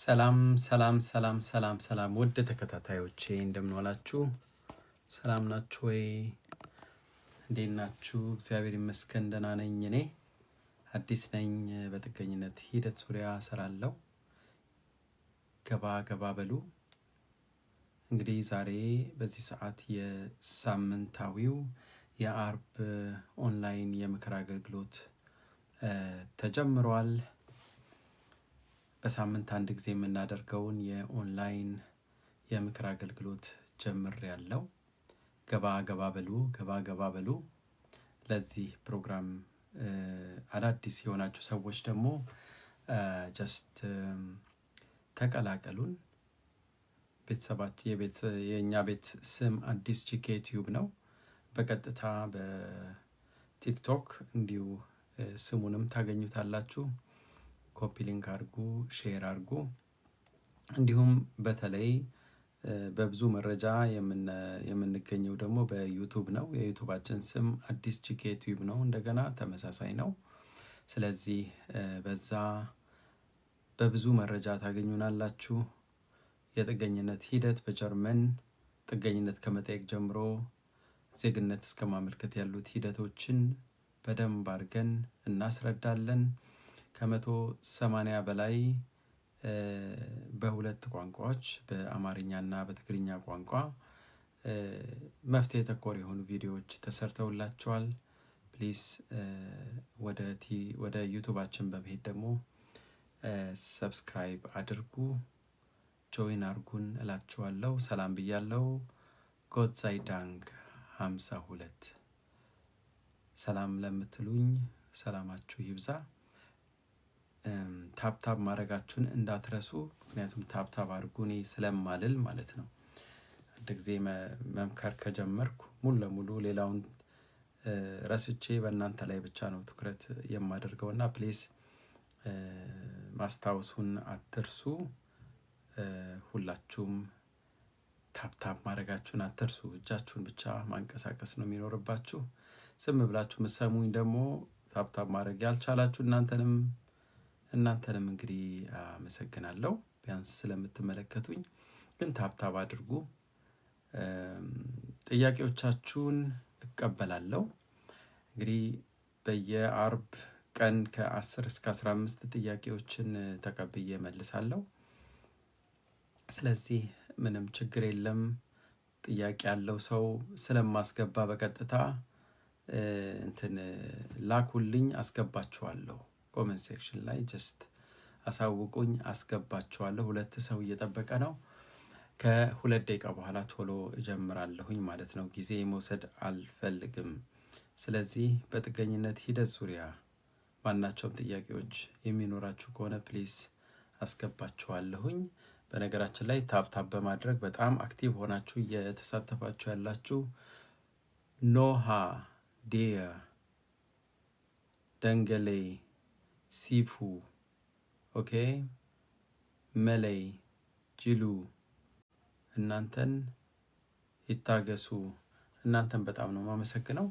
ሰላም ሰላም ሰላም ሰላም ሰላም ውድ ተከታታዮቼ እንደምን ዋላችሁ? ሰላም ናችሁ ወይ? እንዴት ናችሁ? እግዚአብሔር ይመስገን ደህና ነኝ። እኔ አዲስ ነኝ። በጥገኝነት ሂደት ዙሪያ እሰራለሁ። ገባ ገባ በሉ። እንግዲህ ዛሬ በዚህ ሰዓት የሳምንታዊው የአርብ ኦንላይን የምክር አገልግሎት ተጀምሯል። በሳምንት አንድ ጊዜ የምናደርገውን የኦንላይን የምክር አገልግሎት ጀምሬያለሁ። ገባ ገባ በሉ፣ ገባ ገባ በሉ። ለዚህ ፕሮግራም አዳዲስ የሆናችሁ ሰዎች ደግሞ ጀስት ተቀላቀሉን። የኛ ቤት ስም አዲስ ጂኬ ቲዩብ ነው። በቀጥታ በቲክቶክ እንዲሁ ስሙንም ታገኙታላችሁ። ኮፒ ሊንክ አድርጉ፣ ሼር አድርጉ። እንዲሁም በተለይ በብዙ መረጃ የምንገኘው ደግሞ በዩቱብ ነው። የዩቱባችን ስም አዲስ ጂኬ ቲዩብ ነው። እንደገና ተመሳሳይ ነው። ስለዚህ በዛ በብዙ መረጃ ታገኙናላችሁ። የጥገኝነት ሂደት በጀርመን ጥገኝነት ከመጠየቅ ጀምሮ ዜግነት እስከ ማመልከት ያሉት ሂደቶችን በደንብ አድርገን እናስረዳለን። ከ180 በላይ በሁለት ቋንቋዎች በአማርኛና በትግርኛ ቋንቋ መፍትሄ ተኮር የሆኑ ቪዲዮዎች ተሰርተውላችኋል። ፕሊስ ወደ ዩቱባችን በመሄድ ደግሞ ሰብስክራይብ አድርጉ፣ ጆይን አድርጉን እላችኋለሁ። ሰላም ብያለሁ። ጎድ ዛይ ዳንክ 52 ሰላም ለምትሉኝ ሰላማችሁ ይብዛ። ታፕታፕ ማድረጋችሁን እንዳትረሱ፣ ምክንያቱም ታፕታፕ አድርጉ እኔ ስለማልል ማለት ነው። አንድ ጊዜ መምከር ከጀመርኩ ሙሉ ለሙሉ ሌላውን ረስቼ በእናንተ ላይ ብቻ ነው ትኩረት የማደርገውና ፕሌስ ማስታወሱን አትርሱ። ሁላችሁም ታፕታፕ ማድረጋችሁን አትርሱ። እጃችሁን ብቻ ማንቀሳቀስ ነው የሚኖርባችሁ። ዝም ብላችሁ ምሰሙኝ ደግሞ ታፕታፕ ማድረግ ያልቻላችሁ እናንተንም እንግዲህ አመሰግናለሁ ቢያንስ ስለምትመለከቱኝ። ግን ታፕታፕ አድርጉ። ጥያቄዎቻችሁን እቀበላለሁ። እንግዲህ በየአርብ ቀን ከ10 እስከ 15 ጥያቄዎችን ተቀብዬ መልሳለሁ። ስለዚህ ምንም ችግር የለም። ጥያቄ ያለው ሰው ስለማስገባ በቀጥታ ላኩልኝ፣ አስገባችኋለሁ። ኮሜንት ሴክሽን ላይ ጀስት አሳውቁኝ፣ አስገባችኋለሁ። 2 ሰው እየጠበቀ ነው። ከ2 ደቂቃ በኋላ ቶሎ እጀምራለሁኝ ማለት ነው። ጊዜ መውሰድ አልፈልግም። ስለዚህ በጥገኝነት ሂደት ዙሪያ ማናቸውም ጥያቄዎች የሚኖራችሁ ከሆነ ፕሊስ አስገባችኋለሁኝ። በነገራችን ላይ ታፕታፕ በማድረግ በጣም አክቲቭ ሆናችሁ እየተሳተፋችሁ ያላችሁ ኖሃ፣ ዲያ፣ ደንገሌ፣ ሲፉ፣ ኦኬ፣ መለይ፣ ጅሉ፣ እናንተን ይታገሱ። እናንተን በጣም ነው የማመሰግነው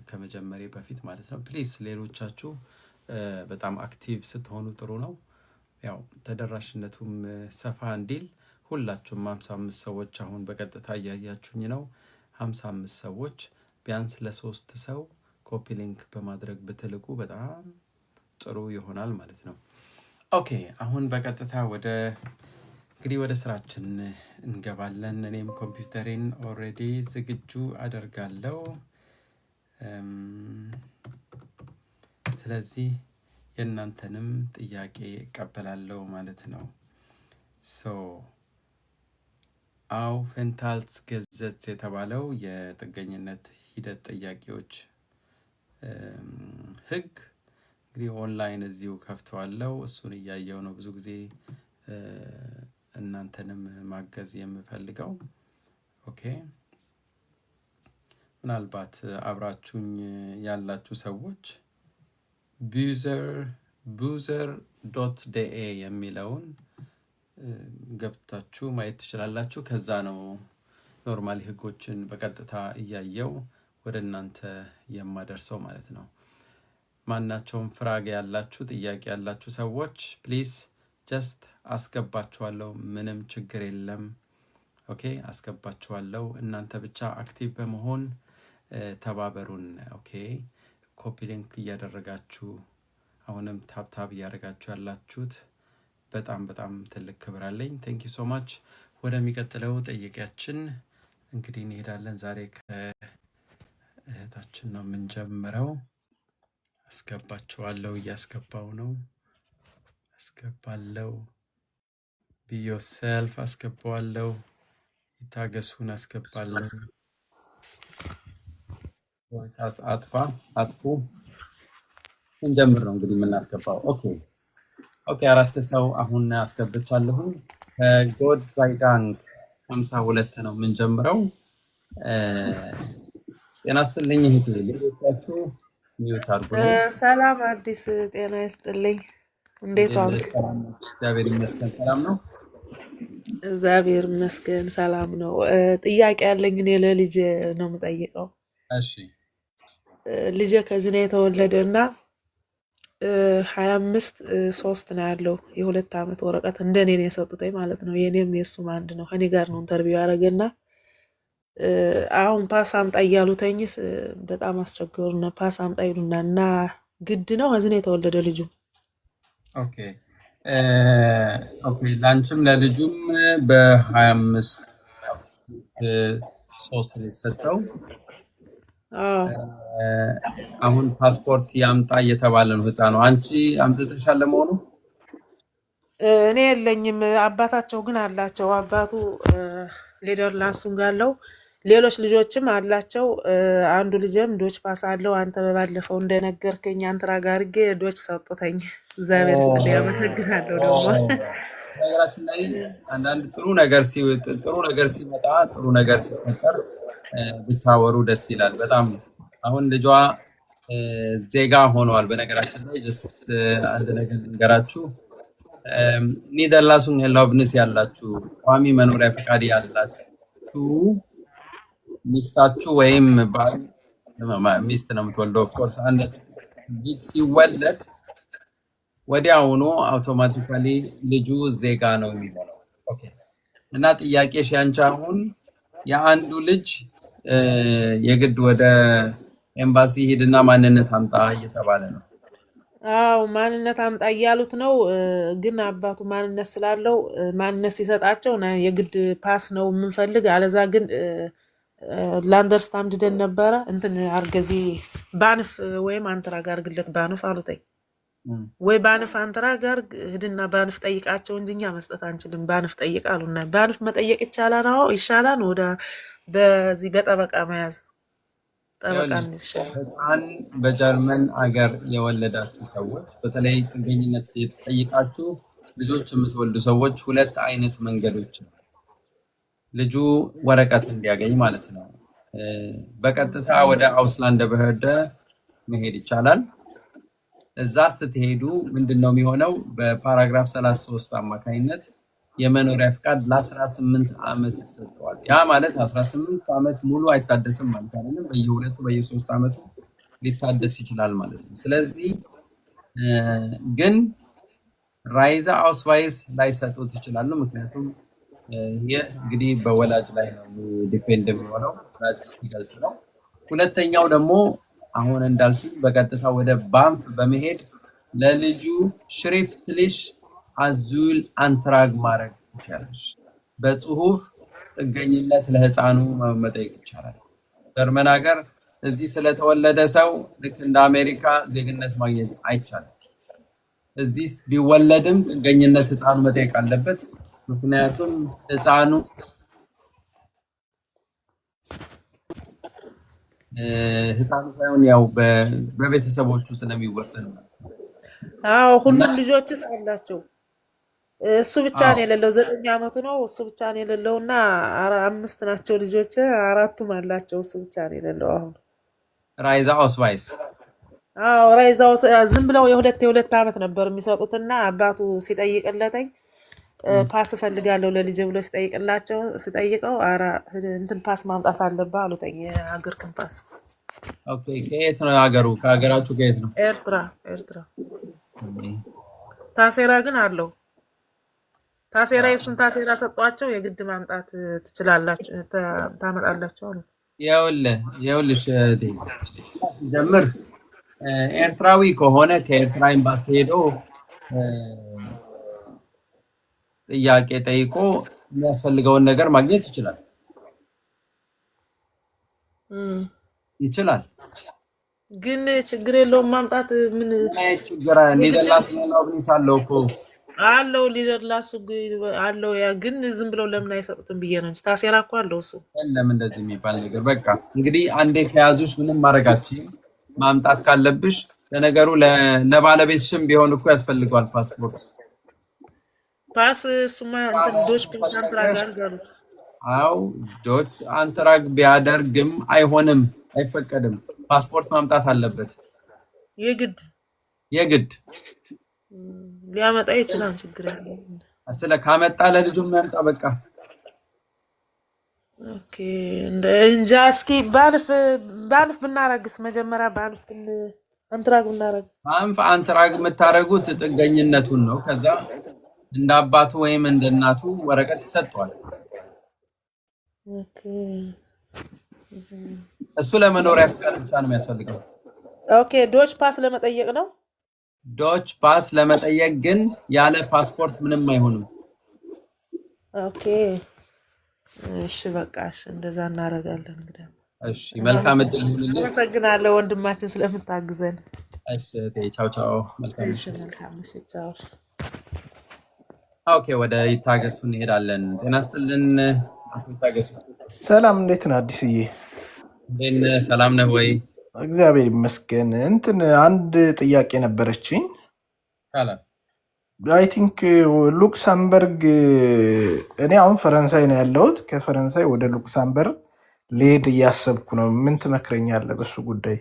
ከመጀመሪያ በፊት ማለት ነው። ፕሊስ ሌሎቻችሁ በጣም አክቲቭ ስትሆኑ ጥሩ ነው። ያው ተደራሽነቱም ሰፋ እንዲል ሁላችሁም 55 ሰዎች አሁን በቀጥታ እያያችሁኝ ነው። 55 ሰዎች ቢያንስ ለ3 ሰው ኮፒ ሊንክ በማድረግ ብትልቁ በጣም ጥሩ ይሆናል ማለት ነው። ኦኬ አሁን በቀጥታ ወደ ስራችን እንገባለን። እኔም ኮምፒውተሬን ኦልሬዲ ዝግጁ አደርጋለሁ። ስለዚህ የእናንተንም ጥያቄ እቀበላለሁ ማለት ነው። አውፌንታልስ ገዘት የተባለው የጥገኝነት ሂደት ጥያቄዎች ህግ እንግዲህ ኦንላይን እዚሁ ከፍተዋለሁ። እሱን እያየው ነው ብዙ ጊዜ እናንተንም ማገዝ የምፈልገው። ኦኬ ምናልባት አብራችሁኝ ያላችሁ ሰዎች buzer.de የሚለውን ገብታችሁ ማየት ትችላላችሁ። ከዛ ነው ኖርማሊ ህጎችን በቀጥታ እያየው ወደ እናንተ የማደርሰው ማለት ነው። ማናቸውም ፍራግ ያላችሁ ጥያቄ ያላችሁ ሰዎች ፕሊዝ ጀስት አስገባችኋለሁ። ምንም ችግር የለም። ኦኬ አስገባችኋለሁ። እናንተ ብቻ አክቲቭ በመሆን ተባበሩን። ኦኬ ኮፒ ሊንክ እያደረጋችሁ አሁንም ታብታብ እያደረጋችሁ ያላችሁት በጣም በጣም ትልቅ ክብር አለኝ። ቴንክ ዩ ሶ ማች። ወደሚቀጥለው ጥያቄያችን እንግዲህ እንሄዳለን። ዛሬ ከእህታችን ነው የምንጀምረው። አስገባችኋለሁ፣ እያስገባው ነው። አስገባለሁ። ቢዮሰልፍ አስገባዋለሁ። ይታገሱን አስገባለሁ። አጥፉ። እንጀምር ነው እንግዲህ የምናስገባው። ኦኬ 4 ሰው አሁን አስገብቻለሁ። ከጎድ ባይዳንግ 52 ነው የምንጀምረው። ጤና ይስጥልኝ እህቴ፣ ሌሎቻችሁ ሚውት አድርጉ። ሰላም አዲስ፣ ጤና ይስጥልኝ። እንዴት ዋልክ? እግዚአብሔር ይመስገን ሰላም ነው። እግዚአብሔር ይመስገን ሰላም ነው። ጥያቄ ያለኝ እኔ ለልጄ ነው የምጠይቀው። እሺ ልጄ ከዚህ ነው የተወለደ እና 25/3 ነው ያለው። የ2 ዓመት ወረቀት እንደኔ ነው የሰጡትኝ ማለት ነው። የኔም የሱም አንድ ነው። ከኔ ጋር ነው ኢንተርቪው ያደረገና አሁን ፓስ አምጣ እያሉተኝ በጣም አስቸገሩና ፓስ አምጣ ይሉና እና ግድ ነው ከዚህ ነው የተወለደ ልጁ። ኦኬ ላንቺም ለልጁም በ25/3 ነው የተሰጠው። አሁን ፓስፖርት ያምጣ እየተባለ ነው ህፃኑ። አንቺ አምጥተሻል ለመሆኑ? እኔ የለኝም፣ አባታቸው ግን አላቸው። አባቱ ኔዘርላንድስ ጋለው፣ ሌሎች ልጆችም አላቸው። አንዱ ልጅም ዶች ፓስ አለው። አንተ በባለፈው እንደነገርከኝ አንትራ ጋር አድርጌ ዶች ሰጡተኝ። እግዚአብሔር ይስጥልኝ፣ አመሰግናለሁ። ደግሞ ነገራችን ላይ አንዳንድ ጥሩ ነገር ሲመጣ ጥሩ ነገር ሲፈጠር ብታወሩ ደስ ይላል በጣም። አሁን ልጇ ዜጋ ሆነዋል። በነገራችን ላይ ጀስት አንድ ነገር ልንገራችሁ። ኒደርላንድስ ሄላብንስ ያላችሁ ቋሚ መኖሪያ ፈቃድ ያላችሁ ሚስታችሁ ወይም ባል ሚስት ነው የምትወልደው። ኦፍኮርስ አንድ ልጅ ሲወለድ ወዲያውኑ አውቶማቲካሊ ልጁ ዜጋ ነው የሚሆነው። ኦኬ እና ጥያቄሽ ያንቺ አሁን የአንዱ ልጅ የግድ ወደ ኤምባሲ ሄድና ማንነት አምጣ እየተባለ ነው። አዎ ማንነት አምጣ እያሉት ነው። ግን አባቱ ማንነት ስላለው ማንነት ሲሰጣቸው የግድ ፓስ ነው የምንፈልግ፣ አለዛ ግን ላንደርስታንድ ደን ነበረ እንትን አርገዚ ባንፍ ወይም አንትራ ጋር ግለት ባንፍ አሉተኝ። ወይ ባንፍ አንትራ ጋር ሂድና ባንፍ ጠይቃቸው እንጂ እኛ መስጠት አንችልም። ባንፍ ጠይቅ አሉና ባንፍ መጠየቅ ይቻላል። አዎ ይሻላል። ወደ በዚህ በጠበቃ መያዝ ጠበቃ ይሻላል። በጀርመን አገር የወለዳችሁ ሰዎች በተለይ ጥገኝነት ጠይቃችሁ ልጆች የምትወልዱ ሰዎች 2 አይነት መንገዶች ነው ልጁ ወረቀት እንዲያገኝ ማለት ነው። በቀጥታ ወደ አውስላንድ በህደ መሄድ ይቻላል። እዛ ስትሄዱ ምንድነው የሚሆነው? በፓራግራፍ 33 አማካይነት የመኖሪያ ፍቃድ ለ18 ዓመት ይሰጠዋል። ያ ማለት 18 ዓመት ሙሉ አይታደስም ማለት አይደለም። በየ2 በየ3 ዓመቱ ሊታደስ ይችላል ማለት ነው። ስለዚህ ግን ራይዛ አውስቫይስ ላይ ሰጡት ይችላሉ። ምክንያቱም ይህ እንግዲህ በወላጅ ላይ ነው ዲፔንድ የሚሆነው፣ ወላጅ ሲገልጽ ነው። ሁለተኛው ደግሞ አሁን እንዳልሽ በቀጥታ ወደ ባንፍ በመሄድ ለልጁ ሽሪፍትሊሽ አዙል አንትራግ ማድረግ ይቻላል። በጽሁፍ ጥገኝነት ለህፃኑ መጠየቅ ይቻላል። ጀርመን ሀገር እዚህ ስለተወለደ ሰው ልክ እንደ አሜሪካ ዜግነት ማግኘት አይቻልም። እዚህ ቢወለድም ጥገኝነት ህፃኑ መጠየቅ አለበት። ምክንያቱም ህፃኑ ሳይሆን ያው በቤተሰቦቹ ስለሚወሰን ነው። አዎ ሁሉም ልጆችስ አላቸው። እሱ ብቻ ነው የሌለው። 9 ዓመቱ ነው። እሱ ብቻ ነው የሌለው እና 5 ናቸው ልጆች፣ 4ቱም አላቸው። እሱ ብቻ ነው የሌለው። አሁን ራይዛ አውስቫይስ አዎ ራይዛው ዝም ብለው የ2 ዓመት ነበር የሚሰጡትና አባቱ ሲጠይቅለተኝ ፓስ ፈልጋለሁ ለልጅ ብሎ ሲጠይቀው እንትን ፓስ ማምጣት አለብህ አሉተኝ። የሀገር ፓስ። ኦኬ ከየት ነው ሀገሩ? ከሀገራችሁ ከየት ነው? ኤርትራ። ታሴራ ግን አለው። ታሴራ የሱን ታሴራ ሰጧቸው የግድ ማምጣት ትችላላችሁ ታመጣላችሁ አሉ። ይኸውልሽ ጀምር ኤርትራዊ ከሆነ ከኤርትራ ኤምባሲ ሄዶ ጥያቄ ጠይቆ የሚያስፈልገውን ነገር ማግኘት ይችላል። ግን ችግር የለውም ማምጣት ምን ችግር ኒደርላንድስ ነው ብንሳለው እኮ አለው ሊደርላሱ አለው ያ ግን ዝም ብለው ለምን አይሰጡትም ብዬ ነው እንጂ ታሴራ እኮ አለው እሱ ለምን እንደዚህ የሚባል ነገር በቃ እንግዲህ አንዴ ከያዙሽ ምንም ማረጋችሁ ማምጣት ካለብሽ ለነገሩ ለባለቤትሽም ቢሆን እኮ ያስፈልገዋል ፓስፖርት ፓስ እሱማ እንትን ዶች ፓስ አንትራግ አድርጋሉት አው ዶች አንትራግ ቢያደርግም አይሆንም አይፈቀድም ፓስፖርት ማምጣት አለበት የግድ ሊያመጣ ይችላል ችግር የለም አስለ ካመጣ ለልጁም ያምጣ በቃ ኦኬ እንጃ እስኪ ባልፍ ብናረግስ መጀመሪያ ባልፍ አንትራግ ብናረግ አንትራግ የምታረጉት ጥገኝነቱን ነው ከዛ እንደ አባቱ ወይም እንደ እናቱ ወረቀት ይሰጣል ኦኬ እሱ ለመኖሪያ ፍቃድ ብቻ ነው የሚያስፈልገው ኦኬ ዶች ፓስ ለመጠየቅ ነው ዶች ፓስ ለመጠየቅ ግን ያለ ፓስፖርት ምንም አይሆንም ኦኬ እሺ በቃ እሺ እንደዛ እናረጋለን እንግዲህ እሺ መልካም እድል ይሁንልሽ አመሰግናለሁ ወንድማችን ስለምታግዘን እሺ ቻው መልካም እሺ ቻው ኦኬ ወደ ይታገሱ እንሄዳለን ጤና ይስጥልን ይታገሱ ሰላም እንዴት ነህ አዲስዬ ሰላም ነህ ወይ እግዚአብሔር ይመስገን እንትን አንድ ጥያቄ ነበረችኝ ካላ አይ ቲንክ ሉክሰምበርግ እኔ አሁን ፈረንሳይ ነው ያለሁት ከፈረንሳይ ወደ ሉክሰምበርግ ልሄድ እያሰብኩ ነው ምን ትመክረኛለህ በሱ ጉዳይ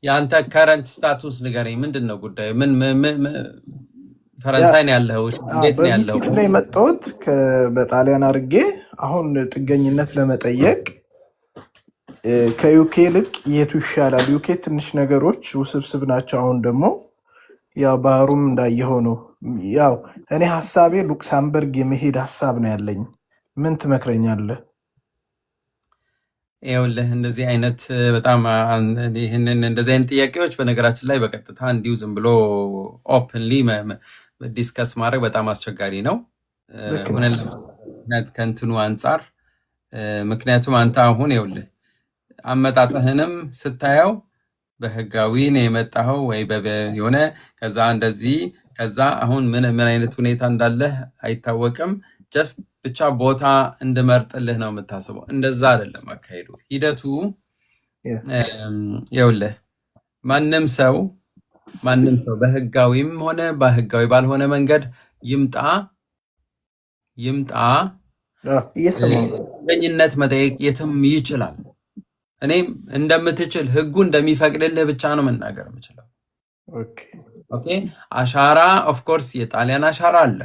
ያንተ ከረንት ስታቱስ ንገረኝ ምንድነው ጉዳዩ ምን ፈረንሳይ ነው ያለው እንዴት ነው ያለው በቪዚት ላይ መጣሁት በጣሊያን አድርጌ አሁን ጥገኝነት ለመጠየቅ ከዩኬ ልክ የቱ ይሻላል ዩኬ ትንሽ ነገሮች ውስብስብ ናቸው አሁን ደግሞ ያው ባህሩም እንዳየሆነ ነው ያው እኔ ሐሳቤ ሉክሰምበርግ የመሄድ ሐሳብ ነው ያለኝ ምን ትመክረኛለህ ይኸውልህ እንደዚህ አይነት በጣም ይሄንን እንደዚህ አይነት ጥያቄዎች በነገራችን ላይ በቀጥታ እንዲሁ ዝም ብሎ ኦፕንሊ ዲስከስ ማድረግ በጣም አስቸጋሪ ነው ከእንትኑ አንጻር ምክንያቱም አንተ አሁን ይኸውልህ አመጣጥህንም ስታየው በህጋዊ ነው የመጣኸው ወይ የሆነ ከዛ እንደዚህ ከዛ አሁን ምን አይነት ሁኔታ እንዳለ አይታወቅም ጀስት ብቻ ቦታ እንድመርጥልህ ነው የምታስበው እንደዛ አይደለም አካሄዱ ሂደቱ ይኸውልህ ማንም ሰው በህጋዊም ሆነ በህጋዊ ባልሆነ መንገድ ይምጣ ጥገኝነት መጠየቅ የትም ይችላል እኔም እንደምትችል ህጉ እንደሚፈቅድልህ ብቻ ነው መናገር የምችለው ኦኬ አሻራ ኦፍ ኮርስ የጣሊያን አሻራ አለ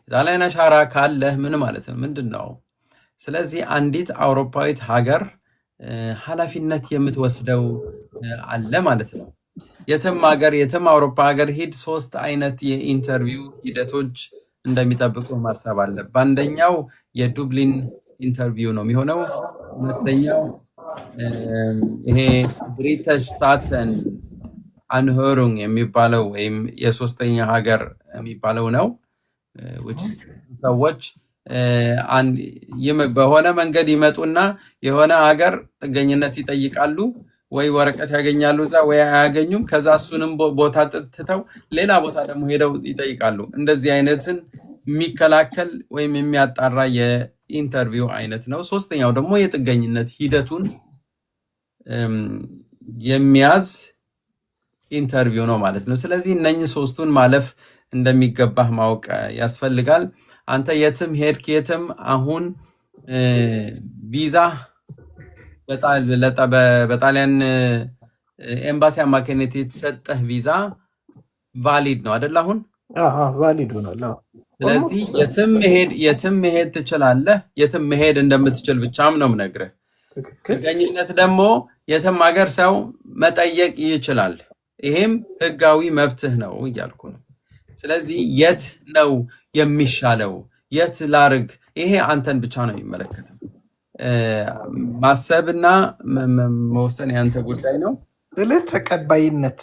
የጣሊያን አሻራ ካለ ምን ማለት ነው ምንድነው ስለዚህ አንዲት አውሮፓዊት ሀገር ኃላፊነት የምትወስደው አለ ማለት ነው የትም አውሮፓ ሀገር ሄድ 3 አይነት የኢንተርቪው ሂደቶች እንደሚጠብቁ ማሰብ አለ በአንደኛው የዱብሊን ኢንተርቪው ነው የሚሆነው ሁለተኛው ይሄ ብሪቲሽ ስታትን አንሆሩንግ የሚባለው ወይም የሶስተኛ ሀገር የሚባለው ነው which ሰዎች በሆነ መንገድ ይመጡና የሆነ ሀገር ጥገኝነት ይጠይቃሉ ወይ ወረቀት ያገኛሉ እዛ ወይ አያገኙም ከዛ እሱንም ቦታ ትተው ሌላ ቦታ ደግሞ ሄደው ይጠይቃሉ እንደዚህ አይነትን የሚከላከል ወይም የሚያጣራ የኢንተርቪው አይነት ነው ሶስተኛው ደግሞ የጥገኝነት ሂደቱን የሚያዝ ኢንተርቪው ነው ማለት ነው ስለዚህ እነኚህ ሶስቱን ማለፍ እንደሚገባህ ማወቅ ያስፈልጋል አንተ የትም ሄድክ የትም አሁን ቪዛ በጣሊያን ኤምባሲ አማካኝነት የተሰጠህ ቪዛ ቫሊድ ነው አይደል አሁን ቫሊድ ሆኗል ስለዚህ የትም መሄድ ትችላለህ የትም መሄድ እንደምትችል ብቻም ነው የምነግርህ ጥገኝነት ደግሞ የትም ሀገር ሰው መጠየቅ ይችላል ይሄም ህጋዊ መብትህ ነው እያልኩ ነው ስለዚህ የት ነው የሚሻለው? የት ላርግ? ይሄ አንተን ብቻ ነው የሚመለከተው። ማሰብና መወሰን ያንተ ጉዳይ ነው። ተቀባይነት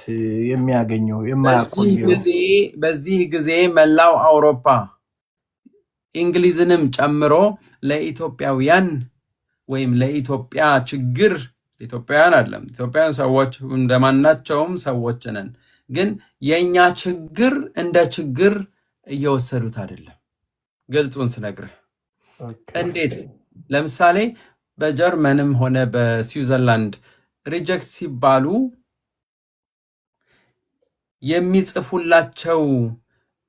የሚያገኘው የማያቆየው በዚህ ጊዜ መላው አውሮፓ እንግሊዝንም ጨምሮ ለኢትዮጵያውያን ወይም ለኢትዮጵያ ችግር ኢትዮጵያውያን አይደለም፣ ኢትዮጵያውያን ሰዎች እንደማናቸውም ሰዎች ነን። ግን የኛ ችግር እንደ ችግር እየወሰዱት አይደለም። ግልጹን ስነግርህ እንዴት ለምሳሌ በጀርመንም ሆነ በስዊዘርላንድ ሪጀክት ሲባሉ የሚጽፉላቸው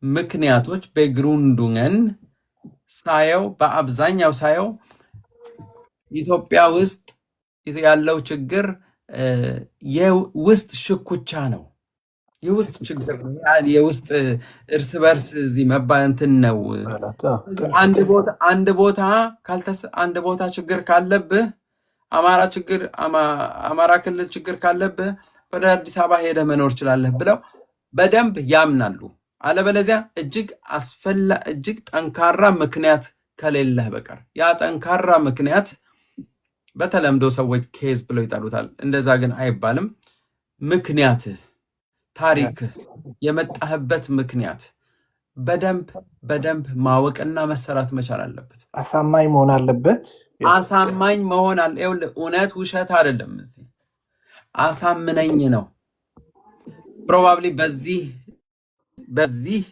ምክንያቶች በግሩንዱንገን ሳየው በአብዛኛው ሳየው ኢትዮጵያ ውስጥ ያለው ችግር የውስጥ ሽኩቻ ነው። የውስጥ ችግር ነው። የውስጥ እርስ በርስ እዚህ መባንትን ነው። አንድ ቦታ ችግር ካለብህ አማራ ክልል ችግር ካለብህ ወደ አዲስ አበባ ሄደህ መኖር ትችላለህ ብለው በደንብ ያምናሉ። አለበለዚያ እጅግ ጠንካራ ምክንያት ከሌለህ በቀር ያ ጠንካራ ምክንያት በተለምዶ ሰዎች ኬዝ ብለው ይጠሩታል። እንደዛ ግን አይባልም። ምክንያትህ፣ ታሪክህ፣ የመጣህበት ምክንያት በደንብ ማወቅና መሰራት መቻል አለበት። አሳማኝ መሆን አለበት። አሳማኝ መሆን አለ። እውነት ውሸት አይደለም። እዚህ አሳምነኝ ነው። ፕሮባብሊ በዚህ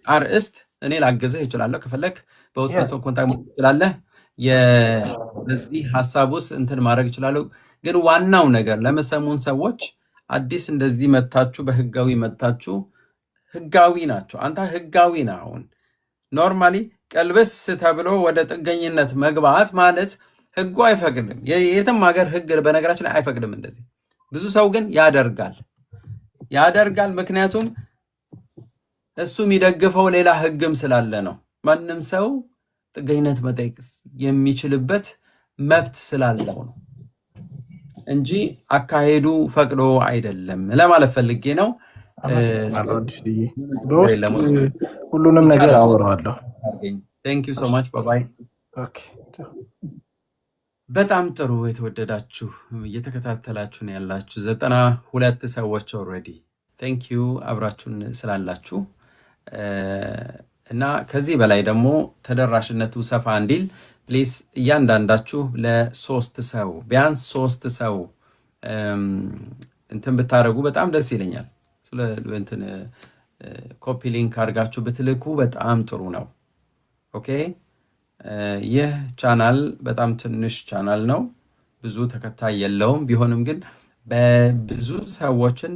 አርእስት እኔ ላገዘህ እችላለሁ። ከፈለክ በውስጥ መስመር ኮንታክት ትችላለህ። የዚህ ሐሳብ ውስጥ እንትን ማድረግ እችላለሁ። ግን ዋናው ነገር ለመሰሙን ሰዎች አዲስ እንደዚህ መታችሁ በህጋዊ መታችሁ ህጋዊ ናቸው። አንተ ህጋዊ ነህ። አሁን ኖርማሊ ቀልበስ ተብሎ ወደ ጥገኝነት መግባት ማለት ህጉ አይፈቅድም። የትም ሀገር ህግ በነገራችን ላይ አይፈቅድም እንደዚህ። ብዙ ሰው ግን ያደርጋል። ምክንያቱም እሱ የሚደግፈው ሌላ ህግም ስላለ ነው። ማንም ሰው ጥገኝነት መጠየቅ የሚችልበት መብት ስላለው ነው እንጂ አካሄዱ ፈቅዶ አይደለም ለማለት ፈልጌ ነው። ሁሉንም ነገር አወራዋለሁ። ቴንክ ዩ ሶ ማች ባይ። በጣም ጥሩ። የተወደዳችሁ እየተከታተላችሁ ነው ያላችሁ 92 ሰዎች ኦልሬዲ ቴንክ ዩ አብራችሁን ስላላችሁ እና ከዚህ በላይ ደግሞ ተደራሽነቱ ሰፋ እንዲል ፕሊስ እያንዳንዳችሁ ለሶስት ሰው ቢያንስ 3 ሰው እንትን ብታደርጉ በጣም ደስ ይለኛል። እንትን ኮፒ ሊንክ አድርጋችሁ ብትልኩ በጣም ጥሩ ነው። ኦኬ። ይህ ቻናል በጣም ትንሽ ቻናል ነው፣ ብዙ ተከታይ የለውም። ቢሆንም ግን በብዙ ሰዎችን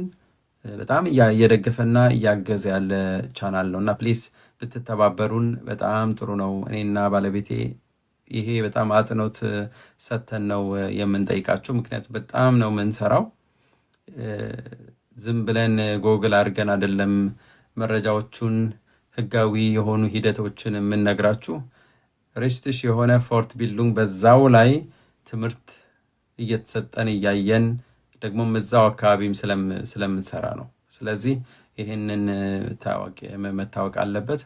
በጣም እየደገፈና እያገዘ ያለ ቻናል ነው እና ፕሊስ ብትተባበሩን በጣም ጥሩ ነው። እኔና ባለቤቴ ይሄ በጣም አጽንኦት ሰተን ነው የምንጠይቃችሁ። ምክንያቱም በጣም ነው የምንሰራው። ዝም ብለን ጎግል አድርገን አይደለም መረጃዎቹን ህጋዊ የሆኑ ሂደቶችን የምንነግራችሁ። ሪችትሽ የሆነ ፎርት ቢልዱንግ በዛው ላይ ትምህርት እየተሰጠን እያየን ደግሞ እዛው አካባቢም ስለምንሰራ ነው። ስለዚህ ይህንን መታወቅ አለበት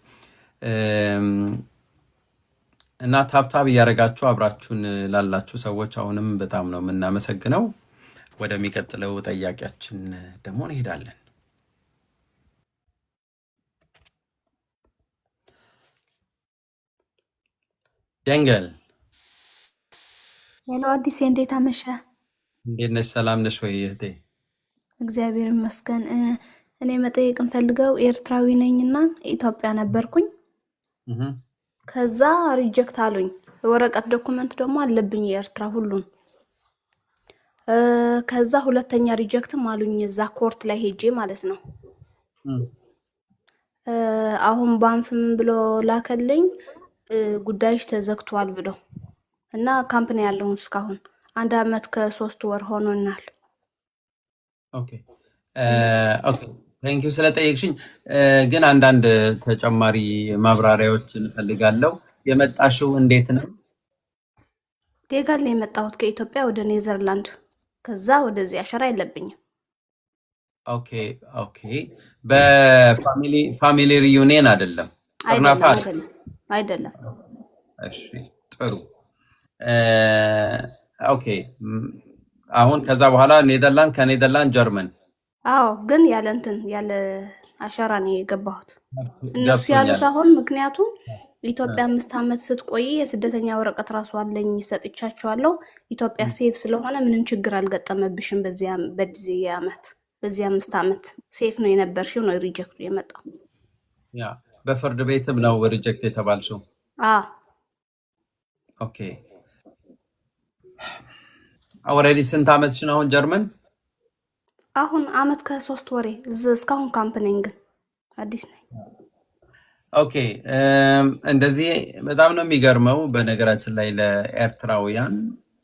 እና ታብታብ እያደረጋችሁ አብራችሁን ላላችሁ ሰዎች አሁንም በጣም ነው የምናመሰግነው። ወደሚቀጥለው ጠያቂያችን ደግሞ እንሄዳለን። ደንገል ሄሎ አዲስ፣ እንዴት አመሸ? እንዴት ነሽ? ሰላም ነሽ ወይ እህቴ? እግዚአብሔር ይመስገን። እኔ መጠየቅ እንፈልገው ኤርትራዊ ነኝና ኢትዮጵያ ነበርኩኝ። ከዛ ሪጀክት አሉኝ። ወረቀት ዶኩመንት ደግሞ አለብኝ የኤርትራ ሁሉን። ከዛ ሁለተኛ ሪጀክትም አሉኝ እዛ ኮርት ላይ ሄጄ ማለት ነው። አሁን ባንፍም ብሎ ላከልኝ ጉዳይሽ ተዘግቷል ብሎ እና ካምፓኒ ያለው እስካሁን 1 ዓመት ከ3 ወር ሆኖናል። ኦኬ ቴንክ ዩ ስለጠየቅሽኝ። ግን አንዳንድ ተጨማሪ ማብራሪያዎችን እፈልጋለሁ። የመጣሽው እንዴት ነው? ሌጋል ነው የመጣሁት ከኢትዮጵያ ወደ ኔዘርላንድ። ከዛ ወደዚህ አሸራ የለብኝም። ኦኬ ኦኬ። በፋሚሊ ሪዩኒየን አይደለም፣ ጥርናፋ አይደለም አይደለም። እሺ ጥሩ። ኦኬ አሁን ከዛ በኋላ ኔዘርላንድ፣ ከኔዘርላንድ ጀርመን። አዎ ግን ያለ አሻራ ነው የገባሁት እነሱ ያሉት አሁን። ምክንያቱም ኢትዮጵያ 5 ዓመት ስትቆይ የስደተኛ ወረቀት ራሱ አለኝ ሰጥቻቸዋለሁ። ኢትዮጵያ ሴፍ ስለሆነ ምንም ችግር አልገጠመብሽም በዚህ ዓመት፣ በዚህ 5 ዓመት ሴፍ ነው የነበርሽው ነው ሪጀክቱ የመጣው። ያ በፍርድ ቤትም ነው ሪጀክት የተባልሽው? ኦኬ ኦልሬዲ ስንት ዓመትሽ ነው አሁን ጀርመን? አሁን ዓመት ከ3 ወሬ እስካሁን ካምፕ ነኝ፣ ግን አዲስ ነኝ። ኦኬ እንደዚህ በጣም ነው የሚገርመው። በነገራችን ላይ ለኤርትራውያን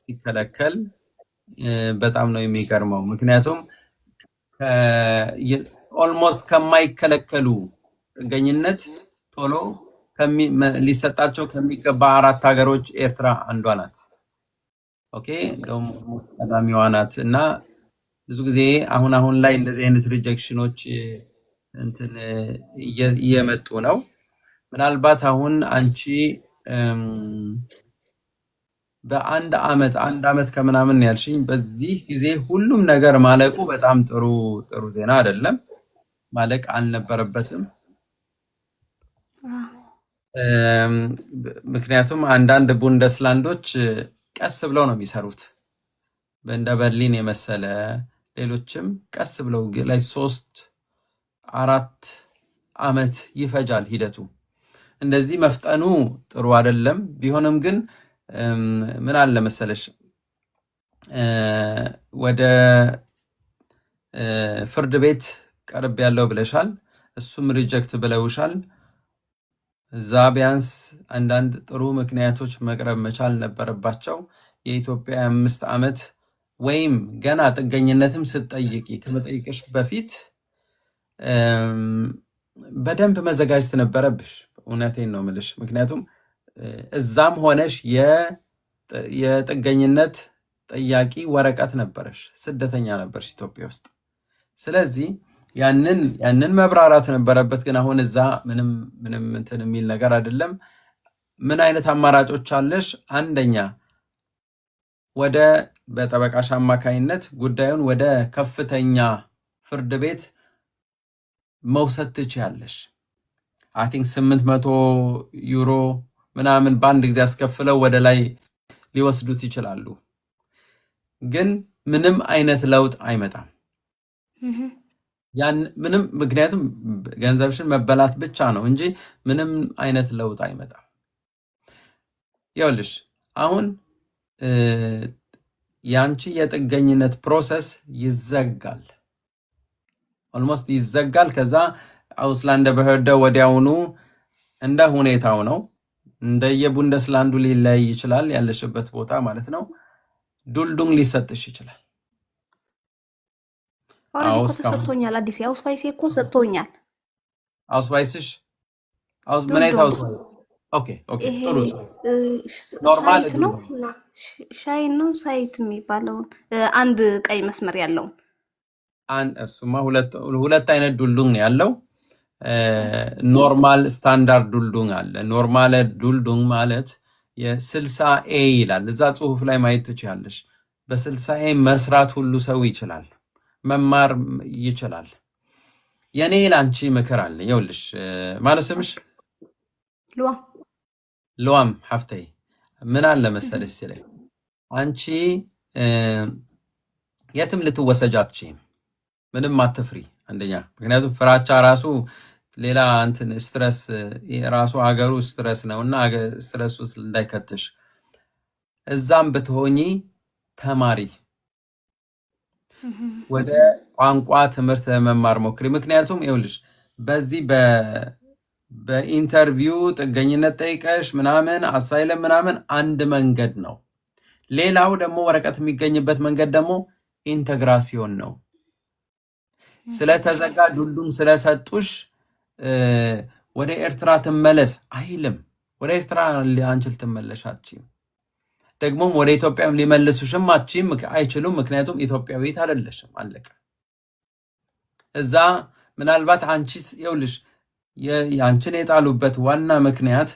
ሲከለከል በጣም ነው የሚገርመው። ምክንያቱም ኦልሞስት ከማይከለከሉ ጥገኝነት ቶሎ ሊሰጣቸው ከሚገባ 4 ሀገሮች ኤርትራ አንዷ ናት። ኦኬ እንደውም ቀዳሚዋ ናት። እና ብዙ ጊዜ አሁን ላይ እንደዚህ አይነት ሪጀክሽኖች እንትን እየመጡ ነው። ምናልባት አሁን አንቺ በአንድ ዓመት ከምናምን ያልሽኝ፣ በዚህ ጊዜ ሁሉም ነገር ማለቁ በጣም ጥሩ ዜና አይደለም። ማለቅ አልነበረበትም። ምክንያቱም አንዳንድ ቡንደስላንዶች ቀስ ብለው ነው የሚሰሩት። እንደ በርሊን የመሰለ ሌሎችም ቀስ ብለው ላይ 3-4 ዓመት ይፈጃል ሂደቱ። እንደዚህ መፍጠኑ ጥሩ አይደለም። ቢሆንም ግን ምን አለ መሰለሽ፣ ወደ ፍርድ ቤት ቀርብ ያለው ብለሻል፣ እሱም ሪጀክት ብለውሻል። እዛ ቢያንስ አንዳንድ ጥሩ ምክንያቶች መቅረብ መቻል ነበረባቸው። የኢትዮጵያ 5 ዓመት ወይም ገና ጥገኝነትም ስትጠይቂ ከመጠየቅሽ በፊት በደንብ መዘጋጀት ነበረብሽ። እውነቴን ነው የምልሽ። ምክንያቱም እዛም ሆነሽ የጥገኝነት ጠያቂ ወረቀት ነበረሽ፣ ስደተኛ ነበርሽ ኢትዮጵያ ውስጥ። ስለዚህ ያንን መብራራት ነበረበት። ግን አሁን እዛ ምንም እንትን የሚል ነገር አይደለም። ምን አይነት አማራጮች አለሽ? አንደኛ ወደ በጠበቃሽ አማካይነት ጉዳዩን ወደ ከፍተኛ ፍርድ ቤት መውሰድ ትችያለሽ። አይ ቲንክ 800 ዩሮ ምናምን በአንድ ጊዜ አስከፍለው ወደ ላይ ሊወስዱት ይችላሉ። ግን ምንም አይነት ለውጥ አይመጣም። ምክንያቱም ገንዘብሽን መበላት ብቻ ነው እንጂ ምንም አይነት ለውጥ አይመጣም። ይኸውልሽ አሁን ያንቺ የጥገኝነት ፕሮሰስ ይዘጋል፣ ኦልሞስት ይዘጋል። ከዛ አውስላንደ በህርደ ወዲያውኑ እንደ ሁኔታው ነው፣ እንደየቡንደስላንዱ ሊለያይ ይችላል፣ ያለሽበት ቦታ ማለት ነው። ዱልዱንግ ሊሰጥሽ ይችላል። ሰጥቶኛል። አዲስ አውስቫይስ እኮ ሰጥቶኛል። አውስቫይስሽ ምን አይነት አውስቫይስ? ኦኬ ጥሩ ኖርማል ነው። ሻይ ነው ሳይት የሚባለውን አንድ ቀይ መስመር ያለውን እሱማ ሁለት አይነት ዱልዱንግ ነው ያለው። ኖርማል ስታንዳርድ ዱልዱንግ አለ። ኖርማል ዱልዱንግ ማለት የ60ኤ ይላል። እዛ ጽሁፍ ላይ ማየት ትችያለሽ። በ60ኤ መስራት ሁሉ ሰው ይችላል፣ መማር ይችላል። የኔ ላንቺ ምክር አለ። ይኸውልሽ ማለት ስምሽ ሉዋም ሀፍተይ ምን አለ መሰለሽ ሲለኝ፣ አንቺ የትም ልትወሰጅ አትችይም። ምንም አትፍሪ። አንደኛ ምክንያቱም ፍራቻ ራሱ ሌላ እንትን ስትረስ ራሱ ሀገሩ ስትረስ ነውና ስትረስ ውስጥ እንዳይከትሽ። እዛም ብትሆኚ ተማሪ፣ ወደ ቋንቋ ትምህርት ለመማር ሞክሪ። ምክንያቱም ይኸውልሽ በዚህ በኢንተርቪው ጥገኝነት ጠይቀሽ ምናምን አሳይለም ምናምን አንድ መንገድ ነው። ሌላው ደግሞ ወረቀት የሚገኝበት መንገድ ደግሞ ኢንተግራሲዮን ነው። ስለተዘጋ ዱልዱም ስለሰጡሽ ወደ ኤርትራ ትመለስ አይልም። ወደ ኤርትራ አንቺ ልትመለሽ አትችይም። ደግሞም ወደ ኢትዮጵያም ሊመልሱሽም አይችሉም። ምክንያቱም ኢትዮጵያዊት አይደለሽም። አለቀ። እዛ ምናልባት አንቺስ ይኸውልሽ ያንቺን የጣሉበት ዋና ምክንያት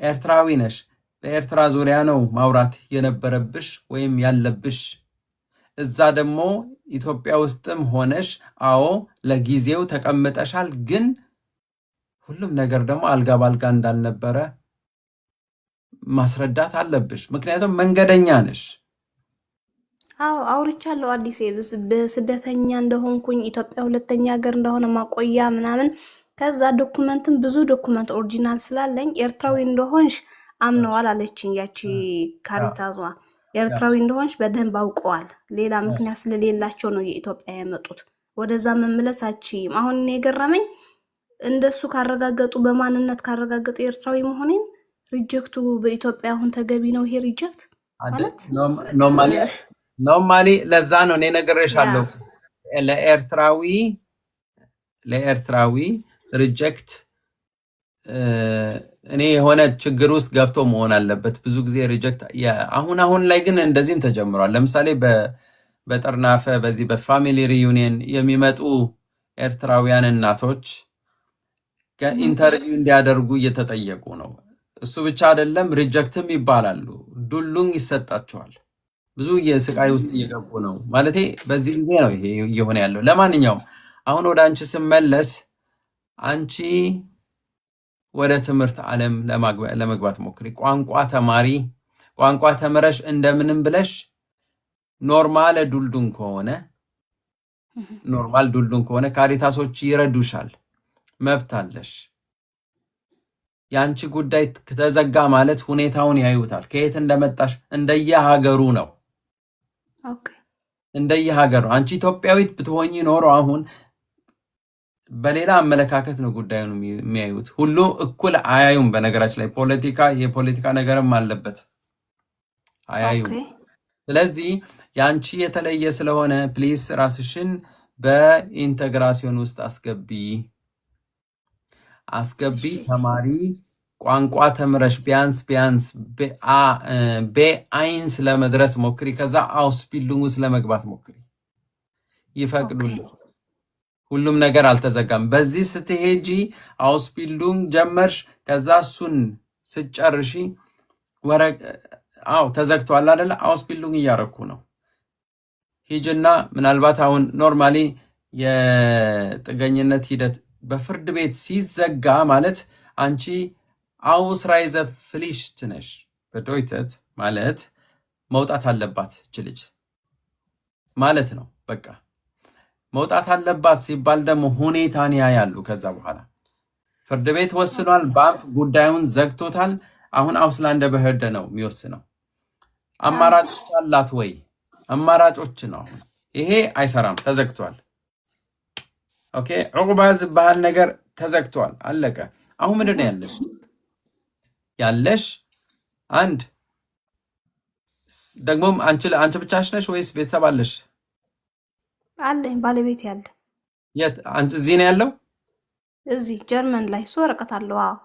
ኤርትራዊ ነሽ፣ በኤርትራ ዙሪያ ነው ማውራት የነበረብሽ ወይም ያለብሽ። እዛ ደግሞ ኢትዮጵያ ውስጥም ሆነሽ አዎ ለጊዜው ተቀምጠሻል፣ ግን ሁሉም ነገር ደግሞ አልጋ ባልጋ እንዳልነበረ ማስረዳት አለብሽ። ምክንያቱም መንገደኛ ነሽ። አዎ አውርቻለሁ። አዲስ በስደተኛ እንደሆንኩኝ ኢትዮጵያ ሁለተኛ ሀገር እንደሆነ ማቆያ ምናምን ከዛ ዶኩመንትም ብዙ ዶኩመንት ኦሪጂናል ስላለኝ ኤርትራዊ እንደሆንሽ አምነዋል አለችኝ። ያቺ ካሪታዟ ኤርትራዊ እንደሆንሽ በደንብ አውቀዋል። ሌላ ምክንያት ስለሌላቸው ነው የኢትዮጵያ ያመጡት። ወደዛ መመለስ አትችይም። አሁን እኔ የገረመኝ እንደሱ ካረጋገጡ በማንነት ካረጋገጡ ኤርትራዊ መሆኔን ሪጀክቱ በኢትዮጵያ አሁን ተገቢ ነው ይሄ ሪጀክት ማለት ኖርማሊ ለዛ ነው እኔ ነግሬሻለሁ። ለኤርትራዊ ሪጀክት እኔ የሆነ ችግር ውስጥ ገብቶ መሆን አለበት። ብዙ ጊዜ ሪጀክት አሁን ላይ ግን እንደዚህም ተጀምሯል። ለምሳሌ በጠርናፈ በዚህ በፋሚሊ ሪዩኒየን የሚመጡ ኤርትራውያን እናቶች ከኢንተርቪው እንዲያደርጉ እየተጠየቁ ነው። እሱ ብቻ አይደለም፣ ሪጀክትም ይባላሉ። ዱሉኝ ይሰጣቸዋል። ብዙ የስቃይ ውስጥ እየገቡ ነው ማለቴ። በዚህ ጊዜ ነው ይሄ እየሆነ ያለው። ለማንኛውም አሁን ወደ አንቺ ስመለስ አንቺ ወደ ትምህርት ዓለም ለመግባት ሞክሪ። ቋንቋ ተማሪ፣ ቋንቋ ተምረሽ እንደምንም ብለሽ ኖርማል ዱልዱን ከሆነ ካሪታሶች ይረዱሻል። መብት አለሽ። የአንቺ ጉዳይ ከተዘጋ ማለት ሁኔታውን ያዩታል። ከየት እንደመጣሽ እንደየሀገሩ ነው። እንደየሀገሩ አንቺ ኢትዮጵያዊት ብትሆኚ ኖሮ አሁን በሌላ አመለካከት ነው ጉዳዩን የሚያዩት። ሁሉ እኩል አያዩም። በነገራችን ላይ የፖለቲካ ነገርም አለበት፣ አያዩም። ስለዚህ የአንቺ የተለየ ስለሆነ ፕሊስ ራስሽን በኢንተግራሲዮን ውስጥ አስገቢ። ተማሪ፣ ቋንቋ ተምረሽ ቢያንስ በአይንስ ለመድረስ ሞክሪ። ከዛ አውስቢልዱንግ ለመግባት ሞክሪ። ይፈቅዱልሽ። ሁሉም ነገር አልተዘጋም። በዚህ ስትሄጂ አውስቢልዱንግ ጀመርሽ። ከዛ እሱን ስጨርሺ ተዘግቷል አይደለ? አውስቢልዱንግ እያረኩ ነው። ሂጅና ምናልባት አሁን ኖርማሊ የጥገኝነት ሂደት በፍርድ ቤት ሲዘጋ ማለት አንቺ አውስራይዘ ፍሊሽት ነሽ። በዶይተት ማለት መውጣት አለባት ልጅ ማለት ነው። በቃ መውጣት አለባት ሲባል ደግሞ ሁኔታን ያያሉ። ከዛ በኋላ ፍርድ ቤት ወስኗል። ባንክ ጉዳዩን ዘግቶታል። አሁን አውስላንደ በህደ ነው የሚወስነው። አማራጮች አላት ወይ? አማራጮች ነው። አሁን ይሄ አይሰራም፣ ተዘግቷል። ኦኬ ዕቁባ ዝበሃል ነገር ተዘግቷል፣ አለቀ። አሁን ምንድን ነው ያለሽ? አንድ ደግሞም አንቺ ብቻሽ ነሽ ወይስ ቤተሰብ አለሽ? አለኝ፣ ባለቤት ያለ። የት? አንቺ እዚህ ነው ያለው? እዚህ ጀርመን ላይ እሱ ወረቀት አለው። አዎ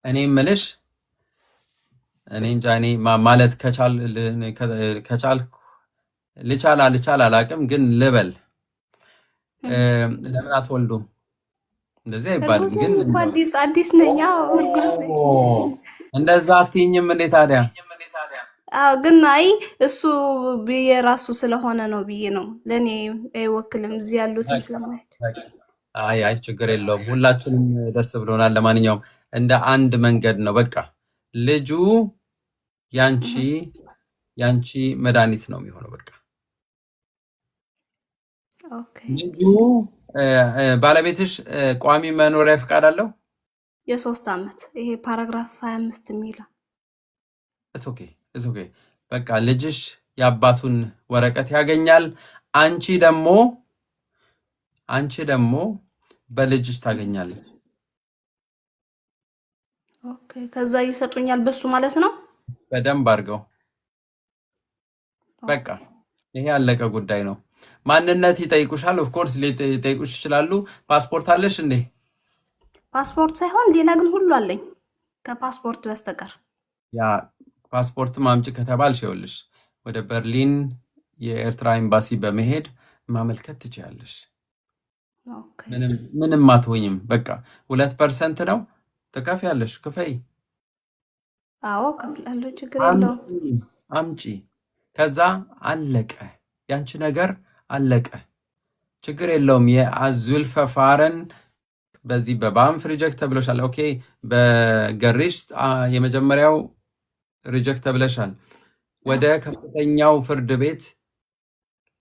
እኔ የምልሽ እኔ እንጃ እኔ ማለት ከቻልኩ ልቻል አላቅም፣ ግን ልበል ለምን አትወልዱም? እንደዚህ አይባልም። ግን አዲስ ነኝ። እንደዛ አትይኝም እንዴ ታዲያ? ግን አይ እሱ የራሱ ስለሆነ ነው ብዬ ነው። ለኔ አይወክልም እዚህ ያሉትን ስለማይሄድ። አይ ችግር የለውም። ሁላችንም ደስ ብሎናል። ለማንኛውም እንደ አንድ መንገድ ነው። በቃ ልጁ ያንቺ መድኃኒት ነው የሚሆነው። በቃ ልጁ ባለቤትሽ ቋሚ መኖሪያ ፍቃድ አለው? የ3 ዓመት ይሄ ፓራግራፍ 25 የሚለው ኦኬ። በቃ ልጅሽ የአባቱን ወረቀት ያገኛል። አንቺ ደግሞ በልጅሽ ታገኛለች። ኦኬ። ከዛ ይሰጡኛል በሱ ማለት ነው። በደንብ አድርገው። በቃ ይሄ ያለቀ ጉዳይ ነው። ማንነት ይጠይቁሻል። ኦፍ ኮርስ ሊጠይቁሽ ይችላሉ። ፓስፖርት አለሽ እንዴ? ፓስፖርት ሳይሆን ሌላ ግን ሁሉ አለኝ ከፓስፖርት በስተቀር። ያ ፓስፖርት ማምጪ ከተባልሽ ይኸውልሽ ወደ በርሊን የኤርትራ ኤምባሲ በመሄድ ማመልከት ትችያለሽ። ኦኬ ምንም አትሆኝም። በቃ 2% ነው ትከፍያለሽ። ክፈይ፣ አዎ ከፍላለሁ፣ ችግር የለውም። አምጪ። ከዛ አለቀ፣ ያንቺ ነገር አለቀ። ችግር የለውም። የአዙልፈ ፋረን በዚህ በባንፍ ሪጀክት ተብለሻል። ኦኬ በገሪሽ የመጀመሪያው ሪጀክት ተብለሻል። ወደ ከፍተኛው ፍርድ ቤት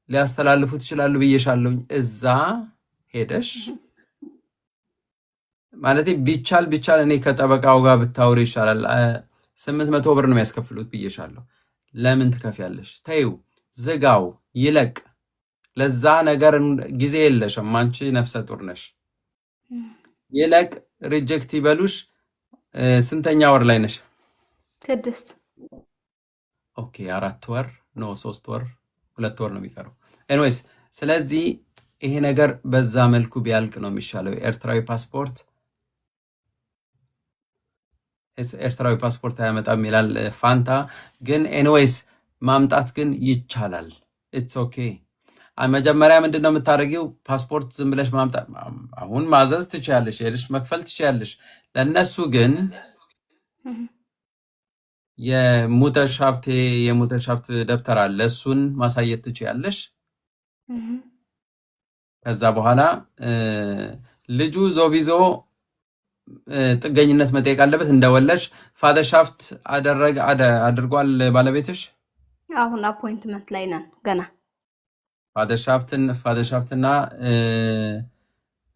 ሊያስተላልፉት ይችላሉ ብዬሻለሁኝ። እዛ ሄደሽ ማለት ቢቻል እኔ ከጠበቃው ጋር ብታወሪ ይሻላል። 800 ብር ነው የሚያስከፍሉት ብዬሻለሁ። ለምን ትከፍያለሽ? ተይው፣ ዝጋው፣ ይለቅ። ለዛ ነገር ጊዜ የለሽም። አንቺ ነፍሰ ጡር ነሽ። ይለቅ፣ ሪጀክት ይበሉሽ። ስንተኛ ወር ላይ ነሽ? 6 ኦኬ 4 ወር ነው 3 ወር 2 ወር ነው የሚቀረው። ኤኒዌይስ ስለዚህ ይሄ ነገር በዛ መልኩ ቢያልቅ ነው የሚሻለው። ኤርትራዊ ፓስፖርት አያመጣም ይላል ፋንታ። ግን ኤኒዌይስ ማምጣት ግን ይቻላል። ኢትስ ኦኬ። መጀመሪያ ምንድን ነው የምታደርጊው? ፓስፖርት ዝም ብለሽ ማምጣት አሁን ማዘዝ ትችያለሽ፣ ሄደሽ መክፈል ትችያለሽ። ለእነሱ ግን የሙተሻፍት ደብተር አለ፣ እሱን ማሳየት ትችያለሽ። ከዛ በኋላ ልጁ ዞቢዞ ጥገኝነት መጠየቅ አለበት። እንደወለድሽ ፋደርሻፍት አድርጓል ባለቤትሽ? አሁን አፖይንትመንት ላይ ነን ገና። ፋደርሻፍትና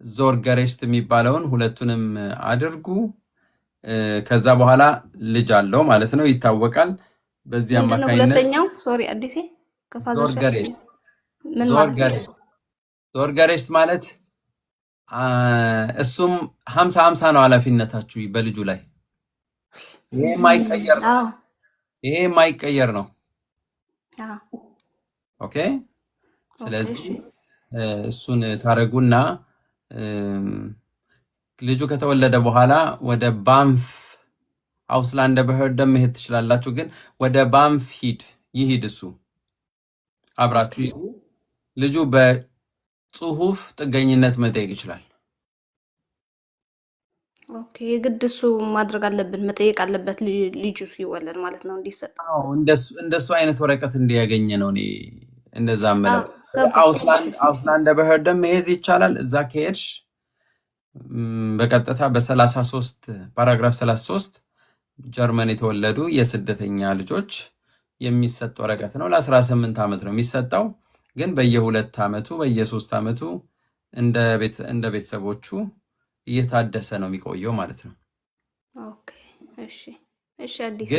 ዞር ገሬሽት የሚባለውን ሁለቱንም አድርጉ። ከዛ በኋላ ልጅ አለው ማለት ነው፣ ይታወቃል። በዚህ አማካኝነት ሁለተኛው ሶሪ አዲሴ ዞር ገሬሽት ማለት እሱም 50-50 ነው ኃላፊነታችሁ በልጁ ላይ። ይሄ የማይቀየር ነው። ኦኬ ስለዚህ እሱን ታረጉና ልጁ ከተወለደ በኋላ ወደ ባንፍ አውስላንደ በህርደም መሄድ ትችላላችሁ። ግን ወደ ባንፍ ይሂድ እሱ አብራችሁ ይሂዱ። ልጁ በጽሁፍ ጥገኝነት መጠየቅ ይችላል። ኦኬ የግድ እሱ ማድረግ አለብን፣ መጠየቅ አለበት ልጁ ሲወለድ ማለት ነው እንዲሰጥ። አዎ እንደሱ አይነት ወረቀት እንዲያገኝ ነው እኔ እንደዛ ማለት። አውስላንደ በህርደም መሄድ ይቻላል። እዛ ከሄድሽ በቀጥታ በ33 ፓራግራፍ 33 ጀርመን የተወለዱ የስደተኛ ልጆች የሚሰጥ ወረቀት ነው። ለ18 ዓመት ነው የሚሰጠው። ግን በየ2 ዓመቱ በየ3 ዓመቱ እንደ ቤተሰቦቹ እየታደሰ ነው የሚቆየው ማለት ነው። ኦኬ እሺ አዲስ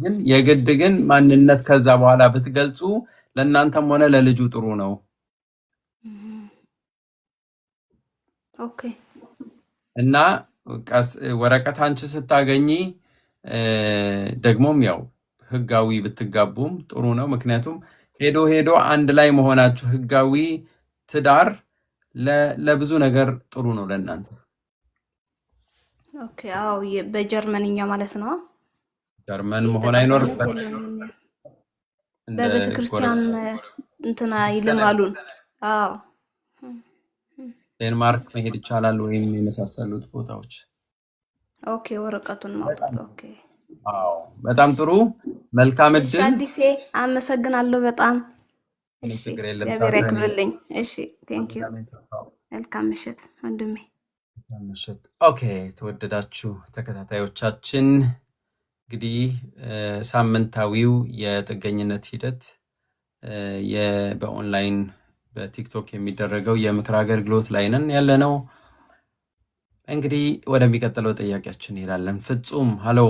ግን የግድ ግን ማንነት ከዛ በኋላ ብትገልጹ ለእናንተም ሆነ ለልጁ ጥሩ ነው። ኦኬ እና ወረቀት አንቺ ስታገኚ ደግሞም ያው ህጋዊ ብትጋቡም ጥሩ ነው። ምክንያቱም ሄዶ አንድ ላይ መሆናችሁ ህጋዊ ትዳር ለብዙ ነገር ጥሩ ነው ለእናንተ። ኦኬ አዎ በጀርመንኛ ማለት ነው። ጀርመን መሆን አይኖርበት በቤተ ክርስቲያን እንትና ይልማሉን። አዎ ዴንማርክ መሄድ ይቻላል ወይም የመሳሰሉት ቦታዎች። ኦኬ ወረቀቱን ማውጣት። ኦኬ አዎ በጣም ጥሩ። መልካም እድል አዲሴ። አመሰግናለሁ በጣም። እሺ እግዚአብሔር ያክብርልኝ። እሺ ቴንክ ዩ። መልካም ምሽት ወንድሜ። ምሽት። ኦኬ ተወደዳችሁ ተከታታዮቻችን እንግዲህ ሳምንታዊው የጥገኝነት ሂደት በኦንላይን በቲክቶክ የሚደረገው የምክር አገልግሎት ላይ ነን ያለነው። እንግዲህ ወደሚቀጥለው ጥያቄያችን እንሄዳለን። ፍጹም ሃሎ።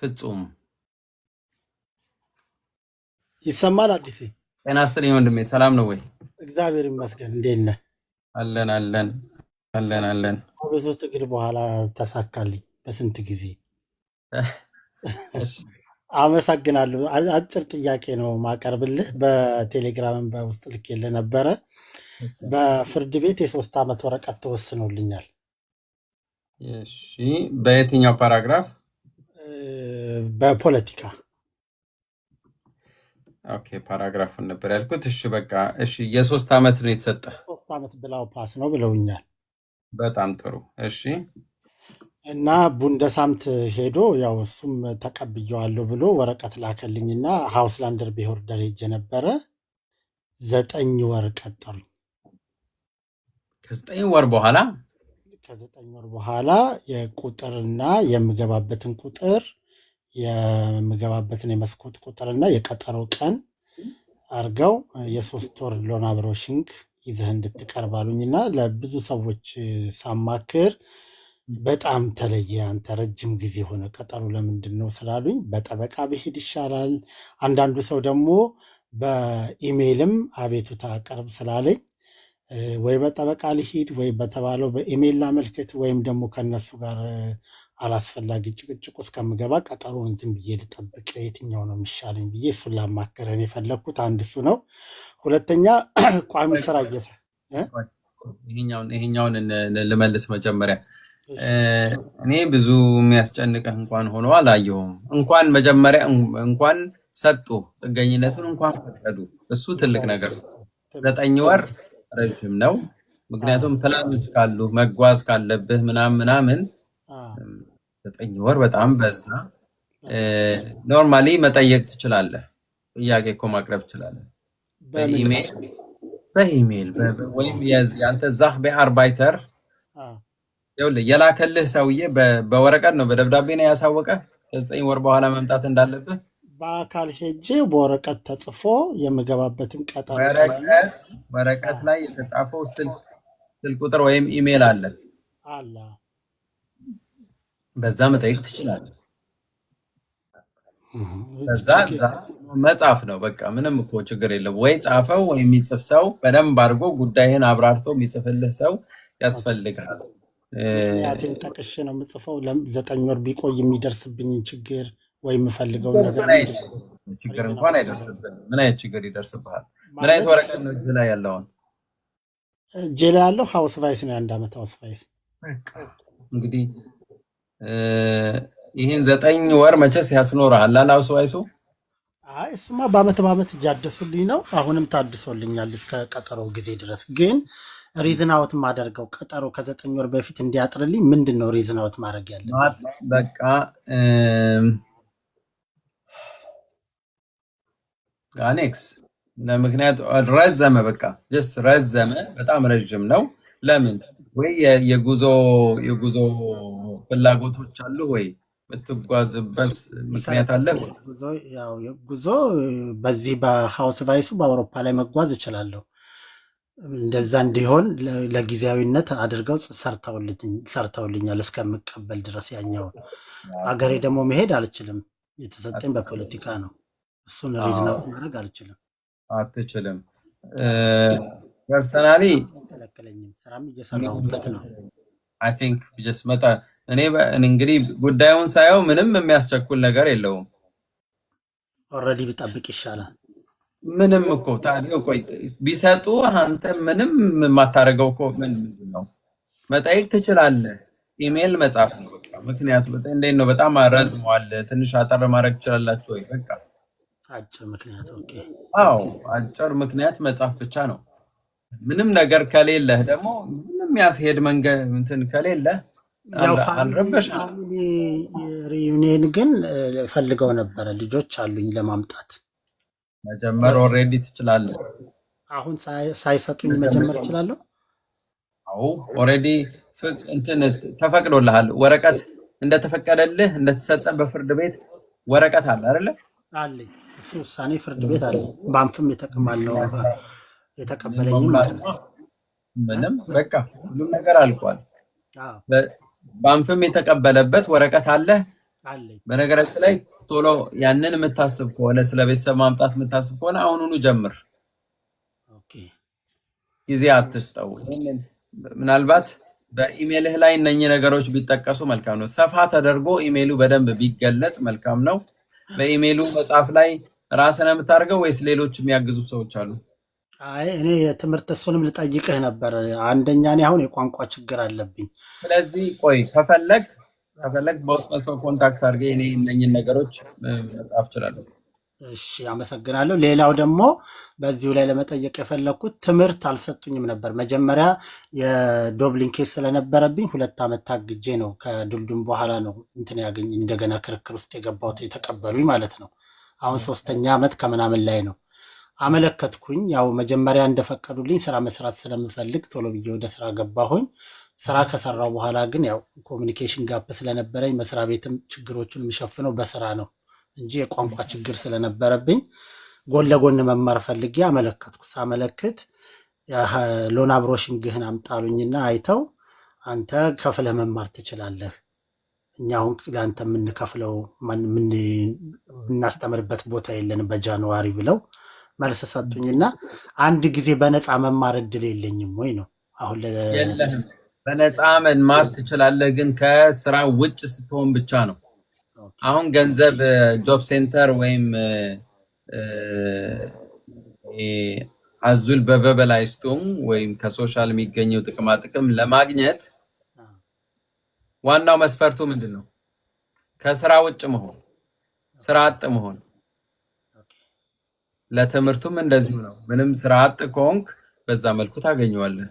ፍጹም ይሰማል? አዲሴ ጤና ይስጥልኝ ወንድሜ፣ ሰላም ነው ወይ? እግዚአብሔር ይመስገን። እንዴት ነህ? አለን። በሶስት ትግል በኋላ ተሳካልኝ በስንት ጊዜ። አመሰግናለሁ። አጭር ጥያቄ ነው ማቀርብልህ። በቴሌግራም በውስጥ ልኬልህ ነበረ። በፍርድ ቤት የ3 ዓመት ወረቀት ተወስኖልኛል። እሺ በየትኛው ፓራግራፍ? በፖለቲካ ኦኬ ፓራግራፉን ነበር ያልኩት። እሺ በቃ እሺ፣ የ3 ዓመት ነው የተሰጠ። 3 ዓመት ብላው ፓስ ነው ብለውኛል። በጣም ጥሩ። እሺ እና ቡንደሳምት ሄዶ ያው እሱም ተቀብየዋለሁ ብሎ ወረቀት ላከልኝና ሃውስላንደር ቢሆርደር ሄጄ ነበረ። 9 ወር ቀጠሩኝ። ከ9 ወር በኋላ ከ9 ወር በኋላ የቁጥርና የምገባበትን ቁጥር የምገባበትን የመስኮት ቁጥርና የቀጠሮ ቀን አርገው የ3 ወር ሎን አብሮሽንግ ይዘህ እንድትቀርብ አሉኝና ለብዙ ሰዎች ሳማክር በጣም ተለየ። አንተ ረጅም ጊዜ ሆነ ቀጠሮ ለምንድን ነው ስላሉኝ በጠበቃ ብሄድ ይሻላል። አንዳንዱ ሰው ደግሞ በኢሜይልም አቤቱታ አቀርብ ስላለኝ ወይ በጠበቃ ልሂድ ወይ በተባለው በኢሜይል ላመልክት ወይም ደግሞ ከነሱ ጋር አላስፈላጊ ጭቅጭቅ እስከምገባ ቀጠሮውን ዝም ብዬ ልጠብቅ የትኛው ነው የሚሻለኝ ብዬ እሱን ላማከረን የፈለግኩት አንድ እሱ ነው። ሁለተኛ ቋሚ ስራ ይሄኛውን ልመልስ መጀመሪያ። እኔ ብዙ የሚያስጨንቅህ እንኳን ሆኖ አላየሁም። እንኳን መጀመሪያ እንኳን ሰጡ ጥገኝነቱን እንኳን ፈቀዱ። እሱ ትልቅ ነገር ነው። 9 ወር ረጅም ነው። ምክንያቱም ፕላኖች ካሉ መጓዝ ካለብህ ምናምን 9 ወር በጣም በዛ። ኖርማሊ መጠየቅ ትችላለህ። ጥያቄ እኮ ማቅረብ ትችላለህ በኢሜይል ወይም ያንተ ዛህ በአርባይተር የላከልህ ሰውዬ በወረቀት ነው በደብዳቤ ነው ያሳወቀ ከ9 ወር በኋላ መምጣት እንዳለብህ። በአካል ሄጄ በወረቀት ተጽፎ የምገባበትን ቀጠሮ ወረቀት ላይ የተጻፈው ስልክ ቁጥር ወይም ኢሜይል አለ። በዛ መጠየቅ ትችላለህ። በዛ መጻፍ ነው በቃ ምንም እኮ ችግር የለም። ወይ ጻፈው ወይ የሚጽፍ ሰው በደንብ አድርጎ ጉዳይህን አብራርቶ የሚጽፍልህ ሰው ያስፈልጋል። ምክንያቱም ጠቅሼ ነው የምጽፈው። 9 ወር ቢቆይ የሚደርስብኝ ችግር ወይ የምፈልገው ነገር ችግር እንኳን አይደርስብህም። ምን አይነት ችግር ይደርስብሃል? ምን አይነት ወረቀት ነው እዚህ ላይ ያለውን? እጄ ላይ ያለው ሃውስ ቫይስ ነው። 1 ዓመት ሃውስ ቫይስ። እንግዲህ ይህን 9 ወር መቼስ ያስኖርሃል ሃውስ ቫይሱ። አይ እሱማ በአመት እያደሱልኝ ነው። አሁንም ታድሶልኛል እስከ ቀጠሮ ጊዜ ድረስ። ግን ሪዝን አውት ማደርገው ቀጠሮ ከ9 ወር በፊት እንዲያጥርልኝ ምንድን ነው ሪዝን አውት ማድረግ ያለብኝ? በቃ አኔክስ ለምክንያት ረዘመ። በቃ ጀስ ረዘመ። በጣም ረጅም ነው። ለምን? ወይ የጉዞ ፍላጎቶች አሉ ወይ የምትጓዝበት ምክንያት አለ? ጉዞ በዚህ በሃውስ ቫይሱ በአውሮፓ ላይ መጓዝ እችላለሁ። እንደዛ እንዲሆን ለጊዜያዊነት አድርገው ሰርተውልኛል እስከምቀበል ድረስ። ያኛው አገሬ ደግሞ መሄድ አልችልም። የተሰጠኝ በፖለቲካ ነው። እሱን ሪዝን አውት ማድረግ አትችልም። ፐርሰናሊ ከለከለኝም። ስራም እየሰራሁበት ነው። አይ ቲንክ ጀስት መጣ። እኔ እንግዲህ ጉዳዩን ሳየው ምንም የሚያስቸኩል ነገር የለውም። ኦልሬዲ ብጠብቅ ይሻላል። ምንም እኮ ታዲያ ቆይ ቢሰጡ አንተ ምንም የማታደርገው እኮ ምንድን ነው? መጠየቅ ትችላለህ። ኢሜይል መጻፍ ነው በቃ። ምክንያቱ እንዴት ነው? በጣም ረዝሟል። ትንሽ አጠር ማድረግ ትችላላችሁ ወይ? በቃ አጭር ምክንያት። ኦኬ አዎ አጭር ምክንያት መጻፍ ብቻ ነው። ምንም ነገር ከሌለህ ደግሞ ምንም ያስሄድ መንገድ እንትን ከሌለህ ሪዩኒየን ግን ፈልገው ነበረ። ልጆች አሉኝ ለማምጣት። መጀመር ኦልሬዲ ትችላለህ። አሁን ሳይሰጡኝ መጀመር እችላለሁ? አዎ ኦልሬዲ እንትን ተፈቅዶልሃል። ወረቀት እንደተፈቀደልህ እንደተሰጠ በፍርድ ቤት ወረቀት አለ አይደለ? አለኝ። እሱ ውሳኔ ፍርድ ቤት አለ። ባንፍም የተቀማለው የተቀበለኝም አለ። ምንም በቃ ሁሉም ነገር አልቋል። ባንፍም የተቀበለበት ወረቀት አለ። በነገራችን ላይ ቶሎ ያንን የምታስብ ከሆነ ስለ ቤተሰብ ማምጣት የምታስብ ከሆነ አሁኑኑ ጀምር። ጊዜ አትስጠው። ምናልባት በኢሜልህ ላይ እነኚህ ነገሮች ቢጠቀሱ መልካም ነው። ሰፋ ተደርጎ ኢሜሉ በደንብ ቢገለጽ መልካም ነው። በኢሜሉ መጽሐፍ ላይ ራስን የምታደርገው ወይስ ሌሎች የሚያግዙ ሰዎች አሉ? አይ እኔ የትምህርት እሱንም ልጠይቅህ ነበር። አንደኛ እኔ አሁን የቋንቋ ችግር አለብኝ። ስለዚህ ቆይ ከፈለግ በውስጥ መስመር ኮንታክት አድርገህ እኔ እነኝህን ነገሮች መጻፍ እችላለሁ። እሺ አመሰግናለሁ። ሌላው ደግሞ በዚሁ ላይ ለመጠየቅ የፈለኩት ትምህርት አልሰጡኝም ነበር። መጀመሪያ የዶብሊን ኬስ ስለነበረብኝ 2 ዓመት ታግጄ ነው ከድልዱም በኋላ ነው እንትን ያገኝ እንደገና ክርክር ውስጥ የገባሁት የተቀበሉኝ ማለት ነው። አሁን 3ኛ ዓመት ከምናምን ላይ ነው አመለከትኩኝ። ያው መጀመሪያ እንደፈቀዱልኝ ስራ መስራት ስለምፈልግ ቶሎ ብዬ ወደ ስራ ገባሁኝ። ስራ ከሰራው በኋላ ግን ያው ኮሚኒኬሽን ጋፕ ስለነበረኝ መስሪያ ቤትም ችግሮቹን የሚሸፍነው በስራ ነው እንጂ የቋንቋ ችግር ስለነበረብኝ ጎን ለጎን መማር ፈልጌ አመለከትኩ። ሳመለክት ሎን አብሮሽንግህን አምጣሉኝና አይተው አንተ ከፍለህ መማር ትችላለህ፣ እኛ አሁን ለአንተ የምንከፍለው የምናስተምርበት ቦታ የለንም በጃንዋሪ ብለው መልስ ሰጡኝና አንድ ጊዜ በነፃ መማር እድል የለኝም ወይ ነው አሁን የለህም። በነፃ መማር ትችላለህ፣ ግን ከስራ ውጭ ስትሆን ብቻ ነው። አሁን ገንዘብ ጆብ ሴንተር ወይም አዙል በቨበላይስቶም ወይም ከሶሻል የሚገኘው ጥቅማ ጥቅም ለማግኘት ዋናው መስፈርቱ ምንድን ነው? ከስራ ውጭ መሆን፣ ስራ አጥ መሆን። ለትምህርቱም እንደዚሁ ነው። ምንም ስራ አጥ ከሆንክ በዛ መልኩ ታገኘዋለህ።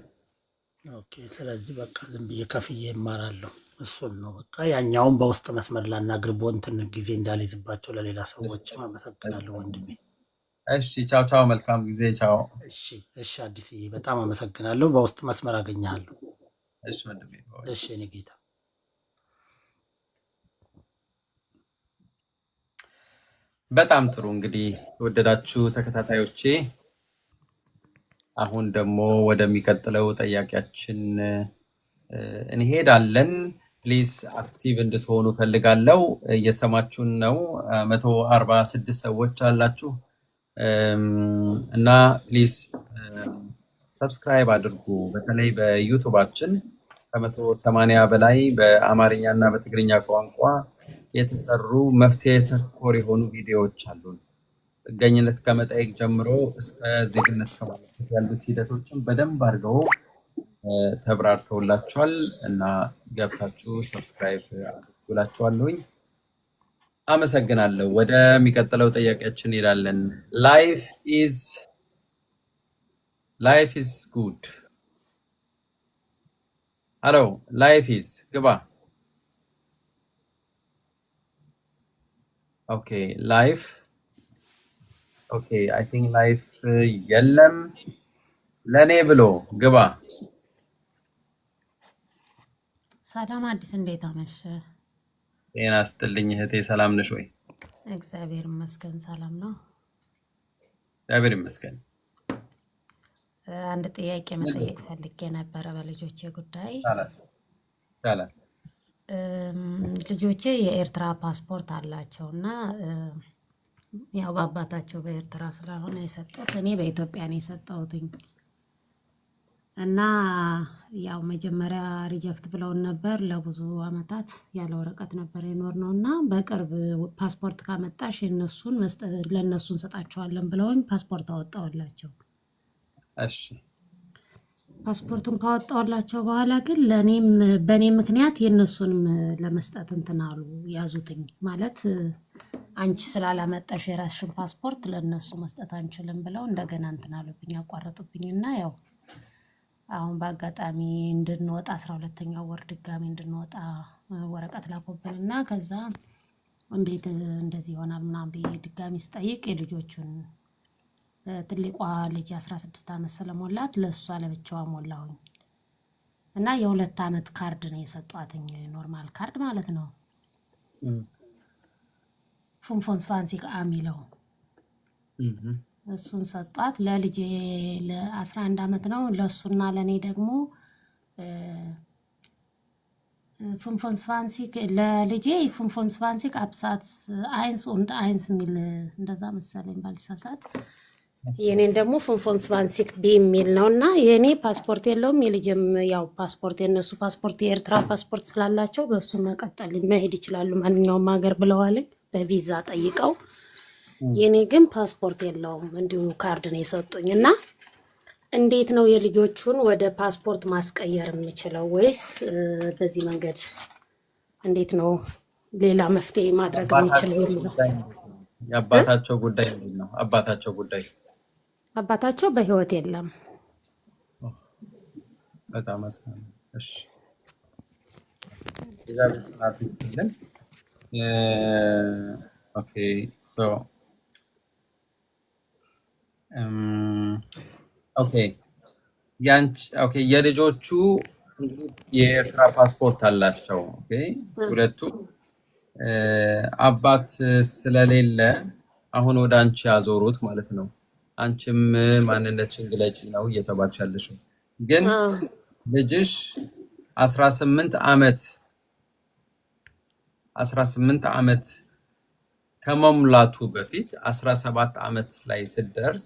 ኦኬ። ስለዚህ በቃ ዝም ብዬ ከፍዬ እማራለሁ። እሱን ነው በቃ። ያኛውን በውስጥ መስመር ላናግር ቦንትን ጊዜ እንዳልይዝባቸው ለሌላ ሰዎች። አመሰግናለሁ ወንድሜ። እሺ፣ ቻው ቻው። መልካም ጊዜ። ቻው። እሺ አዲስዬ በጣም አመሰግናለሁ። በውስጥ መስመር አገኛለሁ። እሺ ወንድሜ። እሺ እኔ ጌታ። በጣም ጥሩ። እንግዲህ ወደዳችሁ ተከታታዮቼ፣ አሁን ደግሞ ወደሚቀጥለው ጥያቄያችን እንሄዳለን። ፕሊዝ አክቲቭ እንድትሆኑ ፈልጋለሁ። እየሰማችሁን ነው። 146 ሰዎች አላችሁ እና ፕሊዝ ሰብስክራይብ አድርጉ። በተለይ በዩቱባችን ከ180 በላይ በአማርኛ እና በትግርኛ ቋንቋ የተሰሩ መፍትሄ ተኮር የሆኑ ቪዲዮዎች አሉን። ጥገኝነት ከመጠየቅ ጀምሮ እስከ ዜግነት እስከማግኘት ያሉት ሂደቶችን በደንብ አድርገው ተብራርተውላችኋል እና ገብታችሁ ሰብስክራይብ አድርጉላችኋለሁኝ። አመሰግናለሁ። ወደሚቀጥለው ጥያቄያችን እንሄዳለን። ላይፍ ኢዝ ጉድ። ሄሎ ላይፍ ኢዝ ግባ። ኦኬ ላይፍ ኦኬ አይ ቲንክ ላይፍ የለም። ለኔ ብሎ ግባ። ሰላም አዲስ፣ እንዴት አመሸ? ጤና ይስጥልኝ እህቴ፣ ሰላም ነሽ ወይ? እግዚአብሔር ይመስገን ሰላም ነው። እግዚአብሔር ይመስገን። አንድ ጥያቄ መጠየቅ ፈልጌ ነበረ በልጆቼ ጉዳይ። ይቻላል። ልጆቼ የኤርትራ ፓስፖርት አላቸው እና ያው በአባታቸው በኤርትራ ስለሆነ የሰጡት፣ እኔ በኢትዮጵያ ነው የሰጠሁትኝ እና ያው መጀመሪያ ሪጀክት ብለውን ነበር። ለብዙ አመታት ያለ ወረቀት ነበር የኖርነው እና በቅርብ ፓስፖርት ካመጣሽ የነሱን ለነሱ እንሰጣቸዋለን ብለውኝ ፓስፖርት አወጣሁላቸው። እሺ ፓስፖርቱን ካወጣሁላቸው በኋላ ግን ለኔም በኔ ምክንያት የነሱንም ለመስጠት እንትን አሉ፣ ያዙትኝ። ማለት አንቺ ስላላመጣሽ የራስሽን ፓስፖርት ለነሱ መስጠት አንችልም ብለው እንደገና እንትን አሉብኝ፣ አቋረጡብኝና ያው አሁን በአጋጣሚ እንድንወጣ 12ኛው ወር ድጋሚ እንድንወጣ ወረቀት ላኮብንና ከዛ እንዴት እንደዚህ ይሆናል ምናምን ብዬ ድጋሚ ስጠይቅ የልጆቹን ትልቋ ልጅ 16 ዓመት ስለሞላት ለእሷ ለብቻዋ ሞላሁኝ እና የ2 ዓመት ካርድ ነው የሰጧትኝ፣ ኖርማል ካርድ ማለት ነው። ፉንፎንስ ፋንሲ የሚለው እሱን ሰጧት። ለልጄ ለ11 ዓመት ነው ለሱና ለኔ ደግሞ ፉንፎንስ ፋንሲ ለልጄ ፉንፎንስ ፋንሲ አብሳት አይንስ und አይንስ ሚል እንደዛ መሰለኝ ባልሳሳት። የኔን ደግሞ ፉንፎንስ ፋንሲ ቢ ሚል ነውና የኔ ፓስፖርት የለውም፣ የልጄም ያው ፓስፖርት የነሱ ፓስፖርት የኤርትራ ፓስፖርት ስላላቸው በሱ መቀጠል መሄድ ይችላሉ ማንኛውም ሀገር ብለዋል በቪዛ ጠይቀው። የኔ ግን ፓስፖርት የለውም፣ እንዲሁ ካርድ ነው የሰጡኝ እና እንዴት ነው የልጆቹን ወደ ፓስፖርት ማስቀየር የምችለው? ወይስ በዚህ መንገድ እንዴት ነው ሌላ መፍትሄ ማድረግ የምችለው የሚለው የአባታቸው ጉዳይ ምንድን ነው? አባታቸው ጉዳይ አባታቸው በህይወት የለም። በጣም አስማሚ። እሺ እግዚአብሔር ጽናት ይስጥልን። ኦኬ ሶ ኦኬ ኦኬ የልጆቹ እንግዲህ የኤርትራ ፓስፖርት አላቸው። ኦኬ ሁለቱ አባት ስለሌለ አሁን ወደ አንቺ ያዞሩት ማለት ነው። አንቺም ማንነትሽን ግለጪ ነው እየተባልሽ ያለሽው። ግን ልጅሽ 18 ዓመት ከመሙላቱ በፊት 17 ዓመት ላይ ስትደርስ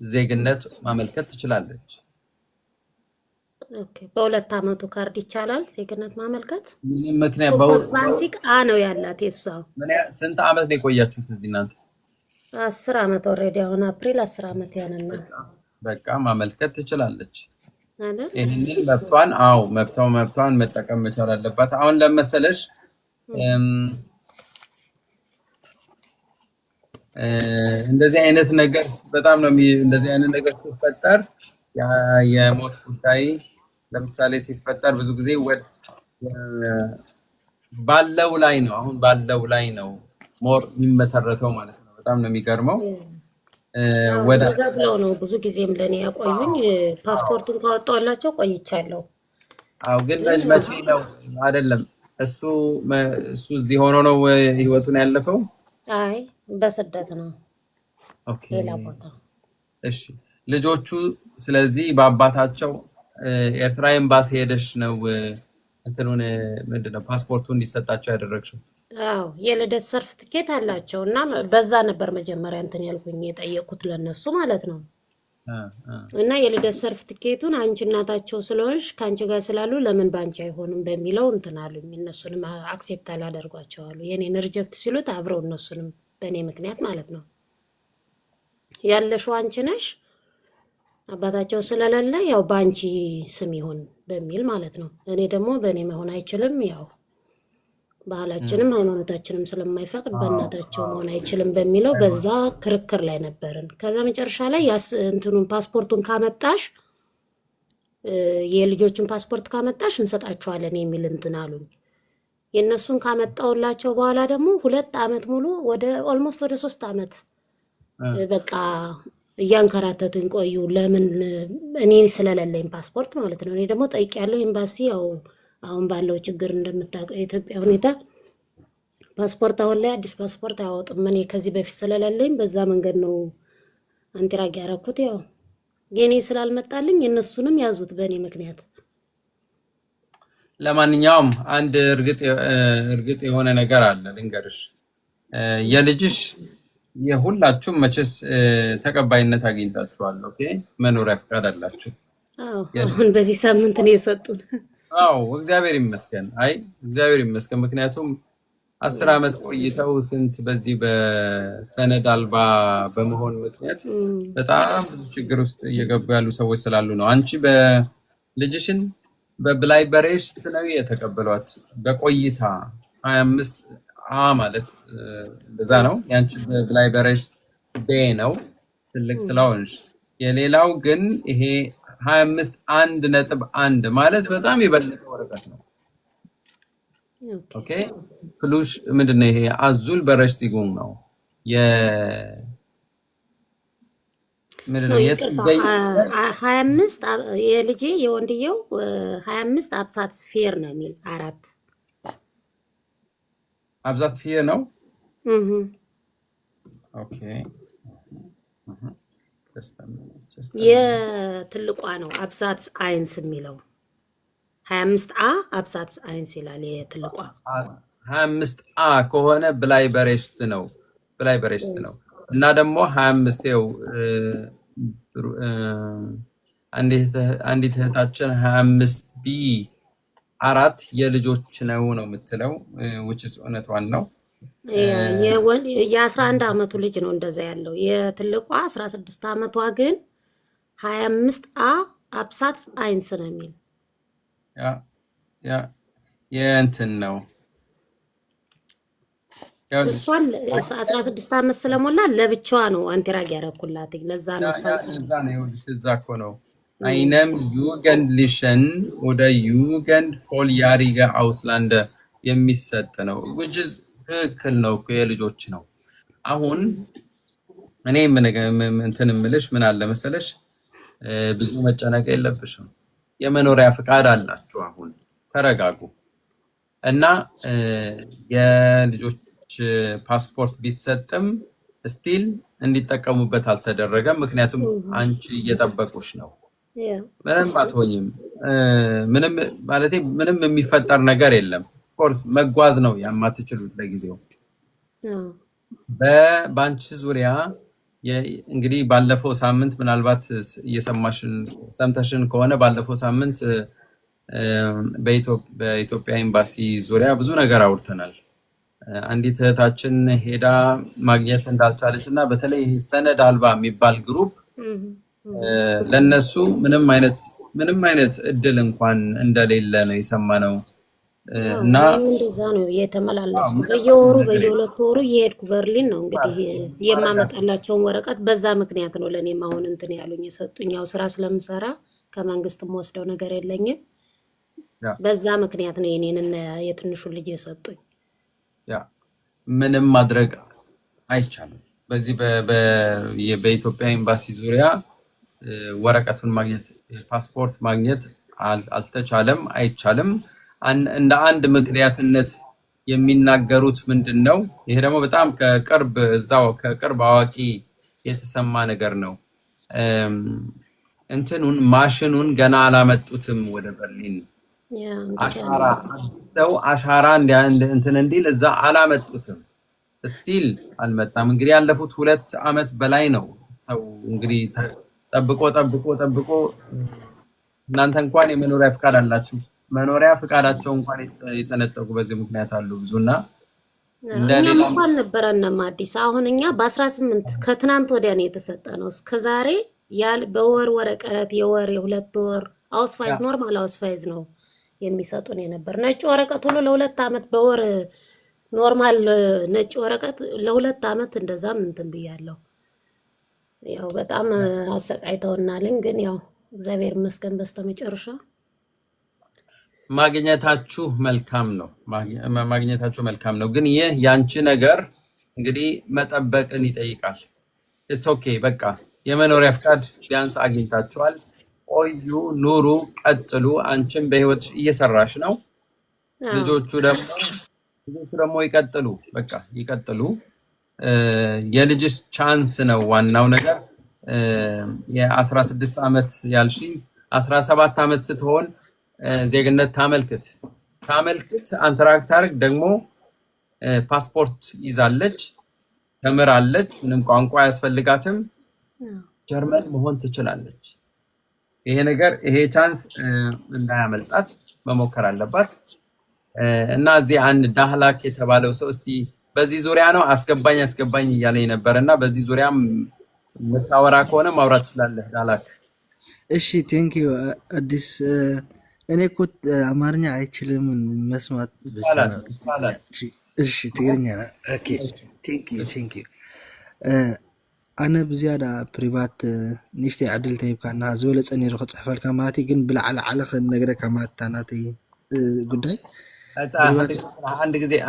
ዜግነት ማመልከት ትችላለች። ኦኬ በሁለት ዓመቱ ካርድ ይቻላል ዜግነት ማመልከት። ምንም ምክንያት ባንሲክ ነው ያላት የሷ። ስንት ዓመት ነው የቆያችሁት እዚህ እናንተ? 10 ዓመት ኦልሬዲ አሁን አፕሪል 10 ዓመት ያነና በቃ ማመልከት ትችላለች። አይደል? ይሄንን መብቷን መጠቀም መቻል አለባት። አሁን ለመሰለሽ እንደዚህ አይነት ነገር በጣም ነው እንደዚህ አይነት ነገር ሲፈጠር የሞት ጉዳይ ለምሳሌ ሲፈጠር ብዙ ጊዜ ባለው ላይ ነው ሞር የሚመሰረተው ማለት ነው። በጣም ነው የሚገርመው። ወደ ብለው ነው ብዙ ጊዜም ለኔ ያቆዩኝ። ፓስፖርቱን ካወጣላቸው ቆይቻለሁ። አው ግን መቼ ነው አይደለም እሱ እዚህ ሆኖ ነው ህይወቱን ያለፈው? አይ በስደት ነው። ኦኬ ሌላ ቦታ። እሺ ልጆቹ ስለዚህ በአባታቸው ኤርትራ ኤምባሲ ሄደሽ ነው እንትኑን ምንድነው ፓስፖርቱን እንዲሰጣቸው ያደረግሽው? አዎ የልደት ሰርቲፊኬት አላቸው እና በዛ ነበር መጀመሪያ እንትን ያልኩኝ የጠየቁት ለነሱ ማለት ነው። እና የልደት ሰርቲፊኬቱን አንቺ እናታቸው ስለሆንሽ ከአንቺ ጋር ስላሉ ለምን ባንቺ አይሆንም በሚለው እንትን አሉኝ። እነሱንም አክሴፕት አላደርጓቸው አሉ። የኔን ሪጀክት ሲሉት አብረው እነሱንም በእኔ ምክንያት ማለት ነው ያለሽው አንቺ ነሽ አባታቸው ስለሌለ ያው ባንቺ ስም ይሁን በሚል ማለት ነው። እኔ ደግሞ በእኔ መሆን አይችልም፣ ያው ባህላችንም ሃይማኖታችንም ስለማይፈቅድ በእናታቸው መሆን አይችልም በሚለው በዛ ክርክር ላይ ነበርን። ከዛ መጨረሻ ላይ እንትኑን ፓስፖርቱን ካመጣሽ የልጆችን ፓስፖርት ካመጣሽ እንሰጣቸዋለን የሚል እንትን አሉኝ። የእነሱን ካመጣውላቸው በኋላ ደግሞ 2 ዓመት ሙሉ ኦልሞስት ወደ 3 ዓመት በቃ እያንከራተቱኝ ቆዩ። ለምን እኔ ስለሌለኝ ፓስፖርት ማለት ነው። እኔ ደግሞ ጠይቄያለሁ ኤምባሲ። ያው አሁን ባለው ችግር እንደምታውቀው የኢትዮጵያ ሁኔታ ፓስፖርት አሁን ላይ አዲስ ፓስፖርት አያወጡም። እኔ ከዚህ በፊት ስለሌለኝ በዛ መንገድ ነው አንቲራግ ያደረኩት። ያው የኔ ስላልመጣልኝ የእነሱንም ያዙት በእኔ ምክንያት። ለማንኛውም አንድ እርግጥ የሆነ ነገር አለ ልንገርሽ። የልጅሽ የሁላችሁም መቼስ ተቀባይነት አግኝታችኋል። ኦኬ መኖሪያ ፈቃድ አላችሁ። አሁን በዚህ ሳምንት ነው የሰጡን። እግዚአብሔር ይመስገን። እግዚአብሔር ይመስገን። ምክንያቱም 10 ዓመት ቆይተው ስንት በዚህ በሰነድ አልባ በመሆን ምክንያት በጣም ብዙ ችግር ውስጥ እየገቡ ያሉ ሰዎች ስላሉ ነው። አንቺ በልጅሽን በብላይ በሬሽት ነው የተቀበሏት በቆይታ 25 ማለት እንደዛ ነው። ያንቺ በብላይ በሬሽት ዴይ ነው ትልቅ ስለሆንሽ። የሌላው ግን ይሄ 25.1 ማለት በጣም የበለጠ ወረቀት ነው። ኦኬ ፍሉሽ ምንድነው ይሄ? አዙል በረሽት ይጉም ነው ምንድነው? 25 የልጄ የወንድየው 25 አብሳት ፌር ነው የሚል 4 አብዛት ፌር ነው። ኦኬ የትልቋ ነው አብዛት አይንስ የሚለው 25 አብዛት አይንስ ይላል። የትልቋ 25 ከሆነ ብላይ በሬሽት ነው እና ደግሞ 25 ይኸው አንዲት እህታችን 25B4 የልጆች ነው የምትለው which is እውነቷን ነው። የ11 ዓመቱ ልጅ ነው እንደዛ ያለው። የትልቋ 16 ዓመቷ ግን 25 አብሳት አይንስ ነው የሚል የእንትን ነው ይኸውልሽ እሷን 16 ዓመት ስለሞላ ለብቻዋ ነው አንቲራግ ያደረኩላት። ለዛ ነው እሷን እዛ ነው ይኸውልሽ፣ እዛ እኮ ነው einem jugendlichen oder jugendvolljährige Ausländer የሚሰጥ ነው which is ትክክል ነው እኮ የልጆች ነው። አሁን እኔ እንትን የምልሽ ምን አለ መሰለሽ፣ ብዙ መጨነቅ የለብሽም። የመኖሪያ ፍቃድ አላችሁ። አሁን ተረጋጉ እና የልጆች ፓስፖርት ቢሰጥም ስቲል እንዲጠቀሙበት አልተደረገም። ምክንያቱም አንቺ እየጠበቁሽ ነው። ምንም አትሆኝም። ምንም ማለት ምንም የሚፈጠር ነገር የለም። ኦፍኮርስ መጓዝ ነው የማትችሉት ለጊዜው። በባንቺ ዙሪያ እንግዲህ ባለፈው ሳምንት ምናልባት ሰምተሽን ከሆነ ባለፈው ሳምንት በኢትዮጵያ ኤምባሲ ዙሪያ ብዙ ነገር አውርተናል። አንዲት እህታችን ሄዳ ማግኘት እንዳልቻለች እና በተለይ ሰነድ አልባ የሚባል ግሩፕ ለነሱ ምንም አይነት እድል እንኳን እንደሌለ ነው የሰማነው። እና እንደዛ ነው የተመላለስኩ በየወሩ በየሁለት ወሩ እየሄድኩ በርሊን ነው እንግዲህ የማመጣላቸውን ወረቀት በዛ ምክንያት ነው ለኔም አሁን እንትን ያሉኝ የሰጡኝ። ያው ስራ ስለምሰራ ከመንግስትም ወስደው ነገር የለኝም። በዛ ምክንያት ነው የኔንና የትንሹ ልጅ የሰጡኝ። ያ ምንም ማድረግ አይቻልም። በዚህ በኢትዮጵያ ኤምባሲ ዙሪያ ወረቀቱን ማግኘት ፓስፖርት ማግኘት አልተቻለም፣ አይቻልም። እንደ አንድ ምክንያትነት የሚናገሩት ምንድነው? ይሄ ደግሞ በጣም ከቅርብ አዋቂ የተሰማ ነገር ነው። እንትኑን ማሽኑን ገና አላመጡትም ወደ በርሊን። አሻራ እንትን እንዲል እዛ አላመጡትም። ስቲል አልመጣም። እንግዲህ ያለፉት 2 ዓመት በላይ ነው ሰው እንግዲህ ጠብቆ እናንተ እንኳን የመኖሪያ ፍቃድ አላችሁ። መኖሪያ ፍቃዳቸው እንኳን የተነጠቁ በዚህ ምክንያት አሉ ብዙና እኛም እንኳን ነበረንም አዲስ። አሁን እኛ በ18 ከትናንት ወዲያ ነው የተሰጠነው። እስከዛሬ በወር ወረቀት የሁለት ወር አውስፋይዝ ኖርማል አውስፋይዝ ነው የሚሰጡን የነበር። ነጭ ወረቀት ሁሉ ለ2 ዓመት በወር ኖርማል ነጭ ወረቀት ለ2 ዓመት እንደዛም እንትን ብያለሁ። ያው በጣም አሰቃይተውናልን። ግን ያው እግዚአብሔር ይመስገን በስተመጨረሻ ማግኘታችሁ መልካም ነው። ግን ይህ ያንቺ ነገር እንግዲህ መጠበቅን ይጠይቃል። ኢትስ ኦኬ በቃ የመኖሪያ ፍቃድ ቢያንስ አግኝታችኋል። ቆዩ፣ ኑሩ፣ ቀጥሉ። አንቺም በህይወት እየሰራሽ ነው። ልጆቹ ደግሞ ይቀጥሉ፣ በቃ ይቀጥሉ። የልጅሽ ቻንስ ነው ዋናው ነገር። የ16 ዓመት ያልሽኝ 17 ዓመት ስትሆን ዜግነት ታመልክት አንትራክት ታርግ ደግሞ ፓስፖርት ይዛለች፣ ተምራለች፣ ምንም ቋንቋ አያስፈልጋትም፣ ጀርመን መሆን ትችላለች። ይሄ ቻንስ እንዳያመልጣት መሞከር አለባት። እና እዚህ አንድ ዳህላክ የተባለው ሰው እስቲ በዚህ ዙሪያ ነው አስገባኝ እያለኝ ነበርና በዚህ ዙሪያ መታወራ ከሆነ ማውራት ትችላለህ ዳህላክ። እሺ ቴንክ ዩ አዲስ። እኔ እኮ አማርኛ አይችልም መስማት ብቻ ነው። እሺ ትግርኛ ነው። ኦኬ ቴንክ ዩ ኣነ ብዝያዳ ፕሪቫት ንእሽተይ ዕድል ተሂብካና ዝበለፀ ነይሩ ክፅሕፈልካ ማለት ግን ብላዕሊ ክነግረካ ማለት ናተይ ጉዳይ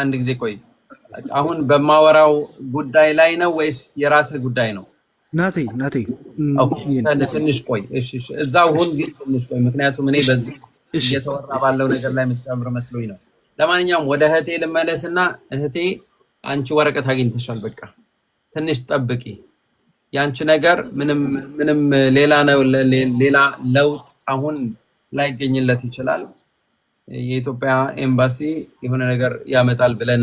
አንድ ጊዜ ቆይ። አሁን በማወራው ጉዳይ ላይ ነው ወይስ የራስህ ጉዳይ ነው? ናተይ ትንሽ ቆይ። እሺ እዛው ሁን፣ ግን ትንሽ ቆይ። ምክንያቱም እኔ በዚህ እየተወራ ባለው ነገር ላይ የምትጨምር መስሎኝ ነው። ለማንኛውም ወደ እህቴ ልመለስና እህቴ አንቺ ወረቀት አግኝተሻል። በቃ ትንሽ ጠብቂ። ያንቺ ነገር ምንም ሌላ ለውጥ አሁን ላይገኝለት ይችላል። የኢትዮጵያ ኤምባሲ የሆነ ነገር ያመጣል ብለን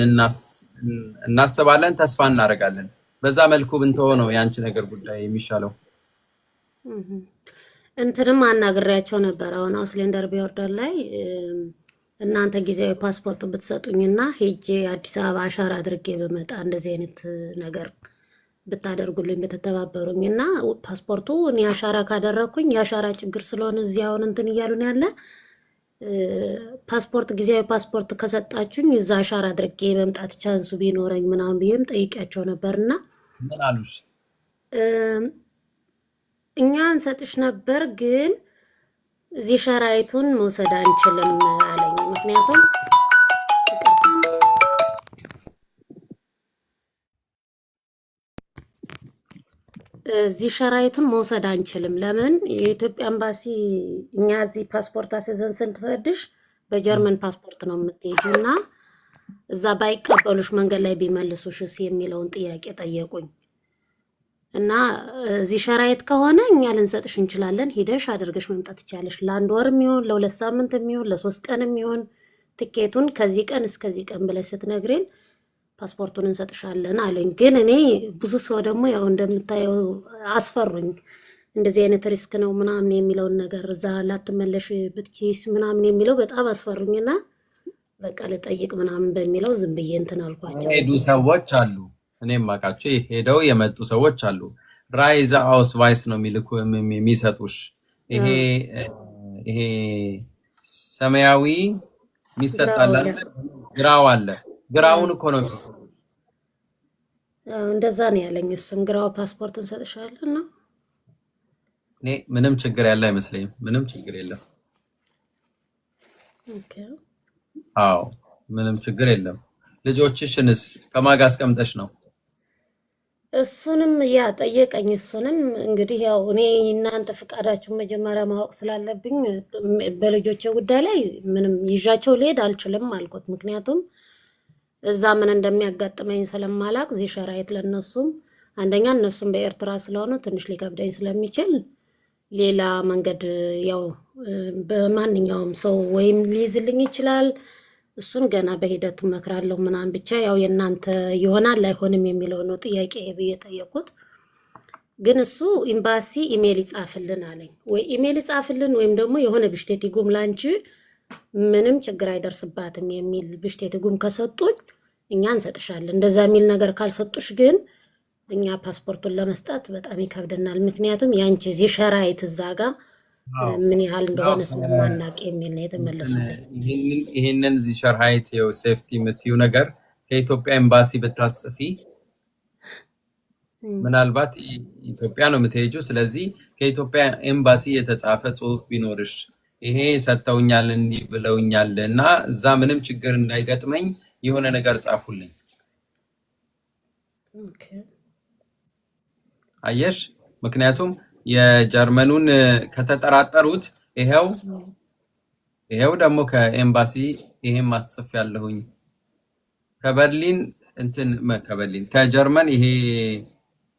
እናስባለን፣ ተስፋ እናደርጋለን። በዛ መልኩ ብንተው ነው ያንቺ ነገር ጉዳይ የሚሻለው። እንትንም አናግሬያቸው ነበር። አሁን አውስሌንደር ቢወርደር ላይ እናንተ ጊዜያዊ ፓስፖርት ብትሰጡኝና ሄጄ አዲስ አበባ አሻራ አድርጌ በመጣ እንደዚህ አይነት ነገር ብታደርጉልኝ በተተባበሩኝ እና ፓስፖርቱ እኔ አሻራ ካደረኩኝ የአሻራ ችግር ስለሆነ እዚህ አሁን እንትን እያሉን ያለ ፓስፖርት ጊዜያዊ ፓስፖርት ከሰጣችሁኝ እዛ አሻራ አድርጌ መምጣት ቻንሱ ቢኖረኝ ምናምን ብዬም ጠይቂያቸው ነበርና ምን አሉሽ? እኛ እንሰጥሽ ነበር ግን እዚህ ሸራይቱን መውሰድ አንችልም አለኝ። ምክንያቱም እዚህ ሸራይቱን መውሰድ አንችልም። ለምን? የኢትዮጵያ ኤምባሲ እኛ እዚህ ፓስፖርት አስይዘን ስንሰድሽ በጀርመን ፓስፖርት ነው የምትሄጂው እና እዛ ባይቀበሉሽ መንገድ ላይ ቢመልሱሽስ የሚለውን ጥያቄ ጠየቁኝ። እና እዚህ ሸራይት ከሆነ እኛ ልንሰጥሽ እንችላለን፣ ሂደሽ አድርገሽ መምጣት ትችያለሽ። ለአንድ ወር የሚሆን ለሁለት ሳምንት የሚሆን ለሶስት ቀን የሚሆን ትኬቱን ከዚህ ቀን እስከዚህ ቀን ብለሽ ስትነግሪን ፓስፖርቱን እንሰጥሻለን አለኝ። ግን እኔ ብዙ ሰው ደግሞ ያው እንደምታየው አስፈሩኝ። እንደዚህ አይነት ሪስክ ነው ምናምን የሚለውን ነገር እዛ ላትመለሽ ብትኪስ ምናምን የሚለው በጣም አስፈሩኝና በቃ ልጠይቅ ምናምን በሚለው ዝም ብዬ እንትን አልኳቸው። ሄዱ ሰዎች አሉ፣ እኔም አውቃቸው ሄደው የመጡ ሰዎች አሉ። ራይዛ አውስቫይስ ነው የሚሰጡሽ። ይሄ ሰማያዊ የሚሰጣል አለ፣ ግራው አለ። ግራውን እኮ ነው የሚሰጡሽ። እንደዛ ነው ያለኝ። እሱም ግራው ፓስፖርት እንሰጥሻለን ነው። እኔ ምንም ችግር ያለ አይመስለኝም። ምንም ችግር የለም። ኦኬ አዎ ምንም ችግር የለም። ልጆችሽንስ ከማጋ አስቀምጠሽ ነው? እሱንም ያ ጠየቀኝ። እሱንም እንግዲህ ያው እኔ እናንተ ፍቃዳችሁን መጀመሪያ ማወቅ ስላለብኝ በልጆቼ ጉዳይ ላይ ምንም ይዣቸው ልሄድ አልችልም አልኩት። ምክንያቱም እዛ ምን እንደሚያጋጥመኝ ስለማላቅ እዚህ ሸራይት ለነሱም አንደኛ እነሱም በኤርትራ ስለሆኑ ትንሽ ሊከብደኝ ስለሚችል ሌላ መንገድ ያው በማንኛውም ሰው ወይም ሊይዝልኝ ይችላል። እሱን ገና በሂደት መክራለሁ ምናምን። ብቻ ያው የእናንተ ይሆናል አይሆንም የሚለው ነው ጥያቄ ብዬ ጠየቁት። ግን እሱ ኤምባሲ ኢሜል ይጻፍልን አለኝ። ወይ ኢሜል ይጻፍልን ወይም ደግሞ የሆነ ብሽቴት ይጉም ላንቺ ምንም ችግር አይደርስባትም የሚል ብሽቴት ይጉም ከሰጡኝ እኛ እንሰጥሻለን። እንደዛ የሚል ነገር ካልሰጡሽ ግን እኛ ፓስፖርቱን ለመስጠት በጣም ይከብደናል። ምክንያቱም ያንቺ እዚህ ሸራይት እዛ ጋር ምን ያህል እንደሆነ ስለማናቅ የሚል ነው የተመለሱልኝ። ይሄንን እዚህ ሸራይት የው ሴፍቲ የምትዩ ነገር ከኢትዮጵያ ኤምባሲ ብታጽፊ ምናልባት ኢትዮጵያ ነው የምትሄጂው። ስለዚህ ከኢትዮጵያ ኤምባሲ የተጻፈ ጽሑፍ ቢኖርሽ ይሄ ሰጥተውኛል እንዲህ ብለውኛል እና እዛ ምንም ችግር እንዳይገጥመኝ የሆነ ነገር ጻፉልኝ። ኦኬ አየሽ፣ ምክንያቱም የጀርመኑን ከተጠራጠሩት ይሄው ደግሞ ከኤምባሲ ይሄን ማስጽፍ ያለሁኝ ከበርሊን ከጀርመን ይሄ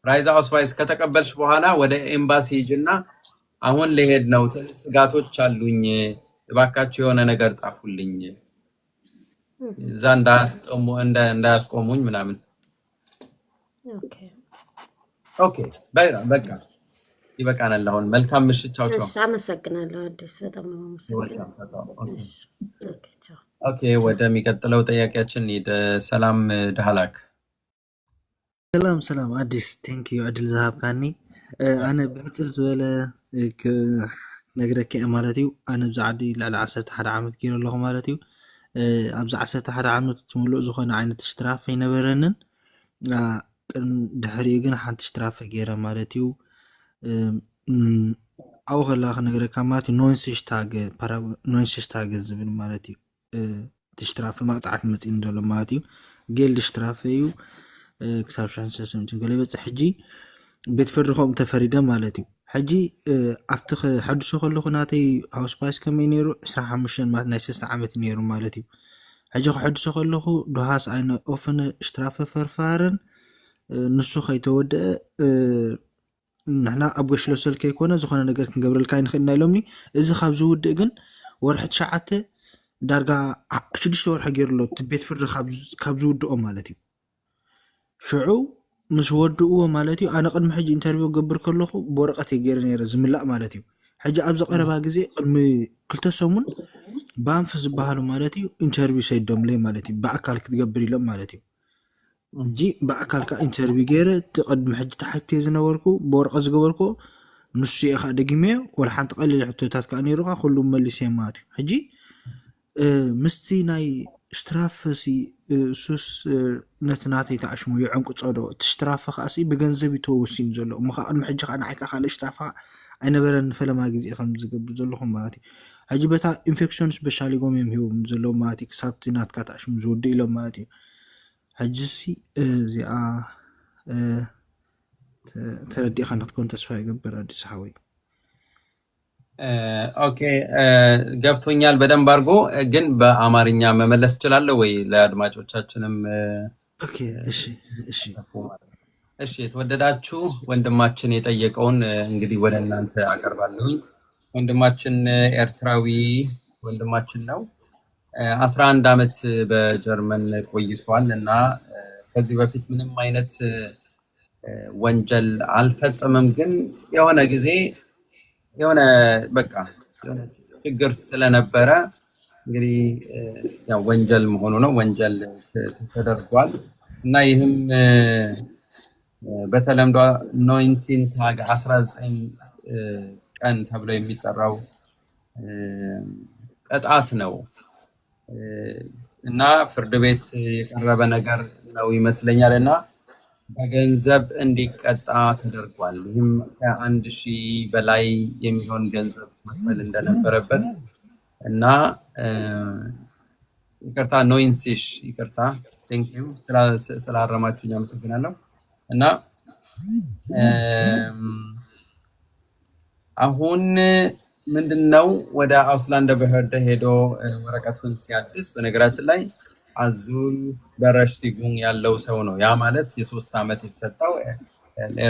ራይዛ አውስቫይስ ከተቀበልሽ በኋላ ወደ ኤምባሲ ሂጂና አሁን ለሄድ ነው ስጋቶች አሉኝ እባካችሁ የሆነ ነገር ጻፉልኝ እዛ እንዳያስቆሙኝ ምናምን። ኦኬ በቃ ይበቃናል። አሁን መልካም ምሽት። ቻው ቻው። አመሰግናለሁ አዲስ፣ በጣም ነው አመሰግናለሁ። ኦኬ ወደሚቀጥለው ጥያቄያችን ሰላም ዳህላክ። ሰላም አዲስ ቴንክ ዩ አድል ዝሃብካኒ ኣነ ብሕፅር ዝበለ ነግረከ ማለት እዩ። ኣነ ብዛ ዓዲ ላዕሊ 11 ዓመት ገይረ ኣለኹ ማለት እዩ። ኣብዚ 11 ዓመት ትምሉእ ዝኾነ ዓይነት እሽትራፍ ኣይነበረንን። ድሕሪኡ ግን ሓንቲ እሽትራፍ ገይረ ማለት እዩ። ኣብኡ ከለኻ ክነግረካ ማለት እዩ ኖንስሽታገ ዝብል ማለት እዩ። እቲ እሽትራፍ መቕፃዕቲ መፂን ዘሎ ማለት እዩ። ጌልድ እሽትራፍ እዩ ክሳብ 16 ገለ ይበፅሕ። ሕጂ ቤት ፍርዲ ከምኡ ተፈሪደ ማለት እዩ። ሕጂ ኣብቲ ሓድሶ ከለኹ ናተይ ኣውስቫይስ ከመይ ነይሩ 25 ማለት ናይ 3 ዓመት ነይሩ ማለት እዩ። ሕጂ ክሕድሶ ከለኹ ድሃስ ኣይነ ኦፍነ እሽትራፈ ፈርፋርን ንሱ ከይተወድአ ንሕና ኣብ ገሽሎ ሰልከ ይኮነ ዝኾነ ነገር ክንገብረልካ ይንኽእልና ኢሎምኒ። እዚ ካብ ዝውድእ ግን ወርሒ 9 ዳርጋ 6 ወርሒ ገይሩሎ እቲ ቤት ፍርዲ ካብ ዝውድኦ ማለት እዩ። ሽዑ ምስ ወድእዎ ማለት እዩ። ኣነ ቅድሚ ሕጂ ኢንተርቪው ገብር ከለኹ ብወረቐት ገይረ ነይረ ዝምላእ ማለት እዩ። ሕጂ ኣብ ዝቐረባ ግዜ ቅድሚ 2 ሰሙን ባንፍ ዝበሃሉ ማለት እዩ ኢንተርቪው ሰይዶምለይ ማለት እዩ። ብኣካል ክትገብር ኢሎም ማለት እዩ። እጂ ብኣካልካ ኢንተርቪው ገይረ ቅድሚ ሕጂ ተሓቲየ ዝነበርኩ ብወረቐት ዝገበርኩ ንሱ ኢኻ ደጊመዮ ወላ ሓንቲ ቀሊል ሕቶታት ከዓ ነይሩካ ኩሉ መሊሰ ማለት እዩ። ሕጂ ምስቲ ናይ ሽትራፈሲ ሱስ ነትናተይ ተኣሽሙ ይዕንቁ ጸዶ ትሽትራፈ ኸኣሲ ብገንዘብ ይተወሲኑ ዘሎ እሞ ከዓ ቅድሚ ሕጂ ከዓ ንዓይካ ካልእ ሽትራፈ ኣይነበረን ፈለማ ግዜ ከም ዝገብር ዘለኹም ማለት እዩ ሕጂ በታ ኢንፌክሽን ስፔሻሊ ጎም እዮም ሂቦም ዘለዉ ማለት እዩ ክሳብቲ ናትካ ተኣሽሙ ዝውድእ ኢሎም ማለት እዩ ሕጂ ሲ እዚኣ ተረዲእኻ ንክትኮን ተስፋ ይገብር አዲስ ሓወይ ኦኬ ገብቶኛል በደንብ አድርጎ ግን በአማርኛ መመለስ እችላለሁ ወይ ለአድማጮቻችንም ኦኬ እሺ እሺ የተወደዳችሁ ወንድማችን የጠየቀውን እንግዲህ ወደ እናንተ አቀርባለሁ ወንድማችን ኤርትራዊ ወንድማችን ነው 11 አመት በጀርመን ቆይቷል እና ከዚህ በፊት ምንም አይነት ወንጀል አልፈጸመም ግን የሆነ ጊዜ የሆነ በቃ ችግር ስለነበረ እንግዲህ ያው ወንጀል መሆኑ ነው ወንጀል ተደርጓል እና ይህም በተለምዶ ኖይንሲን ታግ 19 ቀን ተብሎ የሚጠራው ቅጣት ነው እና ፍርድ ቤት የቀረበ ነገር ነው ይመስለኛልና በገንዘብ እንዲቀጣ ተደርጓል ይህም ከ1000 በላይ የሚሆን ገንዘብ መክፈል እንደነበረበት እና ይቅርታ ኖይንሲሽ ይቅርታ ቴንክ ዩ ስላረማችሁኝ አመሰግናለሁ እና አሁን ምንድነው ወደ አውስላንደ በህርደ ሄዶ ወረቀቱን ሲያድስ በነገራችን ላይ አዙል በረሽ ሲጉን ያለው ሰው ነው ያ ማለት የ3 አመት የተሰጠው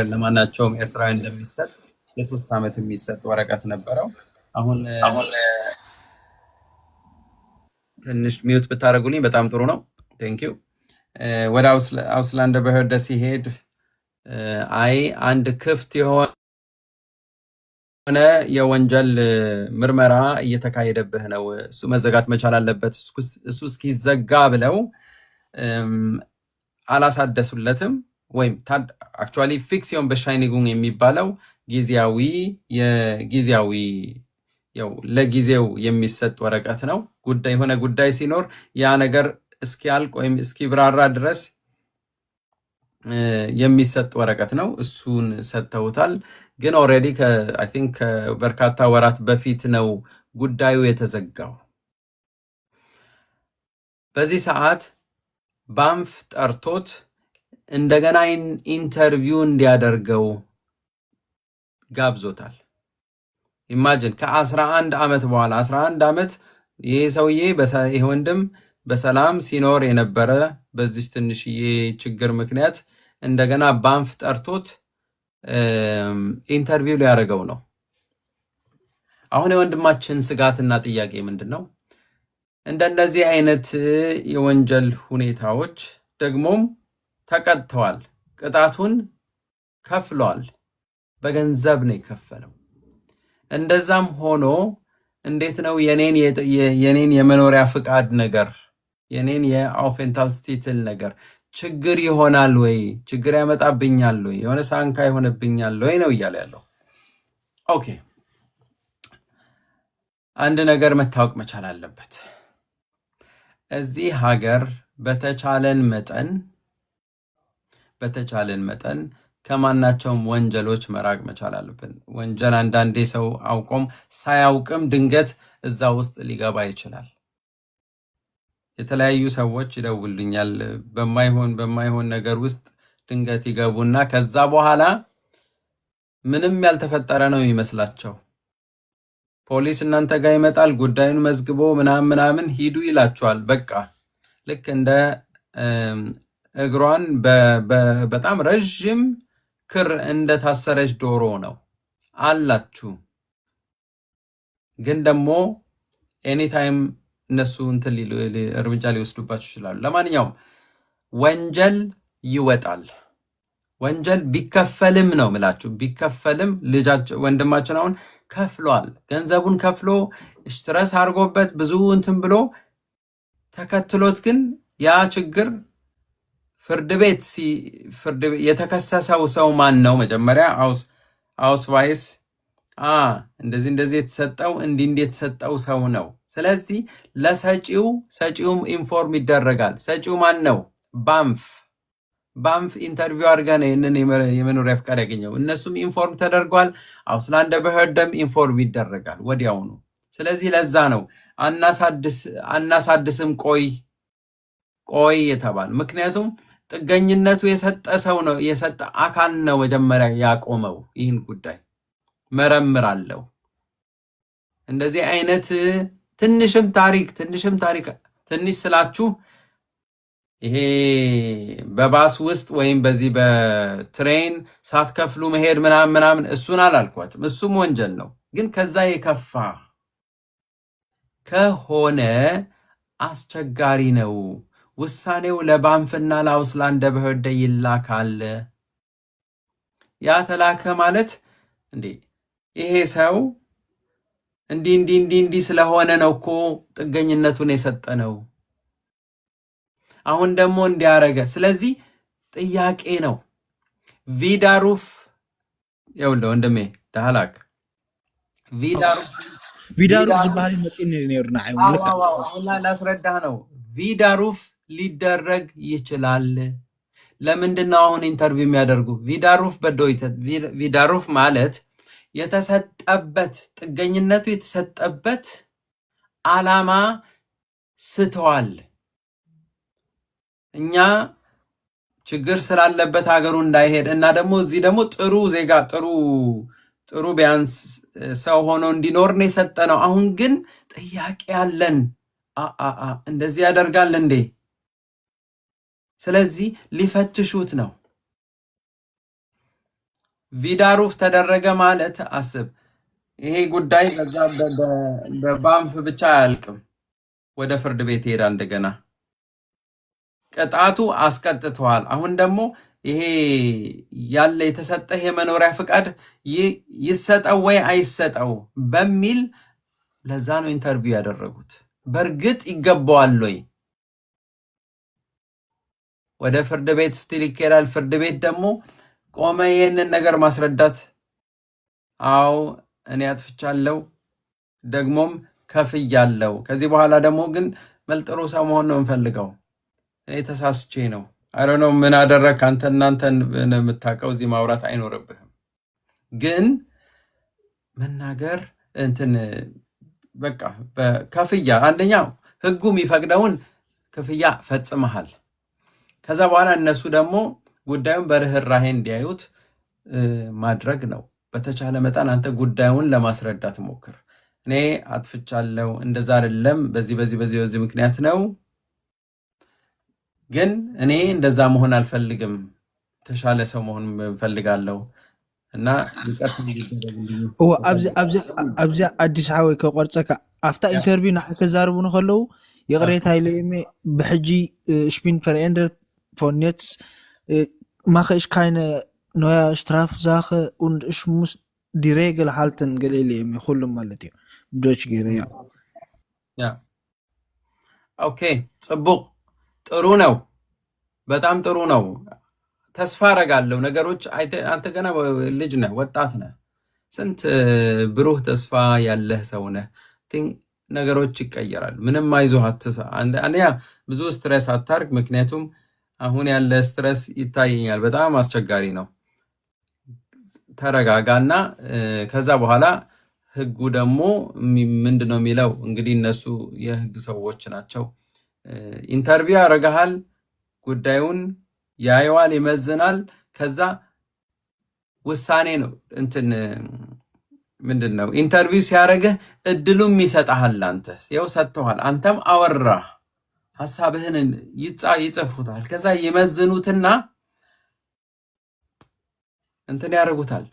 ለማናቸውም ኤርትራዊ እንደሚሰጥ የ3 አመት የሚሰጥ ወረቀት ነበረው አሁን ትንሽ ሚውት ብታረጉልኝ በጣም ጥሩ ነው ቴንክ ዩ ወደ አውስላንደ በህርደ ሲሄድ አይ አንድ ክፍት የሆነ የወንጀል ምርመራ እየተካሄደብህ ነው እሱ መዘጋት መቻል አለበት እሱ እስኪዘጋ ብለው አላሳደሱለትም ወይም አክቹአሊ ፊክሲዮን በሻይኒጉን የሚባለው ጊዜያዊ ያው ለጊዜው የሚሰጥ ወረቀት ነው ጉዳይ ሆነ ጉዳይ ሲኖር ያ ነገር እስኪያልቅ ወይም እስኪብራራ ድረስ የሚሰጥ ወረቀት ነው እሱን ሰጥተውታል ግን ኦሬዲ አይ ቲንክ በርካታ ወራት በፊት ነው ጉዳዩ የተዘጋው በዚህ ሰዓት ባንፍ ጠርቶት እንደገና ኢንተርቪው እንዲያደርገው ጋብዞታል ኢማጂን ከ11 አመት በኋላ 11 አመት ይሄ ሰውዬ ይሄ ወንድም በሰላም ሲኖር የነበረ በዚህ ትንሽዬ ችግር ምክንያት እንደገና ባንፍ ጠርቶት ኢንተርቪው ሊያደርገው ነው አሁን የወንድማችን ስጋትና ጥያቄ ምንድነው እንደነዚህ አይነት የወንጀል ሁኔታዎች ደግሞም ተቀጥተዋል ቅጣቱን ከፍሏል በገንዘብ ነው የከፈለው እንደዛም ሆኖ እንዴት ነው የኔን የመኖሪያ ፍቃድ ነገር የኔን የአውፌንታልስቲትል ነገር ችግር ይሆናል ወይ ችግር ያመጣብኛል ወይ የሆነ ሳንካ ይሆንብኛል ወይ ነው እያለ ያለው ኦኬ አንድ ነገር መታወቅ መቻል አለበት እዚህ ሀገር በተቻለን መጠን ከማናቸውም ወንጀሎች መራቅ መቻል አለብን ወንጀል አንዳንዴ ሰው አውቆም ሳያውቅም ድንገት እዛ ውስጥ ሊገባ ይችላል የተለያዩ ሰዎች ይደውልኛል በማይሆን ነገር ውስጥ ድንገት ይገቡና ከዛ በኋላ ምንም ያልተፈጠረ ነው ይመስላቸው ፖሊስ እናንተ ጋር ይመጣል ጉዳዩን መዝግቦ ምናምን ሂዱ ይላቸዋል በቃ ልክ እንደ እግሯን በጣም ረጅም ክር እንደታሰረች ዶሮ ነው አላችሁ ግን ደግሞ ኤኒታይም እነሱ እርምጃ ሊወስዱባችሁ ይችላሉ ለማንኛውም ወንጀል ይወጣል ወንጀል ቢከፈልም ነው ምላችሁ ቢከፈልም ልጃቸው ወንድማችን አሁን ከፍሏል ገንዘቡን ከፍሎ ስትረስ አድርጎበት ብዙ እንትን ብሎ ተከትሎት ግን ያ ችግር ፍርድ ቤት የተከሰሰው ሰው ማን ነው መጀመሪያ አውስቫይስ እንደዚህ የተሰጠው እንዲህ የተሰጠው ሰው ነው ስለዚህ ሰጪውም ኢንፎርም ይደረጋል። ሰጪው ማን ነው? ባንፍ ኢንተርቪው አድርገን ይህንን የመኖሪያ ፍቃድ ያገኘው እነሱም ኢንፎርም ተደርጓል። አውስላንድ በህርደም ኢንፎርም ይደረጋል ወዲያውኑ። ስለዚህ ለዛ ነው አናሳድስም ቆይ የተባለ። ምክንያቱም ጥገኝነቱ የሰጠ ሰው ነው፣ የሰጠ አካል ነው መጀመሪያ ያቆመው። ይህን ጉዳይ መረምራለሁ። እንደዚህ አይነት ትንሽም ታሪክ ትንሽ ስላችሁ ይሄ በባስ ውስጥ ወይም በዚህ በትሬን ሳትከፍሉ መሄድ ምናምን እሱን አላልኳችሁም። እሱም ወንጀል ነው። ግን ከዛ የከፋ ከሆነ አስቸጋሪ ነው። ውሳኔው ለባንፍና ለአውስላንድ በህርደ ይላካል። ያ ተላከ ማለት እንዴ ይሄ ሰው እንዲህ ስለሆነ ነው እኮ ጥገኝነቱን የሰጠ ነው። አሁን ደግሞ እንዲያረገ። ስለዚህ ጥያቄ ነው። ቪዳሩፍ ይኸውልህ ወንድሜ ዳህላክ ቪዳሩፍ ዝበሃል መጽን ነርና አሁን ላስረዳህ ነው። ቪዳሩፍ ሊደረግ ይችላል። ለምንድነው አሁን ኢንተርቪው የሚያደርጉ? ቪዳሩፍ ማለት የተሰጠበት ጥገኝነቱ የተሰጠበት ዓላማ ስተዋል። እኛ ችግር ስላለበት ሀገሩ እንዳይሄድ እና ደግሞ እዚህ ደግሞ ጥሩ ዜጋ ጥሩ ቢያንስ ሰው ሆኖ እንዲኖር ነው የሰጠነው። አሁን ግን ጥያቄ አለን። እንደዚህ ያደርጋል እንዴ? ስለዚህ ሊፈትሹት ነው። ቪዳሩፍ ተደረገ ማለት አስብ፣ ይሄ ጉዳይ በባንፍ ብቻ አያልቅም። ወደ ፍርድ ቤት ይሄዳል። እንደገና ቅጣቱ አስቀጥተዋል። አሁን ደግሞ ይሄ ያለ የተሰጠህ የመኖሪያ ፍቃድ ይሰጠው ወይ አይሰጠው በሚል ለዛ ነው ኢንተርቪው ያደረጉት። በእርግጥ ይገባዋል ወይ? ወደ ፍርድ ቤት ስቲል ይኬዳል። ፍርድ ቤት ደግሞ ቆመ ይህንን ነገር ማስረዳት፣ አዎ እኔ አጥፍቻለሁ፣ ደግሞም ከፍያለሁ። ከዚህ በኋላ ደግሞ ግን መልጥሩ ሰው መሆን ነው የምፈልገው፣ እኔ ተሳስቼ ነው። አይ ዶንት ኖ ምን አደረክ አንተ። እናንተን የምታውቀው እዚህ ማውራት አይኖርብህም፣ ግን መናገር እንትን በቃ በከፍያ አንደኛው ህጉ የሚፈቅደውን ክፍያ ፈጽመሃል። ከዛ በኋላ እነሱ ደግሞ ጉዳዩን በርህራሄ እንዲያዩት ማድረግ ነው። በተቻለ መጠን አንተ ጉዳዩን ለማስረዳት ሞክር። እኔ አጥፍቻለሁ፣ እንደዛ አይደለም፣ በዚህ ምክንያት ነው፣ ግን እኔ እንደዛ መሆን አልፈልግም፣ ተሻለ ሰው መሆን እፈልጋለሁ እና ኣብዚ አዲስ ሓወይ ከቆርፀካ ኣፍታ ኢንተርቪው ንዓ ከዛርቡ ንከለዉ የቅሬታ ኢለየሜ ብሕጂ ሽፒን förändrat von jetzt mache ich keine neue Strafsache und ich muss die Regel halten gelele ሁሉም ማለት እዩ ብዶች ገረ ያ ኦኬ ጽቡቅ ጥሩ ነው፣ በጣም ጥሩ ነው። ተስፋ አረጋለሁ ነገሮች አንተ ገና ልጅ ነህ፣ ወጣት ነህ፣ ስንት ብሩህ ተስፋ ያለህ ሰው ነህ። ነገሮች ይቀየራሉ። ምንም አይዞህ፣ አንደኛ ብዙ ስትረስ አታርግ፣ ምክንያቱም አሁን ያለ ስትረስ ይታየኛል፣ በጣም አስቸጋሪ ነው። ተረጋጋና ከዛ በኋላ ህጉ ደግሞ ምንድነው የሚለው? እንግዲህ እነሱ የህግ ሰዎች ናቸው። ኢንተርቪው ያረጋሃል፣ ጉዳዩን ያየዋል፣ ይመዝናል። ከዛ ውሳኔ ነው እንትን ምንድነው ኢንተርቪው ሲያረግህ እድሉም ይሰጣሃል። አንተ ያው ሰጥተዋል፣ አንተም አወራ ሐሳብህን ይጽፉታል። ከዛ ይመዝኑትና እንትን ያደርጉታል።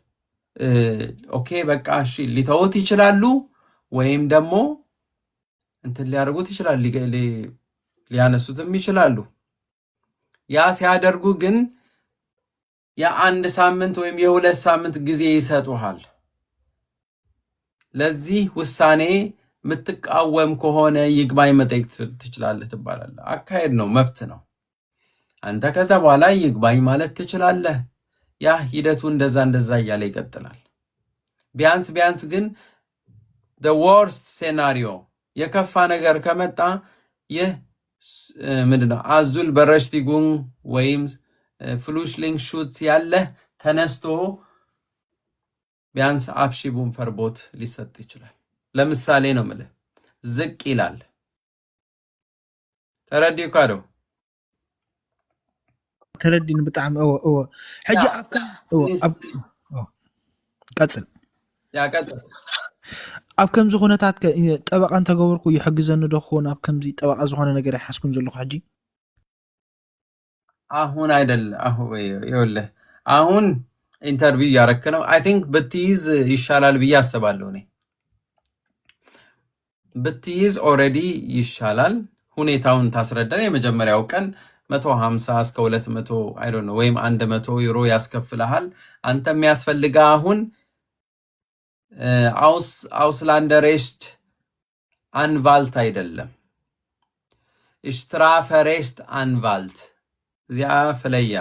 ኦኬ በቃ እሺ ሊተውት ይችላሉ፣ ወይም ደግሞ እንትን ሊያደርጉት ይችላል፣ ሊያነሱትም ይችላሉ። ያ ሲያደርጉ ግን የአንድ ሳምንት ወይም የሁለት ሳምንት ጊዜ ይሰጡሃል። ለዚህ ውሳኔ የምትቃወም ከሆነ ይግባኝ መጠየቅ ትችላለህ ትባላለህ። አካሄድ ነው፣ መብት ነው። አንተ ከዛ በኋላ ይግባኝ ማለት ትችላለህ። ያ ሂደቱ እንደዛ እያለ ይቀጥላል። ቢያንስ ግን the worst scenario የከፋ ነገር ከመጣ ይህ ምንድነው አዙል በረሽቲጉን ወይም ፍሉሽሊንግ ሹት ያለህ ተነስቶ ቢያንስ አፕሺቡን ፈርቦት ሊሰጥ ይችላል። ለምሳሌ ነው የምልህ ዝቅ ይላል። ተረዲው ካዶ تردين بطعم او حاجه قصل يا قصل اب كم زخونታት ጠበቃ እንተገበርኩ ይحግዘን ደኾን اب كم زي ጠበቃ ዝኾነ ነገር ይحስኩም ዘለኹ ሕጂ አሁን አይደል ይኸውልህ አሁን ኢንተርቪው ያረክ ነው አይ ቲንክ ብትይዝ ይሻላል ብዬ አስባለሁ እኔ ብትይዝ ኦሬዲ ይሻላል ሁኔታውን ታስረዳን የመጀመሪያው ቀን 150 እስከ 200 አይ ዶንት ኖ ወይም 100 ዩሮ ያስከፍልሃል አንተ የሚያስፈልጋ አሁን አውስላንደሬሽት አንቫልት አይደለም ስትራፈሬሽት አንቫልት ዚያ ፈለያ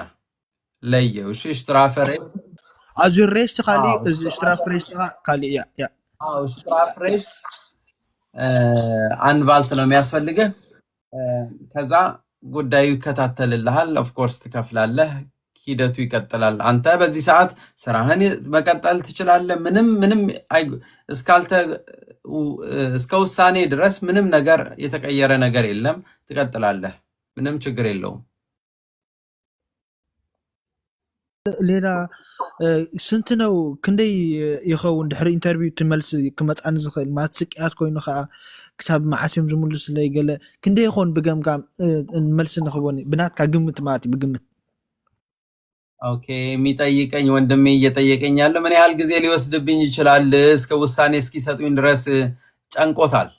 ለየው እሺ ስትራፈሬሽት አዙሬሽት ካሊ ስትራፈሬሽት ካሊ ያ ስትራፈሬሽት አንቫልት ነው የሚያስፈልገው ከዛ ጉዳዩ ይከታተልልሃል ኦፍ ኮርስ ትከፍላለህ ሂደቱ ይቀጥላል አንተ በዚህ ሰዓት ስራህን መቀጠል ትችላለህ ምንም እስከ ውሳኔ ድረስ ምንም ነገር የተቀየረ ነገር የለም ትቀጥላለህ ምንም ችግር የለውም ሌላ ስንት ነው ክንደይ ይኸውን ድሕሪ ኢንተርቪው ትመልስ ክመጻን ዝኽእል ማትስቂያት ኮይኑ ከዓ ክሳብ ማዓስዮም ዝምልስ ለይገለ ክንደይ ይኾን ብገምጋም መልስ ንኽቦን ብናትካ ግምት ማለት ብግምት ኦኬ የሚጠይቀኝ ወንድሜ እየጠየቀኝ ያለ ምን ያህል ጊዜ ሊወስድብኝ ይችላል እስከ ውሳኔ እስኪሰጡኝ ድረስ ጨንቆታል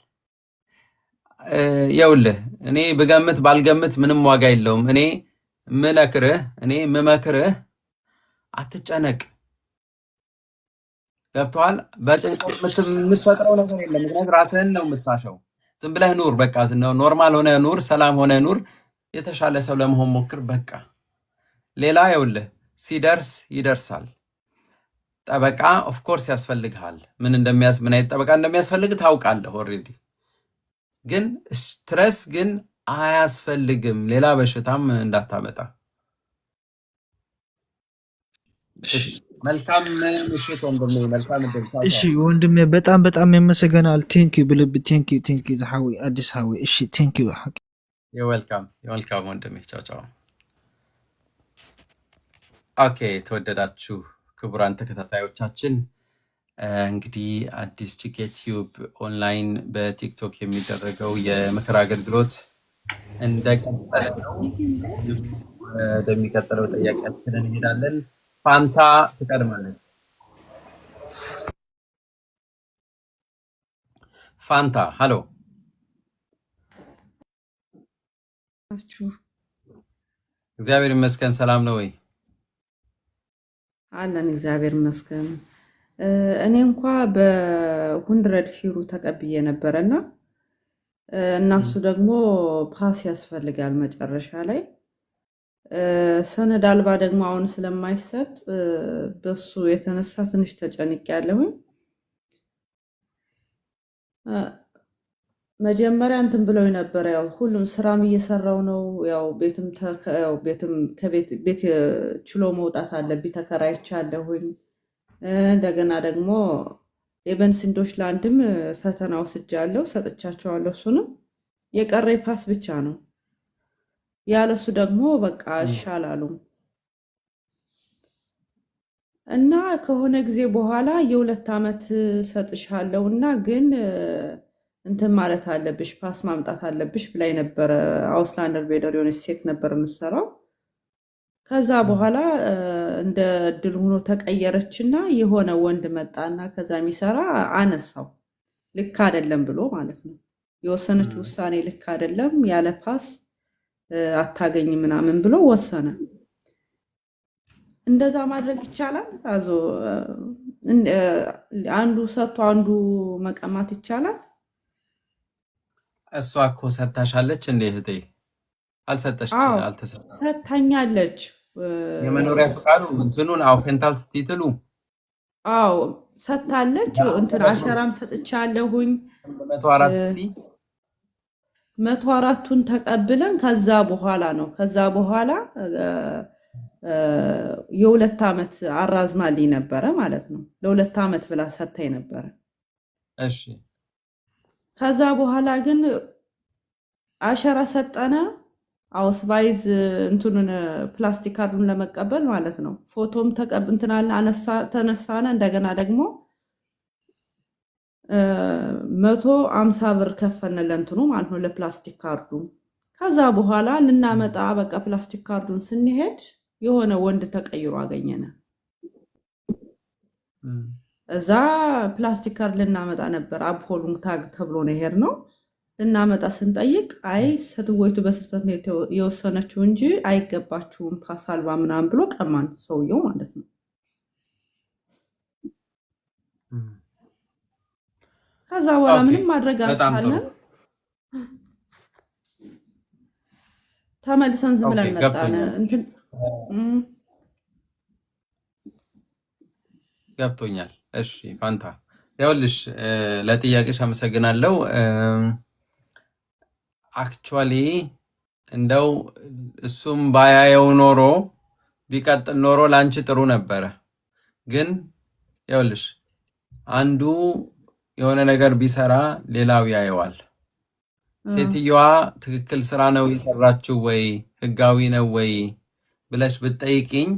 ይኸውልህ እኔ ብገምት ባልገምት ምንም ዋጋ የለውም እኔ ምመክርህ አትጨነቅ ገብቷል በጭንቀት የምትፈጥረው ነገር የለም ምክንያቱም ራስህን ነው የምታሸው ዝም ብለህ ኑር በቃ ኖርማል ሆነ ኑር ሰላም ሆነ ኑር የተሻለ ሰው ለመሆን ሞክር በቃ ሌላ ይኸውልህ ሲደርስ ይደርሳል ጠበቃ ኦፍ ኮርስ ያስፈልግሃል ምን አይነት ጠበቃ እንደሚያስፈልግ ታውቃለህ ኦሬዲ ግን ስትረስ ግን አያስፈልግም ሌላ በሽታም እንዳታመጣ መልካም ምሽት ወንድሜ መልካም እንደምታውቁ እሺ ወንድሜ በጣም የመሰገናል ቴንክ ዩ ብልብ ቴንክ ዩ ዘሐዊ አዲስ ሐዊ እሺ ቴንክ ዩ የዌልካም ወንድሜ ቻው ቻው ኦኬ ተወደዳችሁ ክቡራን ተከታታዮቻችን እንግዲህ አዲስ ቲኬት ቲዩብ ኦንላይን በቲክቶክ የሚደረገው የምክር አገልግሎት እንደቀጠለ ነው ወደሚቀጥለው ጥያቄያችን እንሄዳለን ፋንታ ትቀድማለች ፋንታ ሃሎ እግዚአብሔር ይመስገን ሰላም ነው ወይ አለን እግዚአብሔር ይመስገን እኔ እንኳን በ100 ፊሩ ተቀብዬ ነበርና እናሱ ደግሞ ፓስ ያስፈልጋል መጨረሻ ላይ ሰነድ አልባ ደግሞ አሁን ስለማይሰጥ በሱ የተነሳ ትንሽ ተጨንቄያለሁ መጀመሪያ እንትን ብለው ነበር ያው ሁሉም ስራም እየሰራው ነው ያው ቤትም ከቤት ችሎ መውጣት አለብኝ ተከራይቻለሁኝ እንደገና ደግሞ የበንስንዶች ላንድም ፈተና ወስጃለሁ ሰጥቻቸዋለሁ እሱንም የቀረ ፓስ ብቻ ነው ያለሱ ደግሞ በቃ ይሻላሉ እና ከሆነ ጊዜ በኋላ የ2 አመት ሰጥሻለሁና ግን እንትን ማለት አለብሽ ፓስ ማምጣት አለብሽ ብላይ ነበር አውስላንደር ቤደር የሆነች ሴት ነበር የምትሰራው ከዛ በኋላ እንደ ድል ሆኖ ተቀየረችና የሆነ ወንድ መጣና ከዛ የሚሰራ አነሳው ልክ አይደለም ብሎ ማለት ነው የወሰነች ውሳኔ ልክ አይደለም ያለ ፓስ አታገኝ ምናምን ብሎ ወሰነ እንደዛ ማድረግ ይቻላል አዞ አንዱ ሰጥቶ አንዱ መቀማት ይቻላል እሷ እኮ ሰጣሻለች እንዴ እህቴ አልተሰጠች ሰጣኛለች የመኖሪያ ፈቃዱ እንትኑን አውፈንታል ስትይትሉ ሰጣለች እንትን አሸራም ሰጥቻለሁኝ 104 ሲ 104ቱን ተቀብለን ከዛ በኋላ የ2 ዓመት አራዝማልኝ ነበረ ማለት ነው። ለ2 ዓመት ብላ ሰጥታኝ ነበረ። እሺ ከዛ በኋላ ግን አሸራ ሰጠነ አውስባይዝ እንትኑን ፕላስቲክ ካርዱን ለመቀበል ማለት ነው። ፎቶም ተቀብንተናል ተነሳነ። እንደገና ደግሞ 150 ብር ከፈነ ለእንትኑ ማለት ነው ለፕላስቲክ ካርዱ። ከዛ በኋላ ልናመጣ በቃ ፕላስቲክ ካርዱን ስንሄድ የሆነ ወንድ ተቀይሮ አገኘነ። እዛ ፕላስቲክ ካርድ ልናመጣ ነበር አብፎሉንግ ታግ ተብሎ ነው የሄድነው። ልናመጣ ስንጠይቅ አይ ሴትወይቱ በስህተት ነው የወሰነችው እንጂ አይገባችሁም ፓስ አልባ ምናምን ብሎ ቀማን ሰውየው ማለት ነው። ከዛ በኋላ ምንም ማድረግ አልቻልንም። ተመልሰን ዝም ብለን መጣን። እንትን ገብቶኛል። እሺ ፋንታ ይኸውልሽ ለጥያቄሽ አመሰግናለሁ። አክቹዋሊ እንደው እሱም ባያየው ኖሮ ቢቀጥል ኖሮ ላንቺ ጥሩ ነበረ። ግን ይኸውልሽ አንዱ የሆነ ነገር ቢሰራ ሌላው ያየዋል። ሴትዮዋ ትክክል ስራ ነው የሰራችው ወይ ህጋዊ ነው ወይ ብለሽ ብትጠይቂኝ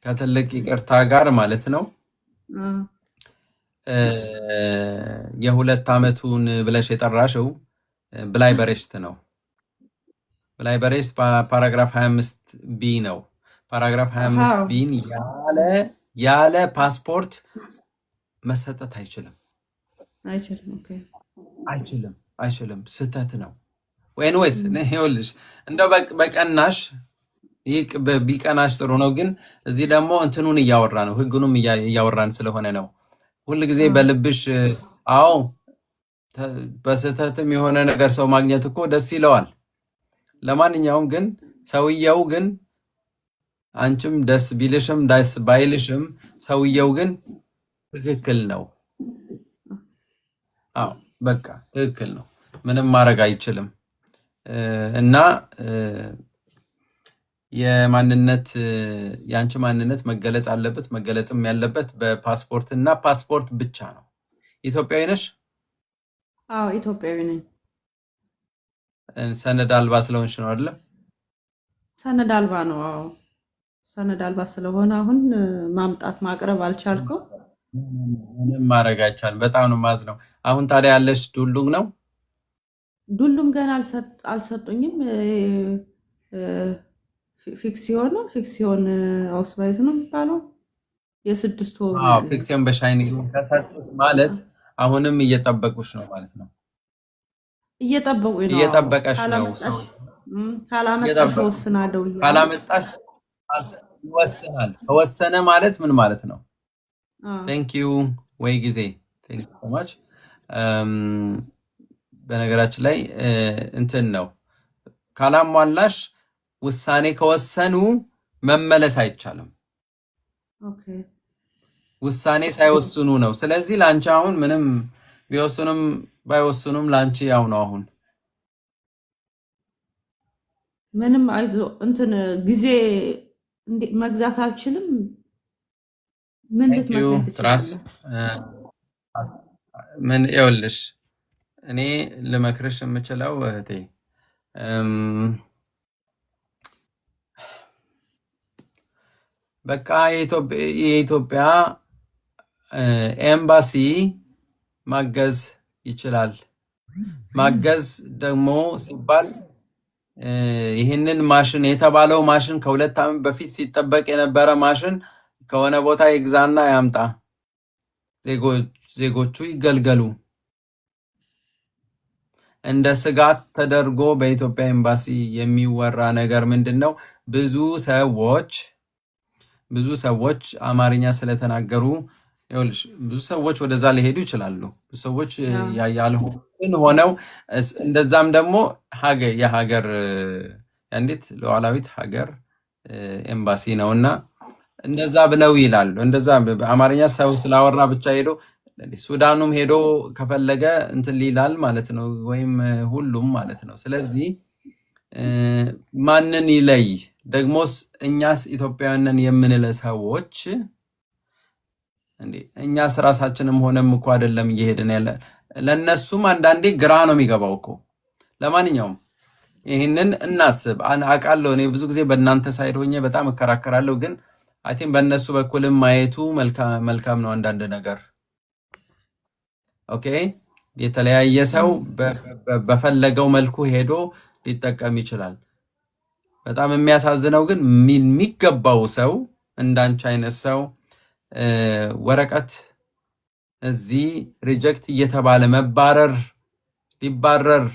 ከትልቅ ይቅርታ ጋር ማለት ነው የ2 ዓመቱን ብለሽ የጠራሽው ብላይ በሬሽት ነው። ብላይ በሬሽት ፓራግራፍ 25 ቢ ነው። ፓራግራፍ 25 ቢን ያለ ፓስፖርት መሰጠት አይችልም። አይችልም። ስህተት ነው። ወይስ ይኸውልሽ እንደው በቀናሽ ቢቀናሽ ጥሩ ነው። ግን እዚህ ደግሞ እንትኑን እያወራ ነው፣ ህጉንም እያወራን ስለሆነ ነው። ሁል ጊዜ በልብሽ አዎ በስህተትም የሆነ ነገር ሰው ማግኘት እኮ ደስ ይለዋል። ለማንኛውም ግን ሰውየው ግን አንቺም ደስ ቢልሽም ደስ ባይልሽም ሰውየው ግን ትክክል ነው። አዎ በቃ ትክክል ነው። ምንም ማድረግ አይችልም። እና የአንቺ ማንነት መገለጽ አለበት። መገለጽም ያለበት በፓስፖርት እና ፓስፖርት ብቻ ነው። ኢትዮጵያዊ ነሽ? አዎ ኢትዮጵያዊ ነኝ። ሰነድ አልባ ስለሆንሽ ነው አይደለም? ሰነድ አልባ ነው። አዎ ሰነድ አልባ ስለሆነ አሁን ማምጣት ማቅረብ አልቻልኩም። ምንም ማድረግ አይቻልም። በጣም ነው የማዝነው። አሁን ታዲያ ያለሽ ዱሉም ነው? ዱሉም ገና አልሰጡኝም። ፊክሲዮን አውስባይዝ ነው የሚባለው የ6 ወር። አዎ ፊክሲዮን በሻይኒንግ ከሰጡት ማለት አሁንም እየጠበቁሽ ነው ማለት ነው። እየጠበቁኝ ነው። እየጠበቀሽ ነው። ካላመጣሽ ወስናለሁ። ካላመጣሽ ይወስናል። ከወሰነ ማለት ምን ማለት ነው? ቴንክ ዩ ወይ ጊዜ ቴንክ ዩ ሶ ማች። በነገራችን ላይ እንትን ነው ካላሟላሽ ውሳኔ ከወሰኑ መመለስ አይቻልም። ኦኬ ውሳኔ ሳይወስኑ ነው። ስለዚህ ላንቺ አሁን ምንም ቢወስኑም ባይወስኑም ላንቺ ያው ነው። አሁን ምንም አይዞ እንትን ጊዜ መግዛት አልችልም። ምን ልትመክረኝ ትችላለህ? ምን ይኸውልሽ እኔ ልመክርሽ የምችለው እህቴ በቃ የኢትዮጵያ ኤምባሲ ማገዝ ይችላል። ማገዝ ደግሞ ሲባል ይህንን ማሽን የተባለው ማሽን ከ2 ዓመት በፊት ሲጠበቅ የነበረ ማሽን ከሆነ ቦታ ይግዛና ያምጣ። ዜጎቹ ይገልገሉ። እንደ ስጋት ተደርጎ በኢትዮጵያ ኤምባሲ የሚወራ ነገር ምንድነው? ብዙ ሰዎች አማርኛ ስለተናገሩ ይኸውልሽ ብዙ ሰዎች ወደዛ ሊሄዱ ይችላሉ። ብዙ ሰዎች ያልሆኑ ሆነው እንደዛም ደግሞ የሀገር አንዲት ሉዓላዊት ሀገር ኤምባሲ ነውና እንደዛ ብለው ይላሉ። እንደዛ አማርኛ ሰው ስላወራ ብቻ ሄዶ ሱዳኑም ሄዶ ከፈለገ እንትን ሊላል ማለት ነው፣ ወይም ሁሉም ማለት ነው። ስለዚህ ማንን ይለይ? ደግሞስ እኛስ ኢትዮጵያውያንን የምንለ ሰዎች እኛስ ራሳችንም ሆነም እኮ አይደለም እየሄድን ያለ። ለነሱም አንዳንዴ ግራ ነው የሚገባው እኮ። ለማንኛውም ይህንን እናስብ። አውቃለሁ እኔ ብዙ ጊዜ በእናንተ ሳይድ ሆኜ በጣም እከራከራለሁ፣ ግን አይ ቲንክ በእነሱ በኩልም ማየቱ መልካም ነው። አንዳንድ ነገር ኦኬ፣ የተለያየ ሰው በፈለገው መልኩ ሄዶ ሊጠቀም ይችላል። በጣም የሚያሳዝነው ግን የሚገባው ሰው እንዳንቺ አይነት ሰው ወረቀት እዚህ ሪጀክት እየተባለ ሊባረር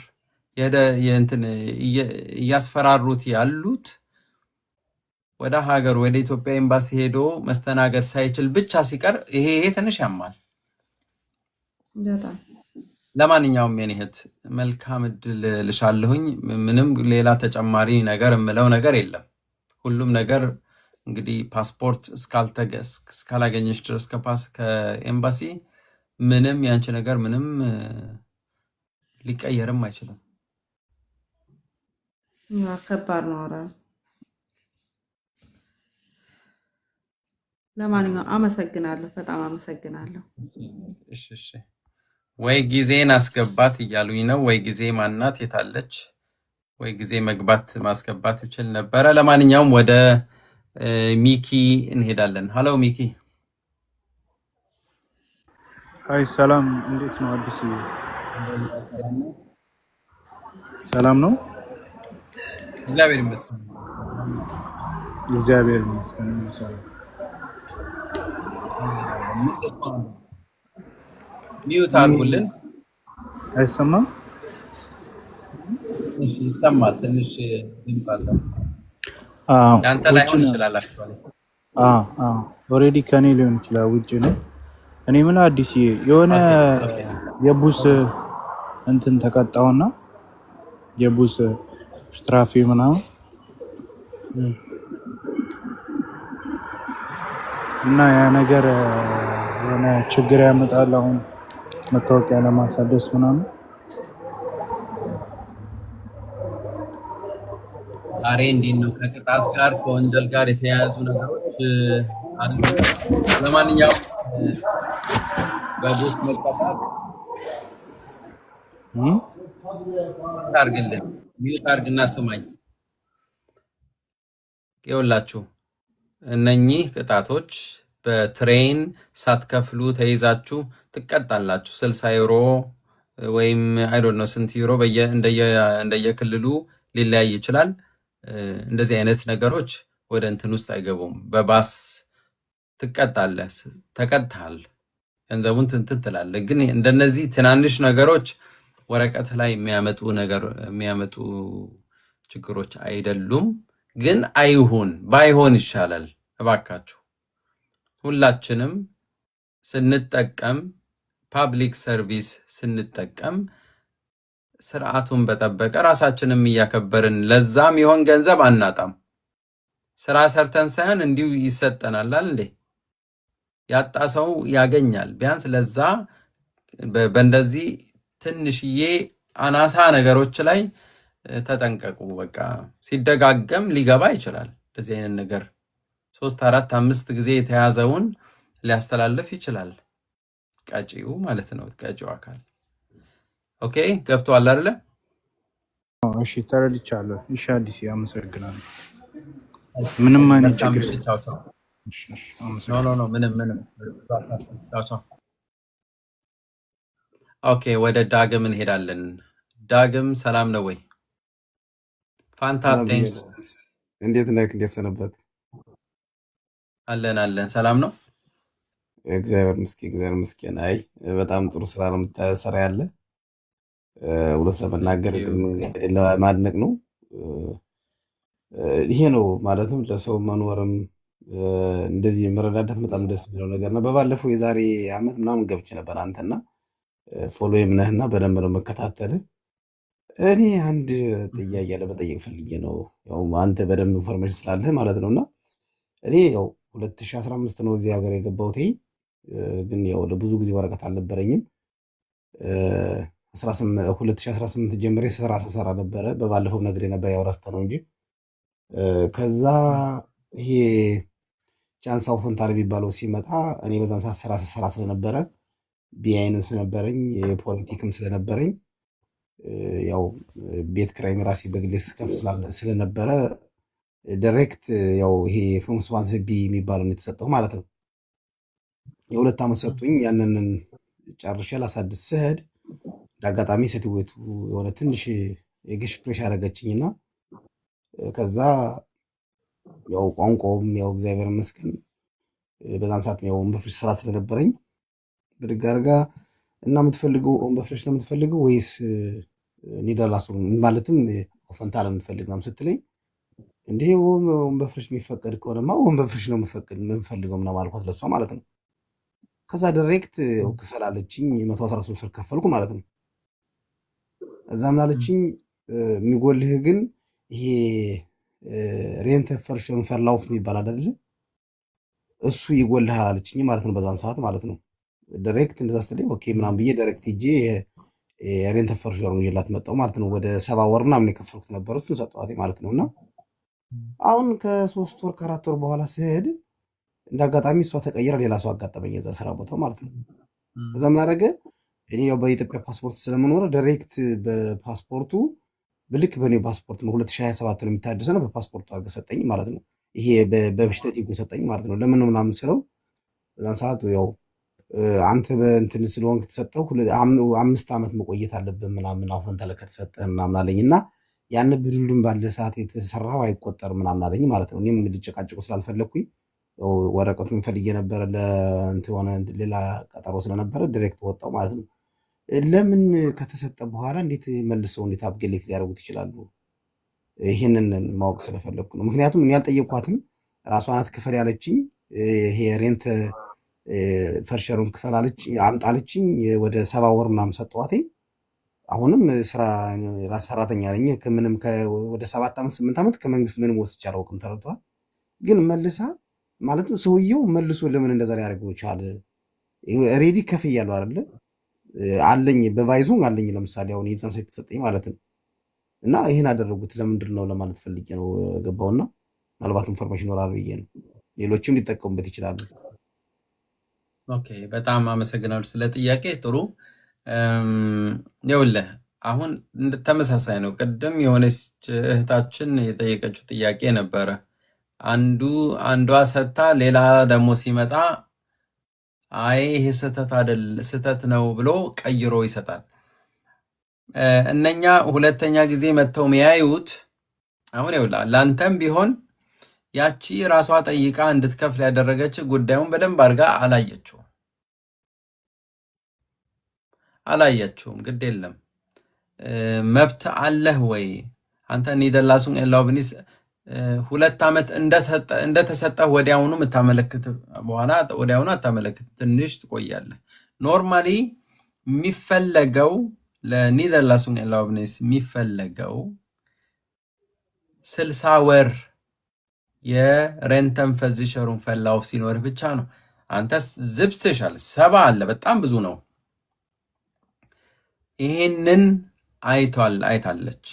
እያስፈራሩት ያሉት ወደ ሀገር ወደ ኢትዮጵያ ኤምባሲ ሄዶ መስተናገድ ሳይችል ብቻ ሲቀር ይሄ ትንሽ ያማል። ለማንኛውም የኔ እህት መልካም እድል ልሻለሁኝ። ምንም ሌላ ተጨማሪ ነገር የምለው ነገር የለም። ሁሉም ነገር እንግዲህ ፓስፖርት እስካላገኘች ድረስ ከኤምባሲ ምንም ያንቺ ነገር ምንም ሊቀየርም አይችልም። ከባድ ነው። ኧረ ለማንኛውም አመሰግናለሁ፣ በጣም አመሰግናለሁ። እሺ ወይ ጊዜን አስገባት እያሉኝ ነው። ወይ ጊዜ ማናት የታለች? ወይ ጊዜ ማስገባት ይችል ነበረ። ለማንኛውም ወደ ሚኪ እንሄዳለን። ሀሎ ሚኪ። አይ ሰላም፣ እንዴት ነው አዲስ? ሰላም ነው? እግዚአብሔር ይመስገን። እግዚአብሔር ይመስገን። ሚዩት አድርጉልን። አይሰማም? ይሰማል። ትንሽ ድምፅ አለ። ያንተ ላይሆን ይችላል። ኦልሬዲ ከኔ ሊሆን ይችላል፣ ውጭ ነው። እኔ ምን አዲስ የሆነ የቡስ እንትን ተቀጣውና የቡስ ስትራፊ ምናምን እና ያ ነገር የሆነ ችግር ያመጣል። አሁን መታወቂያ ለማሳደስ ምናምን ዛሬ እንዴት ነው ከቅጣት ጋር ከወንጀል ጋር የተያያዙ ነገሮች አሉ። ለማንኛውም በቡስ መቀጣት ታርግልን ሚዩት አርግና ስማኝ። ይኸውላችሁ እነኚህ ቅጣቶች በትሬን ሳትከፍሉ ተይዛችሁ ትቀጣላችሁ። 60 ዩሮ ወይም አይ ዶንት ኖ ስንት ዩሮ እንደየክልሉ ሊለያይ ይችላል። እንደዚህ አይነት ነገሮች ወደ እንትን ውስጥ አይገቡም። በባስ ትቀጣለህ፣ ተቀጥተሃል፣ ገንዘቡን ትንትን ትላለህ። ግን እንደነዚህ ትናንሽ ነገሮች ወረቀት ላይ የሚያመጡ ችግሮች አይደሉም። ግን ባይሆን ይሻላል። እባካችሁ ሁላችንም ስንጠቀም ፓብሊክ ሰርቪስ ስንጠቀም ስርዓቱን በጠበቀ ራሳችንም እያከበርን ለዛም ይሆን ገንዘብ አናጣም። ስራ ሰርተን ሳይሆን እንዲሁ ይሰጠናል እንዴ? ያጣ ሰው ያገኛል። ቢያንስ ለዛ በእንደዚህ ትንሽዬ አናሳ ነገሮች ላይ ተጠንቀቁ። በቃ ሲደጋገም ሊገባ ይችላል። እንደዚህ አይነት ነገር 3 4 5 ጊዜ የተያዘውን ሊያስተላልፍ ይችላል። ቀጪው ማለት ነው፣ ቀጪው አካል። ኦኬ ገብቷል አይደለ? እሺ ተረድቻለሁ። እሺ አዲስ አመሰግናለሁ። ምንም አይነት ችግር ኖ ምንም ኦኬ ወደ ዳግም እንሄዳለን። ዳግም ሰላም ነው ወይ? ፋንታስቲክ እንዴት ነህ? እንዴት ሰነበት? አለን ሰላም ነው። እግዚአብሔር ይመስገን። አይ በጣም ጥሩ ስራ ነው የምትሰራ ያለ እውነት ለመናገር ለማድነቅ ነው። ይሄ ነው ማለትም ለሰው መኖርም እንደዚህ መረዳዳት በጣም ደስ የሚለው ነገር ነው። በባለፈው የዛሬ ዓመት ምናምን ገብቼ ነበር አንተና ፎሎዬም ነህና በደንብ ነው መከታተል። እኔ አንድ ጥያቄ ለመጠየቅ ፈልጌ ነው። ያው አንተ በደንብ ኢንፎርሜሽን ስላለህ ማለት ነውና እኔ ያው 2015 ነው እዚህ ሀገር የገባሁት። ግን ያው ለብዙ ጊዜ ወረቀት አልነበረኝም። 2018 ጀምሬ ስራ ስሰራ ነበረ። በባለፈው ነግሬ ነበር ያው ረስተነው እንጂ ከዛ ይሄ ቻንስ ኦፍ ፈንታል የሚባለው ሲመጣ እኔ በዛን ሰዓት ስራ ስሰራ ስለነበረ ቢአይንም ስለነበረኝ የፖለቲክም ስለነበረኝ ያው ቤት ኪራይ ራሴ በግሌ ስከፍ ስለነበረ ዳይሬክት ያው ይሄ ፍሮንስ ዋንስ ቢ የሚባለው የተሰጠው ማለት ነው። የ2 ዓመት ሰጡኝ። ያንን ጨርሼ ላሳድስ ስሄድ ለአጋጣሚ ሴትዌቱ የሆነ ትንሽ የግሽ ፕሬሽ አደረገችኝና ከዛ ያው ቋንቋውም ያው እግዚአብሔር ይመስገን በዛን ሰዓት ነው በፍሬሽ ስራ ስለነበረኝ ብድግ አድርጋ እና የምትፈልገው በፍሬሽ ነው የምትፈልገው ወይስ ኒደርላሱ ማለትም ኦፈንታል የምትፈልግ ነው ስትለኝ እንዴ በፍሬሽ የሚፈቀድ ከሆነማ በፍሬሽ ነው የምፈልገው ምናምን አልኳት ለሷ ማለት ነው። ከዛ ዳይሬክት ክፈል አለችኝ። 113 ብር ከፈልኩ ማለት ነው። እዛም ላለችኝ የሚጎልህ ግን ይሄ ሬንት ፈርሽን ፈርላውፍ የሚባል አይደል እሱ ይጎልሃል አለችኝ ማለት ነው። በዛን ሰዓት ማለት ነው ዳይሬክት እንደዛ ስትለኝ ኦኬ ምናምን ብዬ ዳይሬክት ሂጄ ሬንት ፈርሽን ይዤላት መጣሁ ማለት ነው። ወደ 70 ወር ምናምን የከፈልኩት ነበር እሱን ሰጠኋት ማለት ነውና አሁን ከ3 ወር ከ4 ወር በኋላ ስሄድ እንዳጋጣሚ እሷ ተቀይራ ሌላ ሰው አጋጠመኝ እዛ ስራ ቦታ ማለት ነው። ከዛ ምን አደረገ እኔ ያው በኢትዮጵያ ፓስፖርት ስለምኖር ዳይሬክት በፓስፖርቱ ብልክ በኔ ፓስፖርት ነው 2027 ነው የሚታደሰው ነው በፓስፖርቱ አድርገህ ሰጠኝ ማለት ነው። ይሄ በበሽተት ይጉን ሰጠኝ ማለት ነው። ለምን ነው ምናምን ስለው በዛን ሰዓት ያው አንተ በእንትን ስለሆንክ ተሰጠው 5 ዓመት መቆየት አለብህ ምናምን አሁን ተለከተ ተሰጠህ ምናምን አለኝና ያን ብዱልም ባለ ሰዓት የተሰራው አይቆጠርም ምናምን አለኝ ማለት ነው። እኔም ልጨቃጭቆ ስላልፈለኩኝ ወረቀቱን ፈልጌ ነበር ለእንት ሆነ ሌላ ቀጠሮ ስለነበረ ዳይሬክት ወጣው ማለት ነው። ለምን ከተሰጠ በኋላ እንዴት መልሰው እንዴት አፕግሬድ ሊያደርጉት ይችላሉ? ይሄንን ማወቅ ስለፈለኩ ነው። ምክንያቱም እኔ ያልጠየቅኳትም ራሷ ናት ክፈል ያለችኝ። ይሄ ሬንት ፈርሸሩን ክፈል አለች አምጣለችኝ። ወደ 70 ወር ምናምን ሰጠዋትኝ። አሁንም ስራ ራስ ሰራተኛ ነኝ። ከምንም ወደ 7 ዓመት 8 ዓመት ከመንግስት ምንም ወስጄ አላውቅም። ተረድቷል። ግን መልሳ ማለት ነው ሰውየው መልሶ ለምን እንደዛ ሊያደርገው ይችላል? ሬዲ ከፍያለሁ አይደል አለኝ በቫይዙ አለኝ። ለምሳሌ አሁን የዛን ሳይት ተሰጠኝ ማለት ነው። እና ይሄን አደረጉት ለምንድን ነው ለማለት ፈልጌ ነው ገባውና ምናልባት ኢንፎርሜሽን ወራል ብዬ ነው። ሌሎችም ሊጠቀሙበት ይችላሉ። ኦኬ በጣም አመሰግናለሁ ስለ ጥያቄ። ጥሩ ይኸውልህ አሁን ተመሳሳይ ነው። ቅድም የሆነች እህታችን የጠየቀችው ጥያቄ ነበረ። አንዷ ሰታ ሌላ ደግሞ ሲመጣ አይ ይሄ ስህተት ነው ብሎ ቀይሮ ይሰጣል። እነኛ ሁለተኛ ጊዜ መጥተው የሚያዩት አሁን ይኸውልህ ላንተም ቢሆን ያቺ ራሷ ጠይቃ እንድትከፍል ያደረገች ጉዳዩን በደንብ አድርጋ አላየችውም። ግድ የለም መብት አለህ ወይ አንተ ኒደርላሱን ኤላውብኒስ 2 ዓመት እንደተሰጠህ ወዲያውኑ የምታመለክት በኋላ ወዲያውኑ አታመለክት፣ ትንሽ ትቆያለህ። ኖርማሊ የሚፈለገው ለኒደርላሱን ኤላውብኒስ የሚፈለገው 60 ወር የሬንተን ፈዚሸሩን ፈላው ሲኖርህ ብቻ ነው። አንተ ዝብስሻል 70 አለ፣ በጣም ብዙ ነው። ይሄንን አይታለች።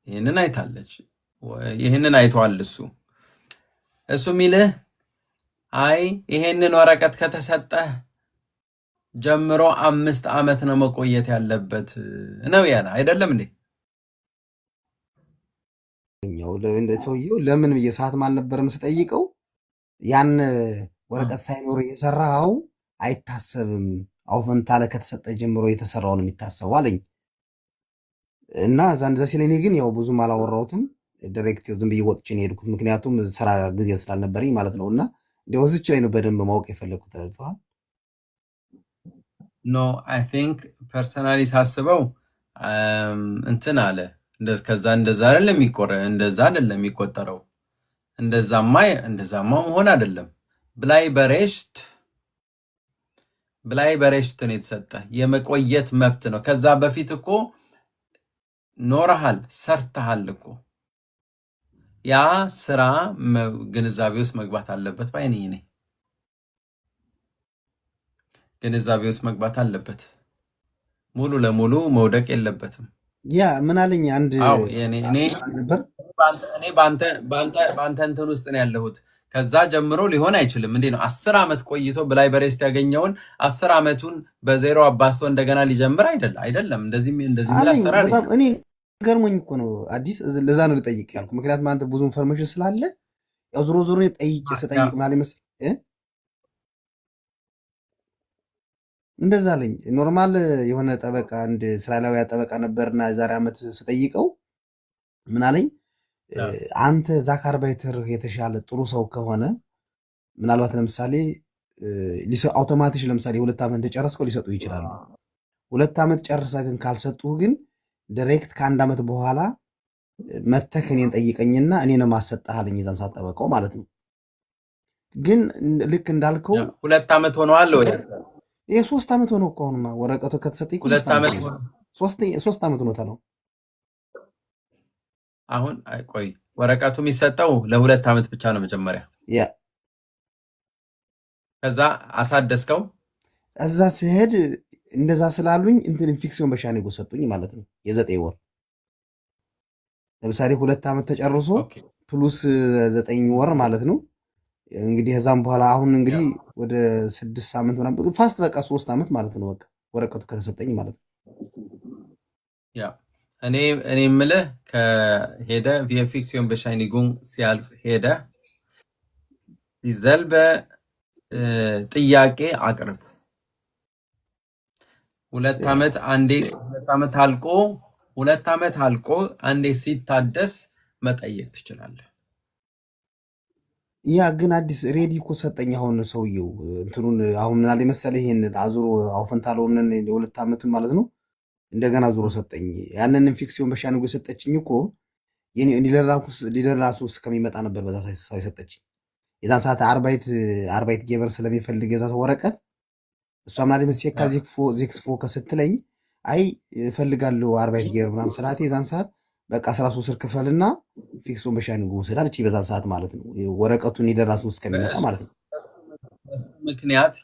ይሄንን አይቷል። እሱ ሚልህ አይ ይሄንን ወረቀት ከተሰጠህ ጀምሮ 5 ዓመት ነው መቆየት ያለበት ነው ያለ አይደለም እንዴ? ሰውየው ለምን የሰዓት አልነበረም ስጠይቀው ያን ወረቀት ሳይኖር የሰራው አይታሰብም አውፈንታለ ከተሰጠ ጀምሮ የተሰራው ነው የሚታሰበው አለኝ። እና ዛንዛ ሲለኝ ግን ያው ብዙም አላወራሁትም። ዳይሬክት ዝም ብዬ ወጥቼ ነው የሄድኩት፣ ምክንያቱም ስራ ጊዜ ስላልነበረኝ ማለት ነው። እና እንደው እዚች ላይ ነው በደንብ ማወቅ የፈለኩት። ተልቷል ኖ አይ ቲንክ ፐርሰናሊ ሳስበው እንትን አለ ከዛ እንደዛ አይደለም የሚቆጠረው። እንደዛማ መሆን አይደለም። ብላይ በሬሽት ነው የተሰጠ የመቆየት መብት ነው። ከዛ በፊት እኮ ኖረሃል፣ ሰርተሃል እኮ ያ ስራ ግንዛቤ ውስጥ መግባት አለበት ባይነኝ ነኝ። ግንዛቤ ውስጥ መግባት አለበት። ሙሉ ለሙሉ መውደቅ የለበትም። ያ ምን አለኝ አንድ አዎ እኔ ነበር በአንተ እንትን ውስጥ ነው ያለሁት። ከዛ ጀምሮ ሊሆን አይችልም። እንዴ ነው 10 ዓመት ቆይቶ በላይ በሬስት ያገኘውን 10 ዓመቱን በዜሮ አባስቶ እንደገና ሊጀምር አይደለም። እንደዚህ ምን አሰራር በጣም እኔ ገርሞኝ እኮ ነው አዲስ። ለዛ ነው ልጠይቅ ያልኩ። ምክንያቱም አንተ ብዙ ኢንፎርሜሽን ስላለ ያው ዞሮ ዞሮ ስጠይቅ ማለት ይመስል እንደዛ አለኝ። ኖርማል የሆነ ጠበቃ አንድ እስራኤላዊ ጠበቃ ነበርና የዛሬ ዓመት ስጠይቀው ምን አለኝ፣ አንተ ዛካርባይተር የተሻለ ጥሩ ሰው ከሆነ ምናልባት ለምሳሌ አውቶማቲክ ለምሳሌ 2 ዓመት እንደጨረስከው ሊሰጡ ይችላሉ። 2 ዓመት ጨርሳ ግን ካልሰጡህ ግን ዳይሬክት ከ1 ዓመት በኋላ መተህ እኔን ጠይቀኝና እኔ ነው ማሰጣህ አለኝ። የዛን ሰዓት ጠበቃው ማለት ነው። ግን ልክ እንዳልከው 2 ዓመት ሆነዋል ወይ? ይሄ 3 ዓመት ሆነው እኮ አሁንማ ወረቀቱ ከተሰጠኝ 3 ዓመት ሆኖታል። አሁን ቆይ ወረቀቱ የሚሰጠው ለ2 ዓመት ብቻ ነው መጀመሪያ። ያ ከዛ አሳደስከው። እዛ ሲሄድ እንደዛ ስላሉኝ እንትን ኢንፌክሲዮን በሻኔጎ ሰጡኝ ማለት ነው። የ9 ወር ለምሳሌ 2 ዓመት ተጨርሶ ፕሉስ 9 ወር ማለት ነው። እንግዲህ ከዛም በኋላ አሁን እንግዲህ ወደ 6 ሳምንት ምናምን ፋስት በቃ 3 ዓመት ማለት ነው። በቃ ወረቀቱ ከተሰጠኝ ማለት ነው። ያ እኔ የምልህ ከሄደ ቪኤፊክሲዮን በሻይኒጉን ሲያልፍ ሄደ ይዘልበ ጥያቄ አቅርብ። 2 ዓመት አንዴ 2 ዓመት አልቆ አንዴ ሲታደስ መጠየቅ ትችላለህ። ያ ግን አዲስ ሬዲ እኮ ሰጠኝ። አሁን ሰውየው እንትኑን አሁን ምን አለ መሰለህ ይሄን አዙሮ አውፈንታለውን የ2 ዓመቱን ማለት ነው እንደገና ዙሮ ሰጠኝ። ያንን ኢንፌክሲዮን በሻኒጎ የሰጠችኝ እኮ የኔ ሊደራሱ እስከሚመጣ ነበር በዛ ሳይሰጠችኝ። የዛን ሰዓት አርባይት ጌበር ስለሚፈልግ የዛ ወረቀት እሷ ምናለ መስየካ ዜክስፎ ከስትለኝ አይ እፈልጋለሁ አርባይት ጌበር ምናምን ስላቴ የዛን ሰዓት በቃ 13 ክፈልና ኢንፌክሲዮን በሻኒጎ ወሰዳለች። በዛን ሰዓት ማለት ነው ወረቀቱን ሊደራሱ እስከሚመጣ ማለት ነው።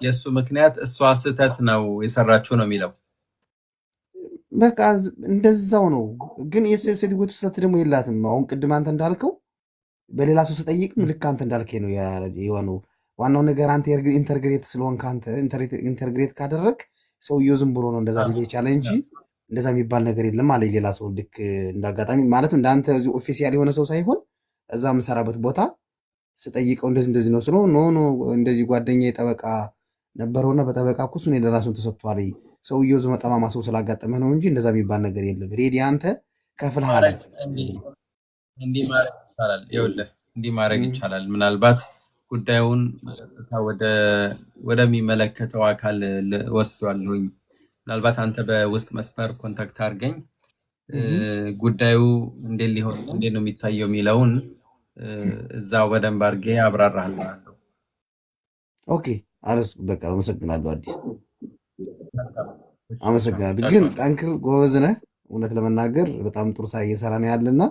የሱ ምክንያት እሷ ስህተት ነው የሰራችው ነው የሚለው በቃ እንደዛው ነው። ግን የሴትጎቱ ስህተት ደግሞ የላትም። አሁን ቅድም አንተ እንዳልከው በሌላ ሰው ስጠይቅም ልክ አንተ እንዳልከኝ ነው የሆነው። ዋናው ነገር አንተ ኢንተርግሬት ስለሆንክ አንተ ኢንተርግሬት ካደረግ ሰውየው ዝም ብሎ ነው እንደዛ ሊል የቻለ እንጂ እንደዛ የሚባል ነገር የለም አለ ሌላ ሰው። ልክ እንዳጋጣሚ ማለት እንዳንተ እዚህ ኦፊሲያል የሆነ ሰው ሳይሆን እዛ የምሰራበት ቦታ ስጠይቀው እንደዚህ ነው ስለው ኖ እንደዚህ ጓደኛ የጠበቃ ነበረውና በጠበቃ እኮ እሱን የደራሱን ተሰጥቷል ሰውየው ዝም ጠማማ ሰው ስላጋጠመህ ነው እንጂ እንደዛ የሚባል ነገር የለም። ሬዲ አንተ ከፍልሃል። እንዲህ ማድረግ ይቻላል። ምናልባት ጉዳዩን ወደሚመለከተው አካል ወስዷለሁኝ። ምናልባት አንተ በውስጥ መስመር ኮንታክት አድርገኝ ጉዳዩ እንዴት ነው የሚታየው የሚለውን እዛው በደንብ አድርጌ አብራራለሁ። ኦኬ አረስ በቃ አመሰግናለሁ። አዲስ አመሰግናለሁ። ግን ጠንክር ጎበዝ ነህ። እውነት ለመናገር በጣም ጥሩ ስራ እየሰራ ነው ያለና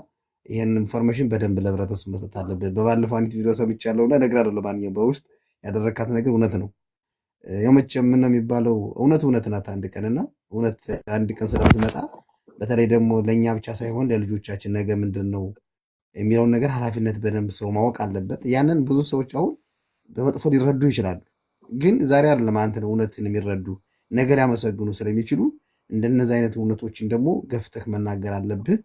ይሄን ኢንፎርሜሽን በደንብ ለህብረተሰቡ መስጠት አለበት። በባለፈው አንዲት ቪዲዮ ሰምቻለሁና እነግራለሁ። ለማንኛውም በውስጥ ያደረካት ነገር እውነት ነው። የመቼም ምን ነው የሚባለው እውነት ናት። አንድ ቀንና እውነት አንድ ቀን ስለምትመጣ በተለይ ደግሞ ለእኛ ብቻ ሳይሆን ለልጆቻችን ነገ ምንድን ነው የሚለውን ነገር ኃላፊነት በደንብ ሰው ማወቅ አለበት። ያንን ብዙ ሰዎች አሁን በመጥፎ ሊረዱ ይችላሉ። ግን ዛሬ አይደለም አንተን እውነትን የሚረዱ ነገር ያመሰግኑ ስለሚችሉ እንደነዚህ አይነት እውነቶችን ደግሞ ገፍተህ መናገር አለብህ።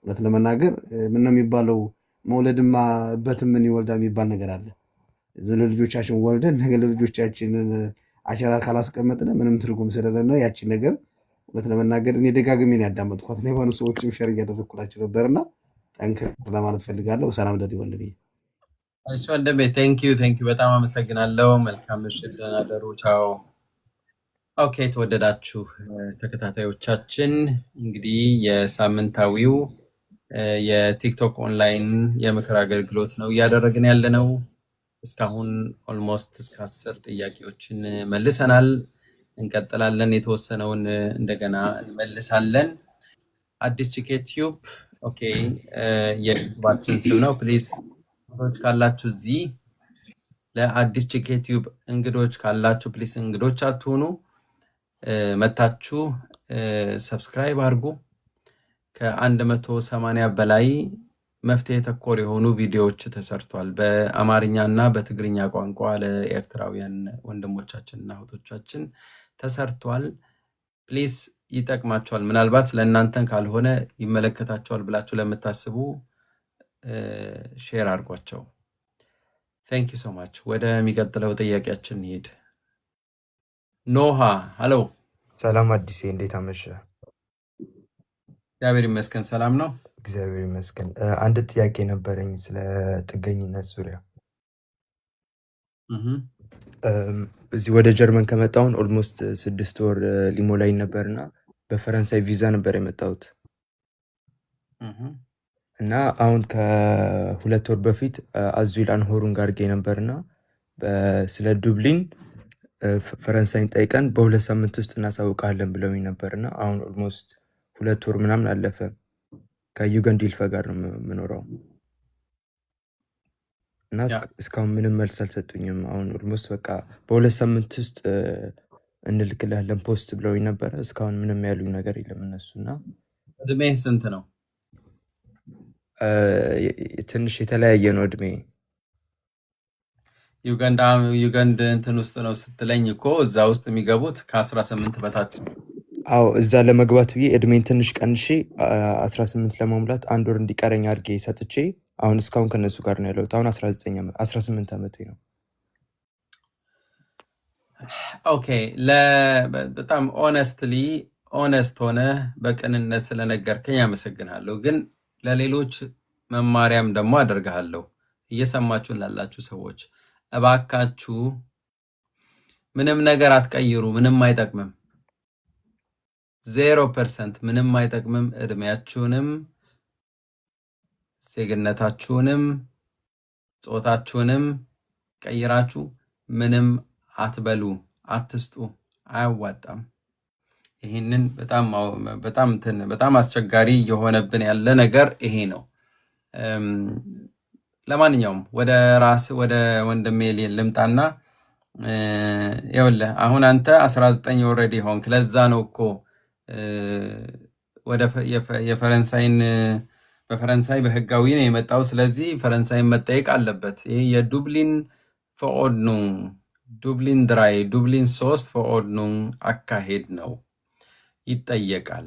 እውነት ለመናገር ምን ነው የሚባለው መውለድማ በትም ምን ይወልዳል የሚባል ነገር አለ። ለልጆቻችን ወልደን ነገ ለልጆቻችን አሻራ ካላስቀመጥን ምንም ትርጉም ስለሌለ ያቺን ነገር እውነት ለመናገር እኔ ደጋግሜ ነው ያዳመጥኳት ነው የሆኑ ሰዎችም ሸር እያደረግኩላቸው ነበርና ጠንክር ለማለት ፈልጋለሁ። ሰላም ደድ ይወልልኝ። እሺ ወንድሜ ቴንክ ዩ በጣም አመሰግናለሁ። መልካም ምሽት፣ ደህና ደሩ። ቻው። ኦኬ ተወደዳችሁ ተከታታዮቻችን እንግዲህ የሳምንታዊው የቲክቶክ ኦንላይን የምክር አገልግሎት ነው እያደረግን ያለነው። እስካሁን ኦልሞስት እስከ 10 ጥያቄዎችን መልሰናል። እንቀጥላለን። የተወሰነውን እንደገና እንመልሳለን። አዲስ ቺኬ ቲዩብ ኦኬ የዩቲዩባችን ስም ነው። ፕሊዝ ካላችሁ እዚህ ለአዲስ ጂኬ ቲዩብ እንግዶች ካላችሁ ፕሊስ እንግዶች አትሁኑ። መታችሁ ሰብስክራይብ አድርጉ። ከ180 በላይ መፍትሄ ተኮር የሆኑ ቪዲዮዎች ተሰርቷል በአማርኛ እና በትግርኛ ቋንቋ ለኤርትራውያን ወንድሞቻችንና እህቶቻችን ተሰርቷል። ፕሊስ ይጠቅማቸዋል። ምናልባት ለእናንተን ካልሆነ ይመለከታቸዋል ብላችሁ ለምታስቡ ሼር አድርጓቸው። ቴንክ ዩ ሶ ማች። ወደሚቀጥለው ጥያቄያችን እንሂድ። ኖሃ ሄሎ። ሰላም አዲሴ፣ እንዴት አመሸ? እግዚአብሔር ይመስገን ሰላም ነው። እግዚአብሔር ይመስገን። አንድ ጥያቄ ነበረኝ ስለ ጥገኝነት ዙሪያ። እዚህ ወደ ጀርመን ከመጣሁን ኦልሞስት 6 ወር ሊሞላኝ ነበርና በፈረንሳይ ቪዛ ነበር የመጣሁት እና አሁን ከ2 ወር በፊት አዙል አንሆሩን ጋር ጌ ነበርና ስለ ዱብሊን ፈረንሳይን ጠይቀን በ2 ሳምንት ውስጥ እናሳውቃለን ብለውኝ ነበርና አሁን ኦልሞስት 2 ወር ምናምን አለፈ። ከዩገንድ ይልፈ ጋር ነው የምኖረው እና እስካሁን ምንም መልስ አልሰጡኝም። አሁን ኦልሞስት በቃ በ2 ሳምንት ውስጥ እንልክልሃለን ፖስት ብለውኝ ነበር። እስካሁን ምንም ያሉኝ ነገር የለም እነሱና። እድሜ ስንት ነው? ትንሽ የተለያየ ነው እድሜ። ዩገንድ እንትን ውስጥ ነው ስትለኝ እኮ እዛ ውስጥ የሚገቡት ከ18 በታች። አዎ እዛ ለመግባት ብዬ እድሜን ትንሽ ቀንሼ 18 ለመሙላት 1 ወር እንዲቀረኝ አድርጌ ሰጥቼ አሁን እስካሁን ከነሱ ጋር ነው ያለሁት። አሁን 18 ዓመቴ ነው። ኦኬ በጣም ኦነስት ሆነ በቅንነት ስለነገርከኝ አመሰግናለሁ። ግን ለሌሎች መማሪያም ደግሞ አደርጋለሁ። እየሰማችሁን ላላችሁ ሰዎች እባካችሁ ምንም ነገር አትቀይሩ። ምንም አይጠቅምም። 0% ምንም አይጠቅምም። እድሜያችሁንም ዜግነታችሁንም ጾታችሁንም ቀይራችሁ ምንም አትበሉ፣ አትስጡ። አያዋጣም። ይህንን በጣም አስቸጋሪ የሆነብን ያለ ነገር ይሄ ነው። ለማንኛውም ወደ ወንድሜ ልምጣና ይኸውልህ አሁን አንተ 19 ኦልሬዲ ሆንክ። ለዛ ነው እኮ ወደ በፈረንሳይ በህጋዊ ነው የመጣው። ስለዚህ ፈረንሳይን መጠየቅ አለበት። ይሄ የዱብሊን ፈኦድኑን ዱብሊን 3 ፈኦድኑን አካሄድ ነው፣ ይጠየቃል።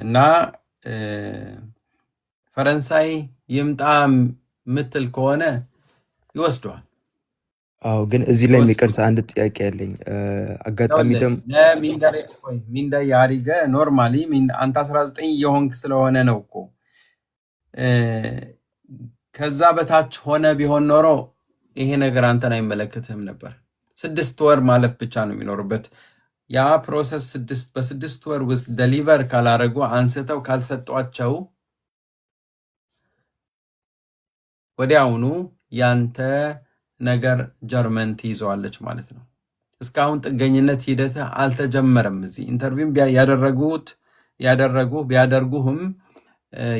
እና ፈረንሳይ ይምጣ ምትል ከሆነ ይወስደዋል። አዎ ግን እዚህ ላይ የሚቀርታ አንድ ጥያቄ ያለኝ አጋጣሚ ደግሞ ሚንዳ ያሪገ ኖርማሊ አንተ 19 የሆንክ ስለሆነ ነው እኮ። ከዛ በታች ሆነ ቢሆን ኖሮ ይሄ ነገር አንተን አይመለከትህም ነበር። 6 ወር ማለፍ ብቻ ነው የሚኖርበት። ያ ፕሮሰስ በ6 ወር ውስጥ ደሊቨር ካላረጉ አንስተው ካልሰጧቸው ወዲያውኑ ያንተ ነገር ጀርመን ትይዘዋለች ማለት ነው። እስካሁን ጥገኝነት ሂደት አልተጀመረም። እዚህ ኢንተርቪው ቢያደርጉህም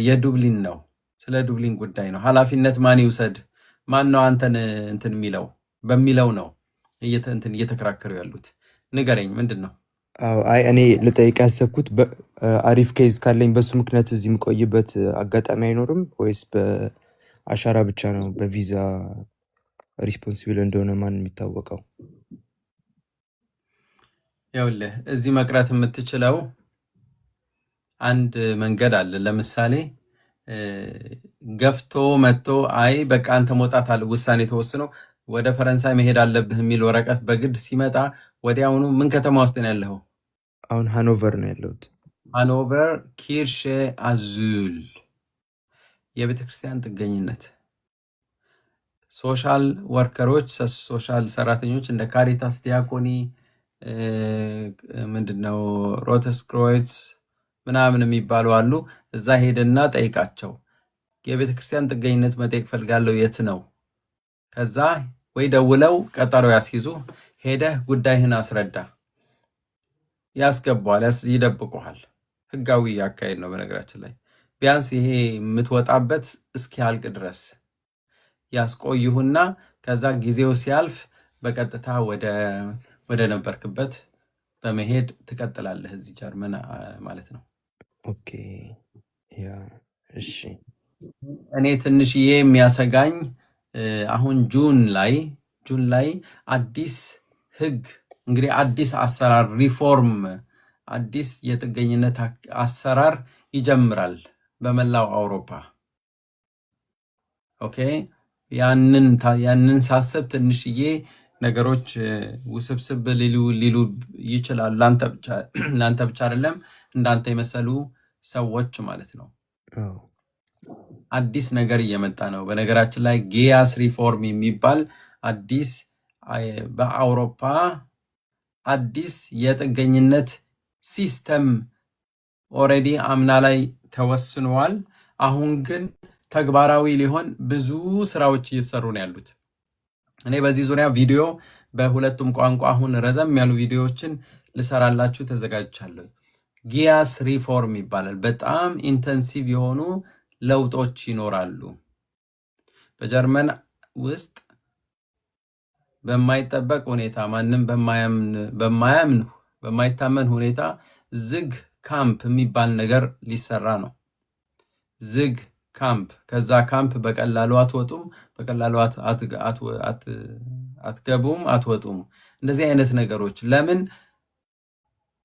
የዱብሊን ነው፣ ስለ ዱብሊን ጉዳይ ነው። ኃላፊነት ማን ይውሰድ? ማን ነው አንተን እንትን የሚለው በሚለው ነው እየተከራከሩ ያሉት። ንገረኝ፣ ምንድን ነው? አይ እኔ ልጠይቅ ያሰብኩት አሪፍ ኬዝ ካለኝ በሱ ምክንያት እዚህ የምቆይበት አጋጣሚ አይኖርም ወይስ በአሻራ ብቻ ነው በቪዛ ሪስፖንሲብል እንደሆነ ማን የሚታወቀው? ይኸውልህ እዚህ መቅረት የምትችለው አንድ መንገድ አለ። ለምሳሌ ገፍቶ መጥቶ አይ በቃ አንተ መውጣት አለ ውሳኔ ተወስኖ ወደ ፈረንሳይ መሄድ አለብህ የሚል ወረቀት በግድ ሲመጣ ወዲያውኑ ምን ከተማ ውስጥ ነው ያለኸው? አሁን ሃኖቨር ነው ያለሁት። ሃኖቨር ኪርሼ አዙል የቤተክርስቲያን ጥገኝነት ሶሻል ወርከሮች፣ ሶሻል ሰራተኞች እንደ ካሪታስ፣ ዲያኮኒ፣ ምንድነው ሮተስ ክሮይትስ ምናምን የሚባሉ አሉ። እዛ ሄደና ጠይቃቸው። የቤተክርስቲያን ጥገኝነት መጠየቅ ፈልጋለሁ፣ የት ነው? ከዛ ወይ ደውለው ቀጠሮ ያስይዙ። ሄደህ ጉዳይህን አስረዳ፣ ያስገባዋል፣ ይደብቁሃል። ህጋዊ አካሄድ ነው። በነገራችን ላይ ቢያንስ ይሄ የምትወጣበት እስኪያልቅ ድረስ ያስቆይሁና ከዛ ጊዜው ሲያልፍ በቀጥታ ወደ ነበርክበት በመሄድ ትቀጥላለህ እዚህ ጀርመን ማለት ነው። ኦኬ ያ እሺ እኔ ትንሽዬ የሚያሰጋኝ አሁን ጁን ላይ አዲስ ህግ እንግዲህ አዲስ አሰራር ሪፎርም አዲስ የጥገኝነት አሰራር ይጀምራል በመላው አውሮፓ። ኦኬ ያንን ሳስብ ትንሽዬ ነገሮች ውስብስብ ሊሉ ይችላሉ። ላንተ ብቻ አይደለም እንዳንተ የመሰሉ ሰዎች ማለት ነው። አዎ አዲስ ነገር እየመጣ ነው። በነገራችን ላይ ጊያስ ሪፎርም የሚባል አዲስ በአውሮፓ አዲስ የጥገኝነት ሲስተም ኦልሬዲ አምና ላይ ተወስኗል። አሁን ግን ተግባራዊ ሊሆን ብዙ ስራዎች እየተሰሩ ነው ያሉት። እኔ በዚህ ዙሪያ ቪዲዮ በሁለቱም ቋንቋ አሁን ረዘም ያሉ ቪዲዮዎችን ልሰራላችሁ ተዘጋጅቻለሁ። ጊያስ ሪፎርም ይባላል። በጣም ኢንተንሲቭ የሆኑ ለውጦች ይኖራሉ። በጀርመን ውስጥ በማይጠበቅ ሁኔታ ማንም በማይታመን ሁኔታ ዝግ ካምፕ የሚባል ነገር ሊሰራ ነው። ዝግ ካምፕ። ከዛ ካምፕ በቀላሉ አትወጡም፣ በቀላሉ አትገቡም፣ አትወጡም። እንደዚህ አይነት ነገሮች ለምን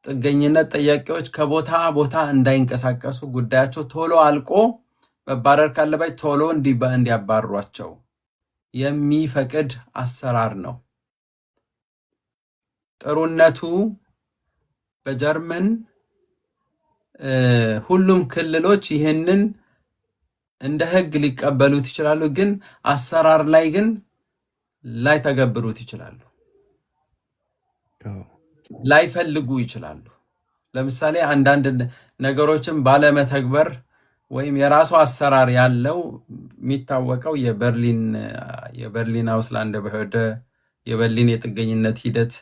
ጥገኝነት ጠያቂዎች ከቦታ ቦታ እንዳይንቀሳቀሱ ጉዳያቸው ቶሎ አልቆ መባረር ካለባቸው ቶሎ እንዲያባሯቸው የሚፈቅድ አሰራር ነው። ጥሩነቱ በጀርመን ሁሉም ክልሎች ይህንን እንደ ህግ ሊቀበሉት ይችላሉ፣ ግን አሰራር ላይ ግን ላይተገብሩት ይችላሉ፣ ላይፈልጉ ይችላሉ። ለምሳሌ አንዳንድ ነገሮችን ባለመተግበር ወይም የራሱ አሰራር ያለው የሚታወቀው የበርሊን አውስላንድ በህደ የበርሊን የጥገኝነት ሂደት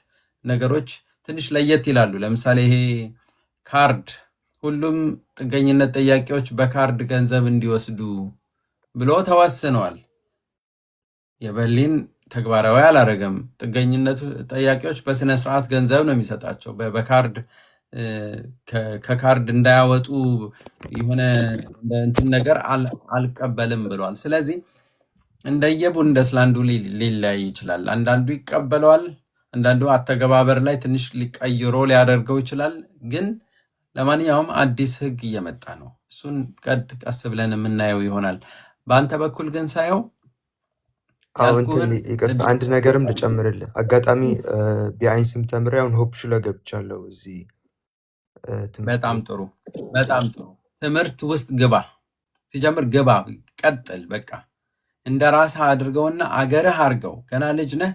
ነገሮች ትንሽ ለየት ይላሉ። ለምሳሌ ይሄ ካርድ ሁሉም ጥገኝነት ጠያቂዎች በካርድ ገንዘብ እንዲወስዱ ብሎ ተወስኗል። የበርሊን ተግባራዊ አላደረገም። ጥገኝነት ጠያቂዎች በስነ ስርዓት ገንዘብ ነው የሚሰጣቸው። በካርድ ከካርድ እንዳያወጡ የሆነ እንትን ነገር አልቀበልም ብሏል። ስለዚህ እንደየቡንደስላንዱ ሊለያይ ይችላል። አንዳንዱ ይቀበለዋል፣ አንዳንዱ አተገባበር ላይ ትንሽ ሊቀይሮ ሊያደርገው ይችላል። ግን ለማንኛውም አዲስ ህግ እየመጣ ነው። እሱን ቀስ ብለን የምናየው ይሆናል። በአንተ በኩል ግን ሳየው ይቅርታ አንድ ነገርም ልጨምርልህ። አጋጣሚ ቢአይንስም ተምሬ አሁን ሆፕሹላ ገብቻለሁ እዚህ ትምህርት በጣም ቤት። ጥሩ፣ በጣም ጥሩ። ትምህርት ውስጥ ግባ፣ ሲጀምር ግባ፣ ቀጥል። በቃ እንደ ራስህ አድርገውና አገርህ አድርገው። ገና ልጅ ነህ፣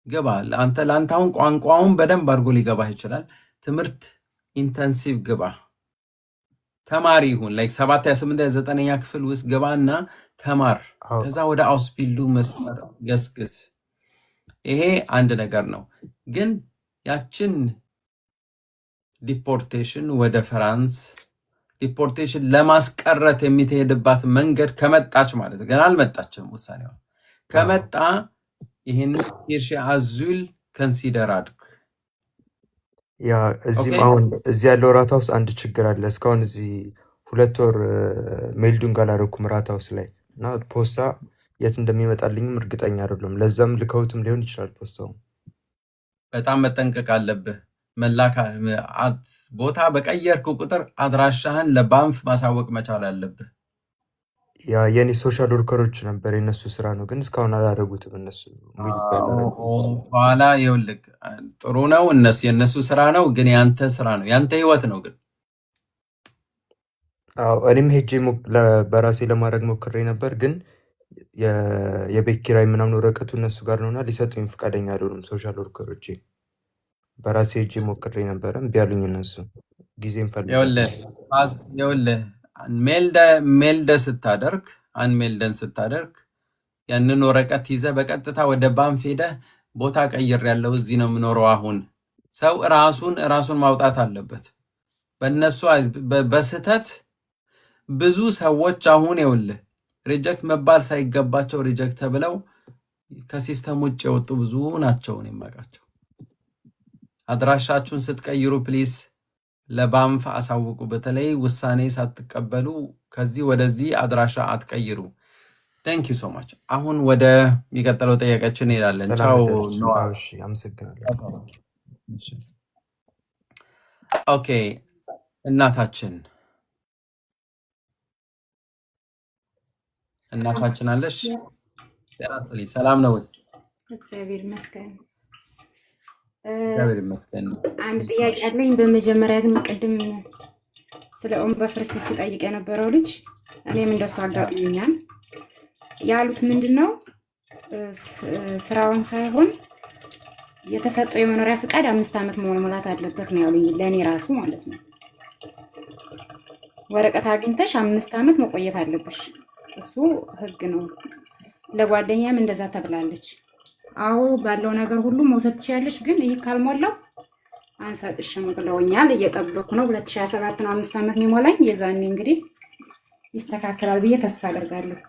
ግባ። ለአንተ አሁን ቋንቋውን በደንብ አድርጎ ሊገባህ ይችላል። ትምህርት ኢንተንሲቭ ግባ፣ ተማሪ ይሁን። ላይክ 7 8 9ኛ ክፍል ውስጥ ግባና ተማር። አዎ ከዛ ወደ አውስቢልዱ መስመር ገስግስ። ይሄ አንድ ነገር ነው። ግን ያችን ዲፖርቴሽን ወደ ፍራንስ ዲፖርቴሽን ለማስቀረት የሚትሄድባት መንገድ ከመጣች ማለት ገና አልመጣችም፣ ውሳኔዋ አዎ ከመጣ ይህን ሂርሺ አዙል ከንሲደር አድርግ። ያ ኦኬ እዚህም አሁን እዚህ ያለው ራታ ውስጥ አንድ ችግር አለ። እስካሁን እዚህ 2 ወር ሜልዱን አላደረኩም ራታ ውስጥ ላይ እና ፖስታ የት እንደሚመጣልኝም እርግጠኛ አይደለም። ለዛም ልከውትም ሊሆን ይችላል ፖስታው። በጣም መጠንቀቅ አለብህ። ቦታ በቀየርክ ቁጥር አድራሻህን ለባንፍ ማሳወቅ መቻል አለብህ። ያ የኔ ሶሻል ወርከሮች ነበር የነሱ ስራ ነው፣ ግን እስካሁን አላደረጉትም። እነሱ ሚሉት አላደረጉም። በኋላ ይኸውልህ ጥሩ ነው፣ የእነሱ ስራ ነው፣ ግን ያንተ ስራ ነው፣ ያንተ ህይወት ነው። ግን አዎ እኔም ሄጄ በራሴ ለማድረግ ሞክሬ ነበር፣ ግን የቤት ኪራይ ምናምን ወረቀቱ እነሱ ጋር ነውና ሊሰጡኝ ፈቃደኛ አልሆኑም ሶሻል ወርከሮች። በራሴ ሄጄ ሞክሬ ነበረ፣ እምቢ አሉኝ እነሱ። ጊዜም ፈልገው ይኸውልህ ሜልደ ስታደርግ አንሜልደን ስታደርግ ያንን ወረቀት ይዘህ በቀጥታ ወደ ባንክ ሄደህ ቦታ ቀይሬያለሁ፣ እዚህ ነው የምኖረው። አሁን ሰው ራሱን ማውጣት አለበት። በእነሱ በስህተት ብዙ ሰዎች አሁን ይኸውልህ ሪጀክት መባል ሳይገባቸው ሪጀክት ተብለው ከሲስተም ውጭ የወጡ ብዙ ናቸው እኔ የማውቃቸው። አድራሻችሁን ስትቀይሩ ፕሊስ ለባንፍ አሳውቁ። በተለይ ውሳኔ ሳትቀበሉ ከዚህ ወደዚህ አድራሻ አትቀይሩ። ቴንክ ዩ ሶ ማች። አሁን ወደ የሚቀጥለው ጥያቄያችን እንሄዳለን። ሰላም ቻው አደራችሁ። ኖዋ። አዎ፣ እሺ፣ አመሰግናለሁ። ኦኬ እናታችን እናታችን አለሽ? ጤና ይስጥልኝ። ሰላም ነው ወይ? እግዚአብሔር ይመስገን። እግዚአብሔር ይመስገን። አንድ ጥያቄ አለኝ። በመጀመሪያ ግን ቅድም ስለ በፍርስት ሲጠይቅ የነበረው ልጅ እኔም እንደሱ አጋጥሞኛል። ያሉት ምንድነው ስራውን ሳይሆን የተሰጠው የመኖሪያ ፍቃድ 5 ዓመት መሙላት አለበት ነው ያሉኝ። ለኔ ራሱ ማለት ነው ወረቀት አግኝተሽ 5 ዓመት መቆየት አለብሽ። እሱ ህግ ነው። ለጓደኛም እንደዛ ተብላለች። አዎ ባለው ነገር ሁሉ መውሰድ ትችያለሽ፣ ግን ይህ ካልሞላው አንሰጥሽም ብለውኛል። እየጠበኩ ነው። 2027 ነው 5 ዓመት የሚሞላኝ። የዛኔ እንግዲህ ይስተካከላል ብዬ ተስፋ አደርጋለሁ።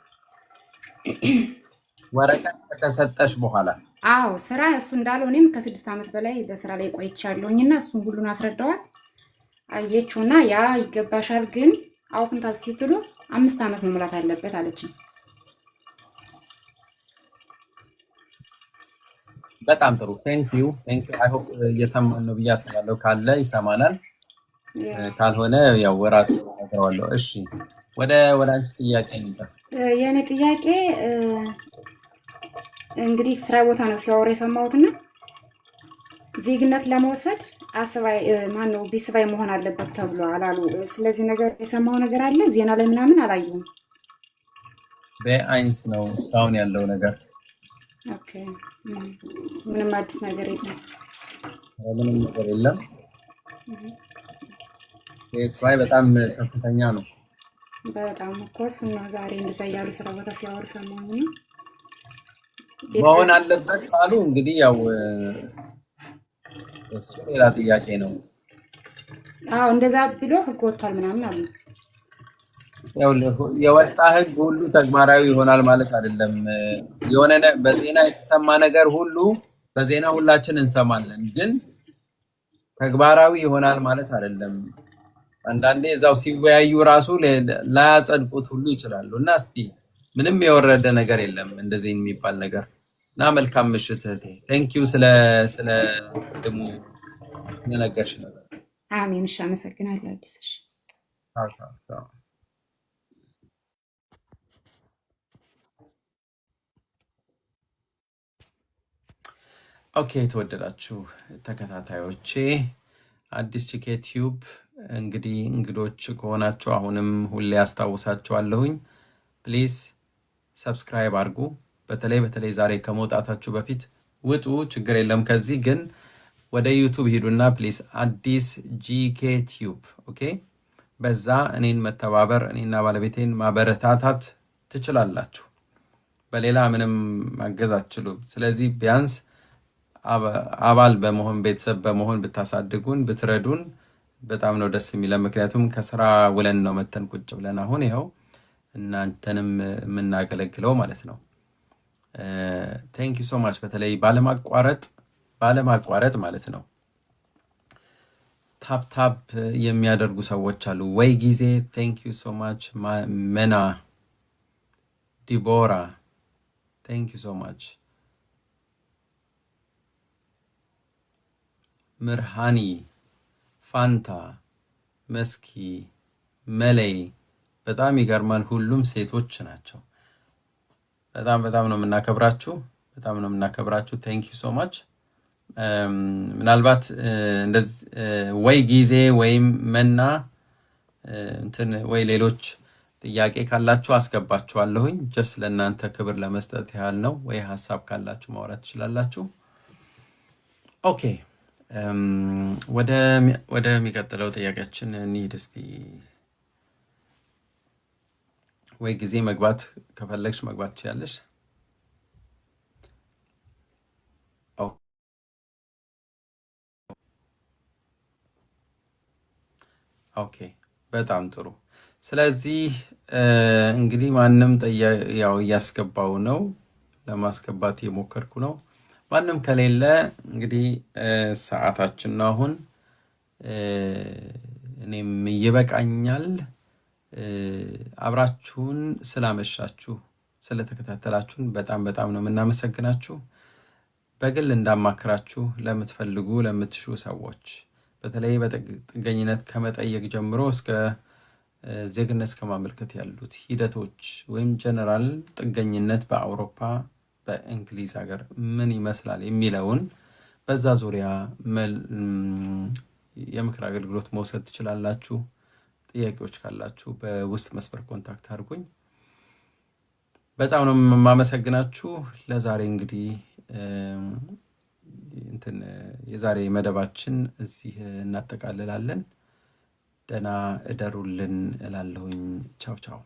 ወረቀት ከተሰጠሽ በኋላ አዎ ስራ እሱ እንዳለው እኔም ከ6 ዓመት በላይ በስራ ላይ ቆይቻለሁኝና እሱን ሁሉን አስረዳዋት። አየችውና ያ ይገባሻል፣ ግን አውፍንታት ሲትሉ 5 ዓመት መሙላት አለበት አለችኝ። በጣም ጥሩ ቴንክ ዩ አይ ሆፕ እየሰማን ነው ብዬ አስባለሁ። ካለ ይሰማናል፣ ካልሆነ ያው ራስ እነግረዋለሁ። እሺ ወደ አንቺ ጥያቄ እንምጣ። የኔ ጥያቄ እንግዲህ ስራ ቦታ ነው ሲያወራ የሰማሁትና ዜግነት ለመውሰድ አስባይ ማን ነው ቢስባይ መሆን አለበት ተብሎ አላሉ። ስለዚህ ነገር የሰማው ነገር አለ ዜና ላይ ምናምን አላየሁም። በአይንስ ነው እስካሁን ያለው ነገር። ኦኬ ምንም አዲስ ነገር የለም። ምንም ነገር የለም። ቢስባይ በጣም ከፍተኛ ነው። በጣም እኮ እሱ ነው ዛሬ እንደዛ ያሉ ስራ ቦታ ሲያወሩ ሰማሁኝ። መሆን አለበት ካሉ እንግዲህ ያው እሱ ሌላ ጥያቄ ነው። አዎ እንደዛ ብሎ ህግ ወጥቷል ምናምን አሉ። ያው የወጣ ህግ ሁሉ ተግባራዊ ይሆናል ማለት አይደለም። የሆነ በዜና የተሰማ ነገር ሁሉ በዜና ሁላችን እንሰማለን፣ ግን ተግባራዊ ይሆናል ማለት አይደለም። አንዳንዴ እዛው ሲወያዩ ራሱ ላያጸድቁት ሁሉ ይችላሉ። እና እስቲ ምንም የወረደ ነገር የለም እንደዚህ የሚባል ነገር እና መልካም ምሽት እህቴ። ቴንክ ዩ ስለ ደሙ ነገርሽ ነበር። አሜን። እሺ አመሰግናለሁ። አዲስሽ ኦኬ የተወደዳችሁ ተከታታዮቼ አዲስ ቺኬ ቲዩብ እንግዲህ እንግዶች ከሆናችሁ አሁንም ሁሌ አስታውሳችኋለሁኝ፣ ፕሊዝ ሰብስክራይብ አድርጉ። በተለይ ዛሬ ከመውጣታችሁ በፊት ውጡ፣ ችግር የለም። ከዚህ ግን ወደ ዩቱብ ሂዱና ፕሊዝ አዲስ ጂኬ ቲዩብ ኦኬ። በዛ እኔን መተባበር እኔና ባለቤቴን ማበረታታት ትችላላችሁ። በሌላ ምንም ማገዝ አትችሉም። ስለዚህ ቢያንስ አባል በመሆን ቤተሰብ በመሆን ብታሳድጉን ብትረዱን በጣም ነው ደስ የሚለን። ምክንያቱም ከስራ ውለን ነው መተን ቁጭ ብለን አሁን ይኸው እናንተንም የምናገለግለው ማለት ነው። ቴንክ ዩ ሶ ማች። በተለይ ባለማቋረጥ ማለት ነው ታፕ የሚያደርጉ ሰዎች አሉ። ወይ ጊዜ ቴንክ ዩ ሶ ማች። መና ዲቦራ ቴንክ ዩ ሶ ማች። ምርሃኒ ፋንታ መስኪ መለይ በጣም ይገርማል። ሁሉም ሴቶች ናቸው። በጣም ነው የምናከብራችሁ። ቴንክ ዩ ሶ ማች። ምናልባት እንደዚህ ወይ ጊዜ ወይም መና እንትን ወይ ሌሎች ጥያቄ ካላችሁ አስገባችኋለሁኝ። ጀስት ለእናንተ ክብር ለመስጠት ያህል ነው። ወይ ሀሳብ ካላችሁ ማውራት ትችላላችሁ። ኦኬ ወደሚቀጥለው ጥያቄያችን እንሂድ እስቲ። ወይ ጊዜ መግባት ከፈለግሽ መግባት ትችላለሽ። ኦኬ በጣም ጥሩ። ስለዚህ እንግዲህ ማንም ያው እያስገባው ነው። ለማስገባት የሞከርኩ ነው። ማንም ከሌለ እንግዲህ ሰዓታችን ነው አሁን። እኔም ይበቃኛል። አብራችሁን ስላመሻችሁ ስለተከታተላችሁን በጣም ነው የምናመሰግናችሁ። በግል እንዳማክራችሁ ለምትፈልጉ ለምትሹ ሰዎች በተለይ በጥገኝነት ከመጠየቅ ጀምሮ እስከ ዜግነት ከማመልከት ያሉት ሂደቶች ወይም ጀነራል ጥገኝነት በአውሮፓ በእንግሊዝ ሀገር ምን ይመስላል የሚለውን በዛ ዙሪያ የምክር አገልግሎት መውሰድ ትችላላችሁ። ጥያቄዎች ካላችሁ በውስጥ መስመር ኮንታክት አድርጉኝ። በጣም ነው የማመሰግናችሁ። ለዛሬ እንግዲህ የዛሬ መደባችን እዚህ እናጠቃልላለን። ደህና እደሩልን እላለሁኝ። ቻው ቻው።